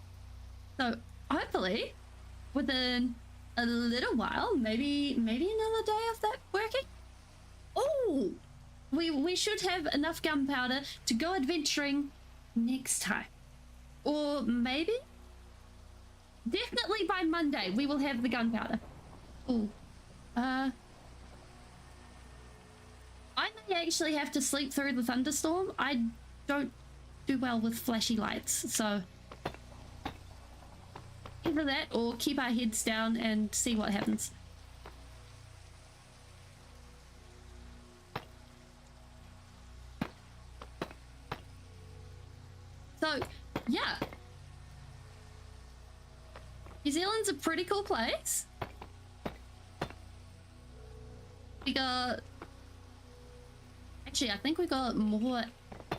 So hopefully, within a little while, maybe another day of that working. Oh, we should have enough gunpowder to go adventuring next time, or maybe, definitely by Monday we will have the gunpowder. Oh, I may actually have to sleep through the thunderstorm. I don't do well with flashy lights, so either that or keep our heads down and see what happens. So yeah, New Zealand's a pretty cool place. We got... Actually, I think we got more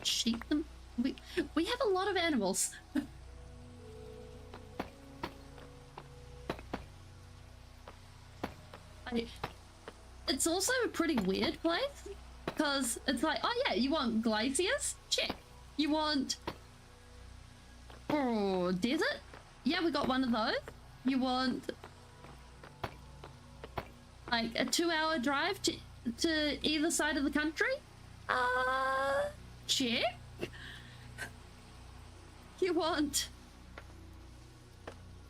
sheep than... We have a lot of animals. It's also a pretty weird place because it's like, oh yeah, you want glaciers? Check. You want desert? Yeah, we got one of those. You want like a 2-hour drive to either side of the country? Check. You want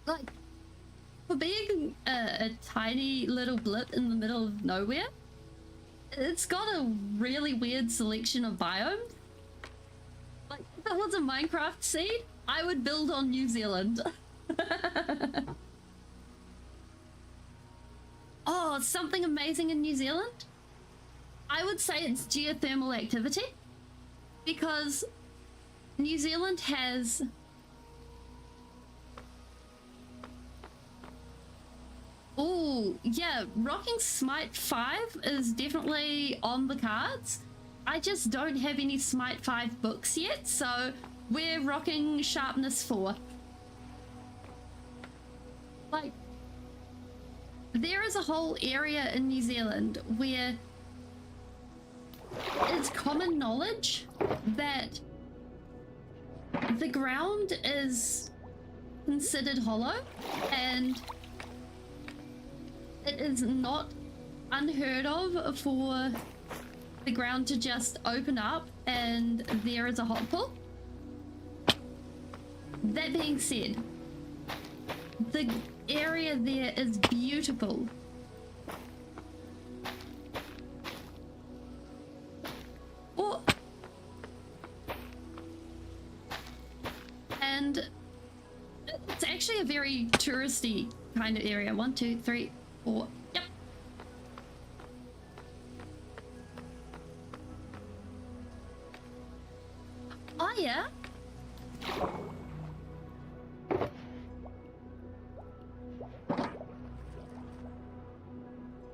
like, for being a tiny little blip in the middle of nowhere, it's got a really weird selection of biomes. Like, if that was a Minecraft seed, I would build on New Zealand. Oh, something amazing in New Zealand? I would say it's geothermal activity, because New Zealand has... Oh, yeah, rocking Smite 5 is definitely on the cards. I just don't have any Smite 5 books yet, so we're rocking Sharpness 4. Like, there is a whole area in New Zealand where it's common knowledge that the ground is considered hollow, and it is not unheard of for the ground to just open up and there is a hot pool. That being said, the area there is beautiful. Oh. And it's actually a very touristy kind of area. 1, 2, 3, 4. Yep. Oh yeah.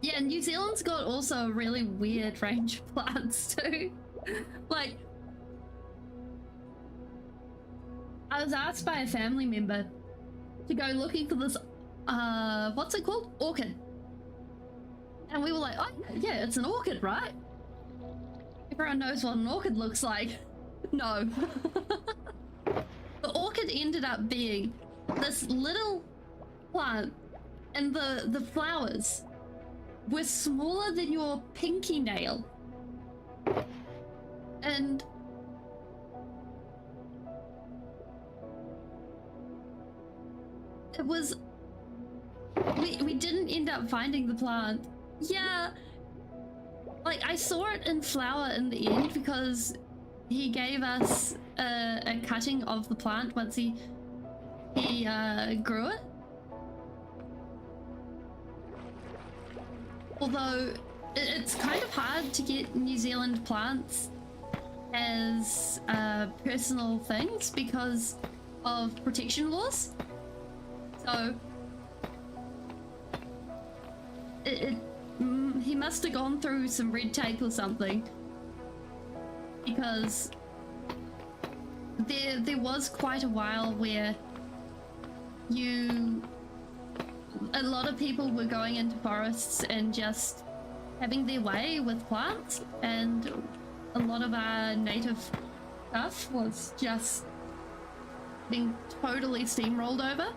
Yeah, New Zealand's got also a really weird range of plants too. Like, I was asked by a family member to go looking for this, what's it called? Orchid. And we were like, oh yeah, it's an orchid, right? Everyone knows what an orchid looks like. No. The orchid ended up being this little plant, and the flowers were smaller than your pinky nail. And it was... We didn't end up finding the plant. Yeah. Like, I saw it in flower in the end because he gave us a cutting of the plant once he grew it. Although it's kind of hard to get New Zealand plants as personal things because of protection laws. So he must have gone through some red tape or something, because there was quite a while where a lot of people were going into forests and just having their way with plants, and a lot of our native stuff was just being totally steamrolled over.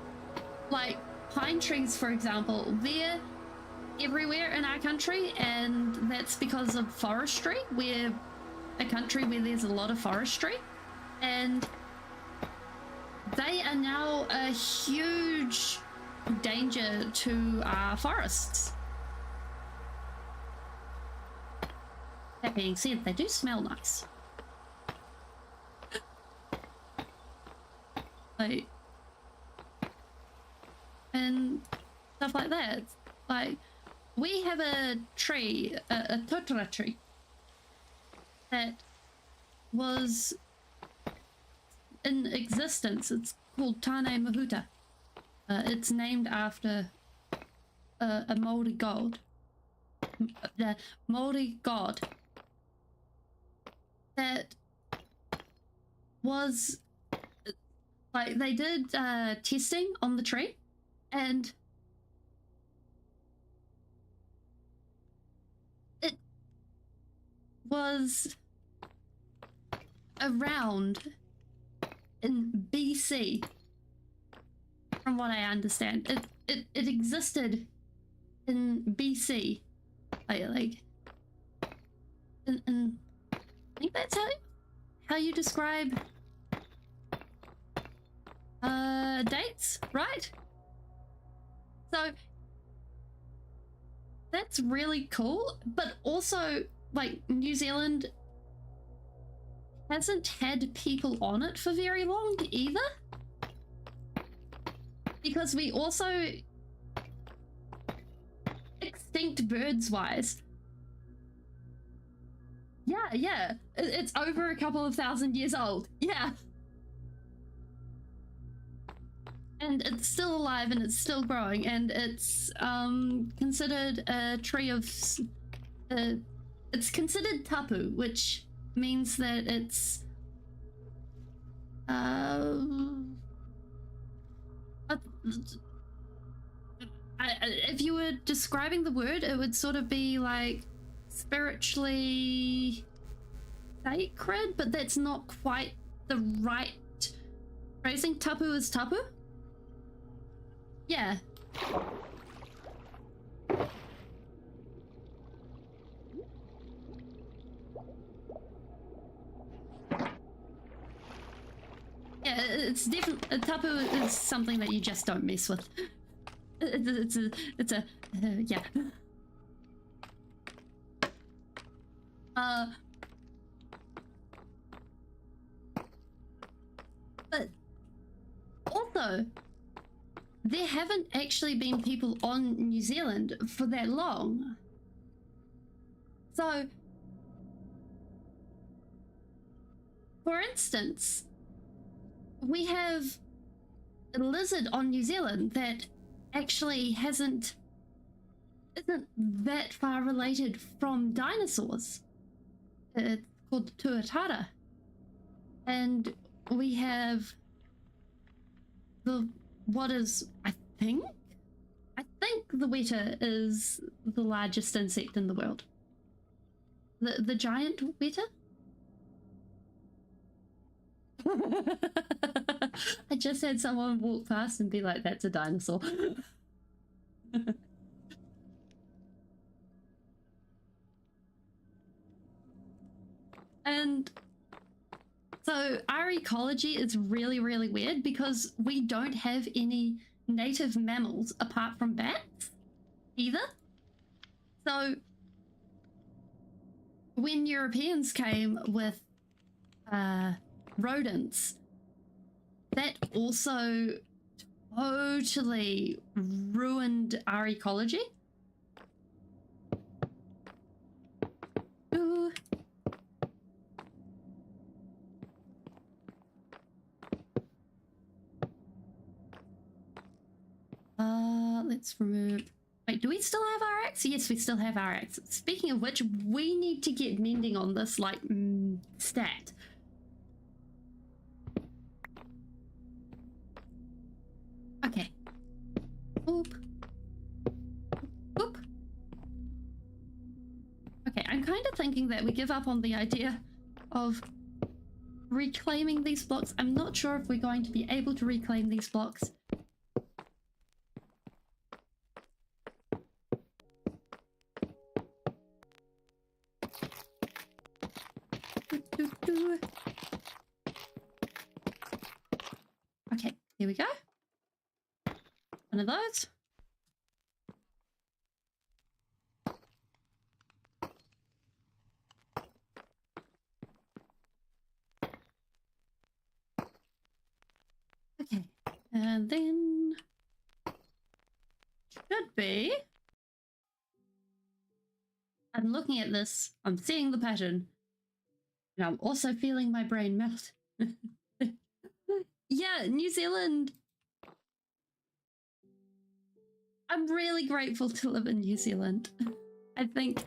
Like pine trees, for example, they're everywhere in our country, and that's because of forestry. We're a country where there's a lot of forestry, and they are now a huge danger to our forests. That being said, they do smell nice. Like, and stuff like that. Like, we have a tree, a totara tree, that was in existence. It's called Tane Mahuta. It's named after a Māori god. the Maori god that was like they did testing on the tree, and it was around in BC, from what I understand. It existed in BC, like in I think that's how you describe dates, right? So that's really cool, but also like New Zealand hasn't had people on it for very long either, because we also extinct birds wise. Yeah, it's over a couple of thousand years old. Yeah. And it's still alive and it's still growing, and it's considered a tree of it's considered tapu, which means that it's if you were describing the word, it would sort of be like spiritually sacred, but that's not quite the right phrasing. Tapu is tapu. Yeah. Yeah, it's definitely tapu is something that you just don't mess with. It's a yeah. But also, there haven't actually been people on New Zealand for that long. So, for instance, we have a lizard on New Zealand that actually isn't that far related from dinosaurs. It's called the tuatara. And we have what is, I think the weta is the largest insect in the world. The giant weta? I just had someone walk past and be like, that's a dinosaur. And so our ecology is really, really weird because we don't have any native mammals apart from bats either. So when Europeans came with rodents, that also totally ruined our ecology. Ooh. Let's remove. Wait, do we still have our axe? Yes, we still have our axe. Speaking of which, we need to get mending on this, like, stat. Okay. Boop. Boop. Okay, I'm kind of thinking that we give up on the idea of reclaiming these blocks. I'm not sure if we're going to be able to reclaim these blocks. Okay, here we go. One of those. Okay, and then should be. I'm looking at this, I'm seeing the pattern, and I'm also feeling my brain melt. Yeah, New Zealand. I'm really grateful to live in New Zealand. I think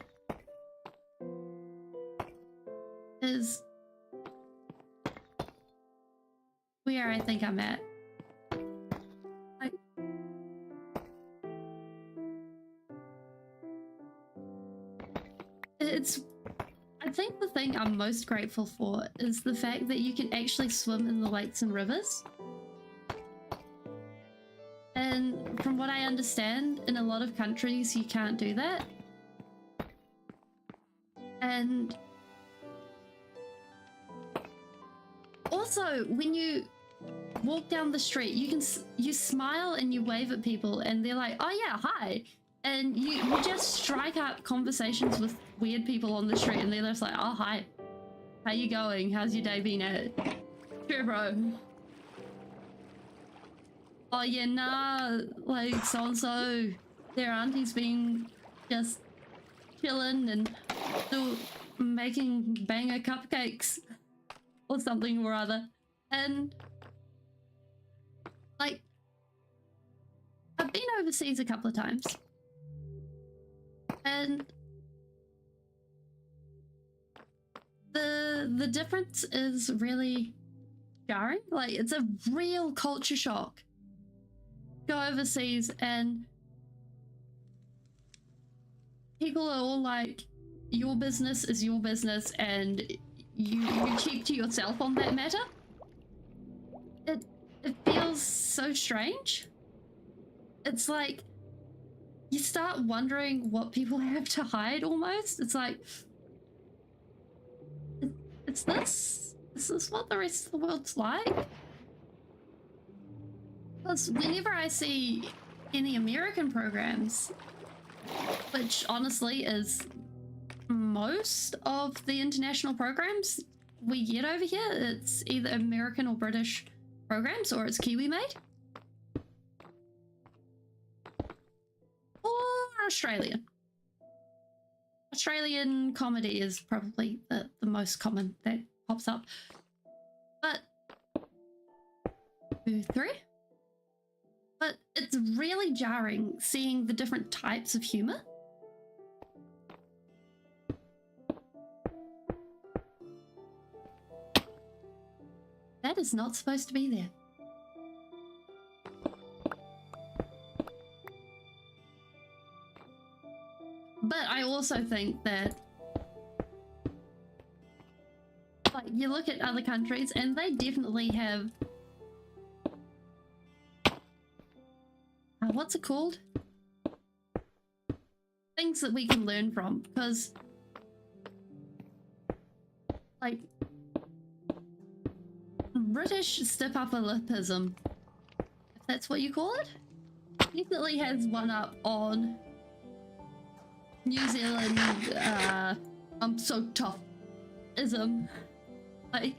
is where I think I'm at. I think the thing I'm most grateful for is the fact that you can actually swim in the lakes and rivers. And from what I understand, in a lot of countries you can't do that. And also, when you walk down the street, you smile and you wave at people and they're like, oh yeah, hi. And you just strike up conversations with weird people on the street and they're just like, oh hi, how you going? How's your day been at? Sure, bro. Oh yeah, nah, like so-and-so, their auntie's been just chilling and still making banger cupcakes or something or other. And like, I've been overseas a couple of times and the difference is really jarring. Like, it's a real culture shock. Go overseas and people are all like, your business is your business and you keep to yourself on that matter. It feels so strange. It's like you start wondering what people have to hide almost. It's like, is this what the rest of the world's like? Because whenever I see any American programs, which honestly is most of the international programs we get over here, it's either American or British programs, or it's Kiwi made. Or Australian. Australian comedy is probably the most common that pops up. But 3? But it's really jarring seeing the different types of humor. That is not supposed to be there. But I also think that, like, you look at other countries and they definitely have what's it called? Things that we can learn from, because like British stiff-upper-lipism, if that's what you call it, definitely has one up on New Zealand I'm so tough-ism. Like,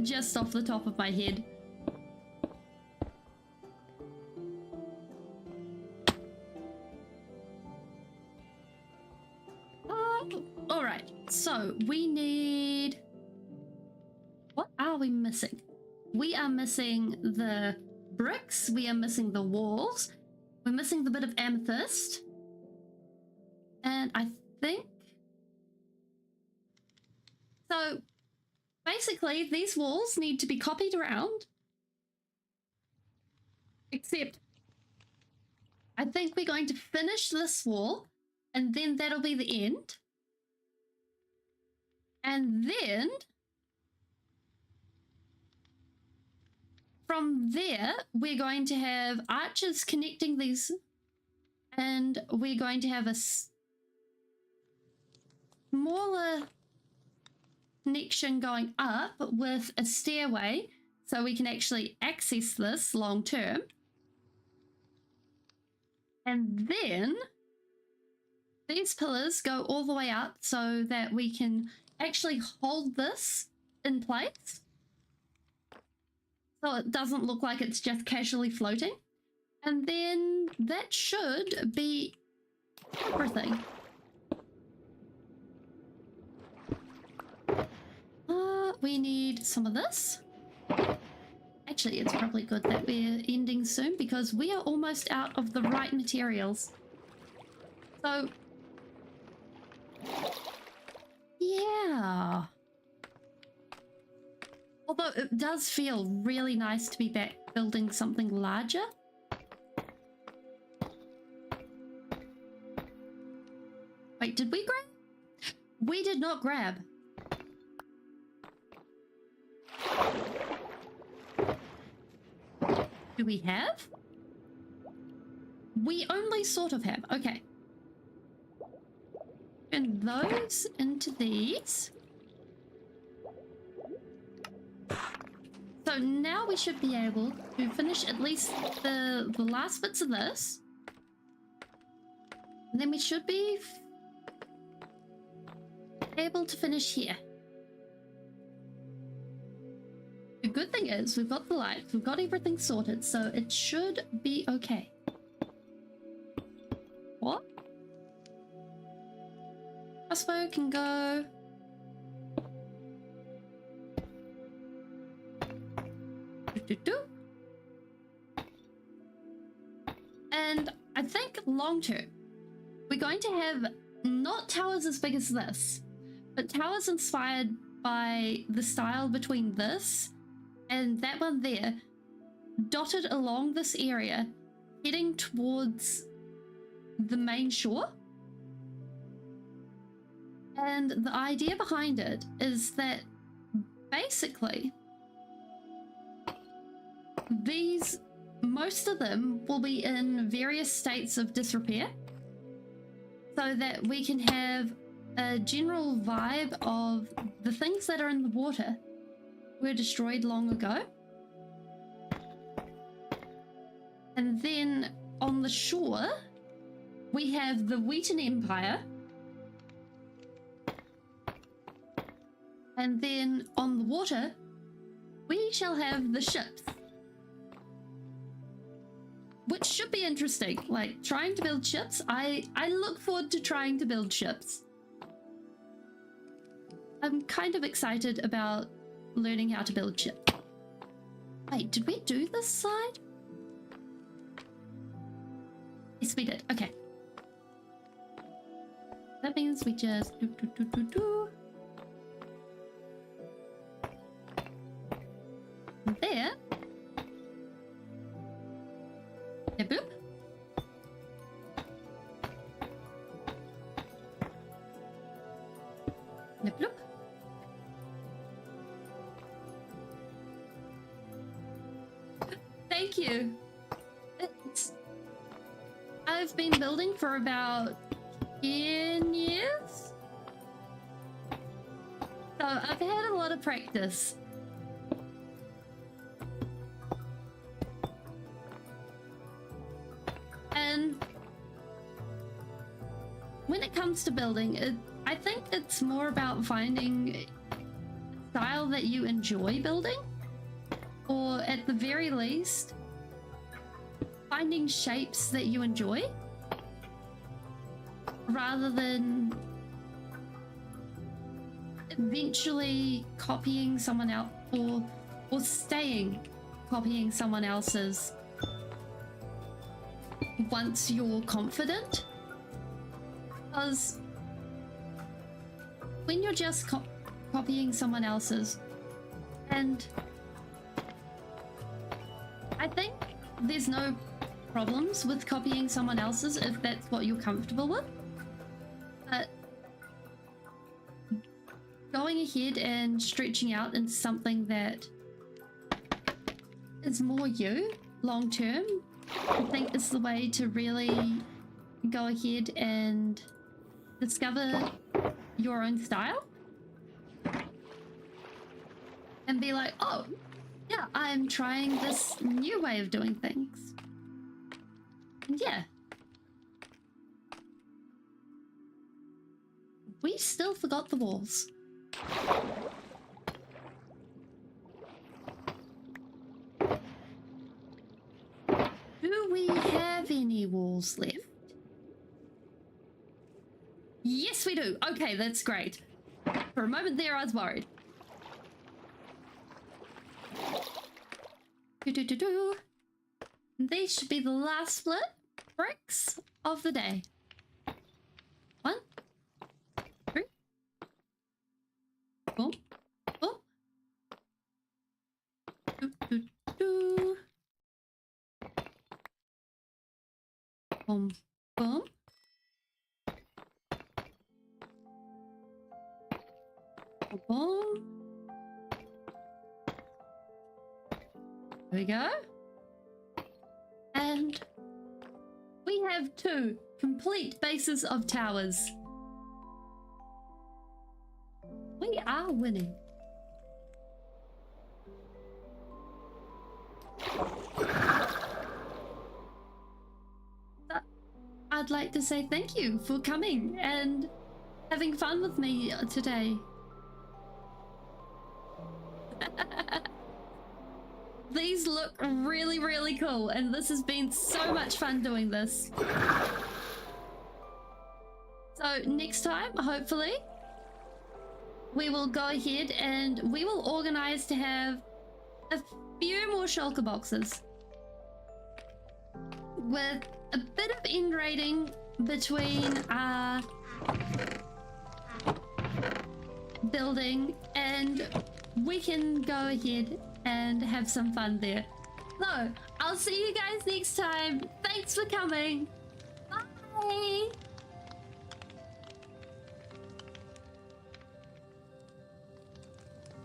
just off the top of my head. Alright, so we need... What are we missing? We are missing the bricks, we are missing the walls, we're missing the bit of amethyst, and I think... So, basically, these walls need to be copied around, except I think we're going to finish this wall, and then that'll be the end. And then from there, we're going to have arches connecting these, and we're going to have a smaller connection going up with a stairway so we can actually access this long term. And then these pillars go all the way up so that we can actually hold this in place, so it doesn't look like it's just casually floating. And then that should be everything. We need some of this. Actually, it's probably good that we're ending soon because we are almost out of the right materials. So, yeah. Although it does feel really nice to be back building something larger. Wait, did we grab? We did not grab. Do we have? We only sort of have. Okay. And those into these. So now we should be able to finish at least the last bits of this. And then we should be able to finish here. The good thing is we've got the lights, we've got everything sorted, so it should be okay. What? Crossbow can go. And I think long term, we're going to have not towers as big as this, but towers inspired by the style between this and that one there, dotted along this area, heading towards the main shore. And the idea behind it is that basically most of them will be in various states of disrepair so that we can have a general vibe of the things that are in the water were destroyed long ago. And then on the shore, we have the Wheaton Empire. And then on the water, we shall have the ships. Which should be interesting. Like, trying to build ships. I look forward to trying to build ships. I'm kind of excited about learning how to build ships. Wait, did we do this side? Yes, we did. Okay. That means we just do. And there. Yeah, boop. Nip, bloop. Thank you. I've been building for about 10 years. So I've had a lot of practice. And when it comes to building, I think it's more about finding a style that you enjoy building, or at the very least, finding shapes that you enjoy, rather than eventually copying someone else or staying copying someone else's once you're confident. Because when you're just copying someone else's, and I think there's no problems with copying someone else's if that's what you're comfortable with, but going ahead and stretching out into something that is more you long term, I think is the way to really go ahead and discover your own style and be like, oh yeah, I'm trying this new way of doing things. And yeah, we still forgot the walls. Do we have any walls left? Yes, we do. Okay, that's great. For a moment there, I was worried. Do do do do. These should be the last split bricks of the day. 1, 3. Boom. Boom. Do do do. Boom. Boom. Boom. There we go. And we have 2 complete bases of towers. We are winning. I'd like to say thank you for coming and having fun with me today. These look really, really cool, and this has been so much fun doing this. So next time, hopefully, we will go ahead and we will organize to have a few more shulker boxes with a bit of end rating between our building, and we can go ahead and have some fun there. So I'll see you guys next time. Thanks for coming. Bye.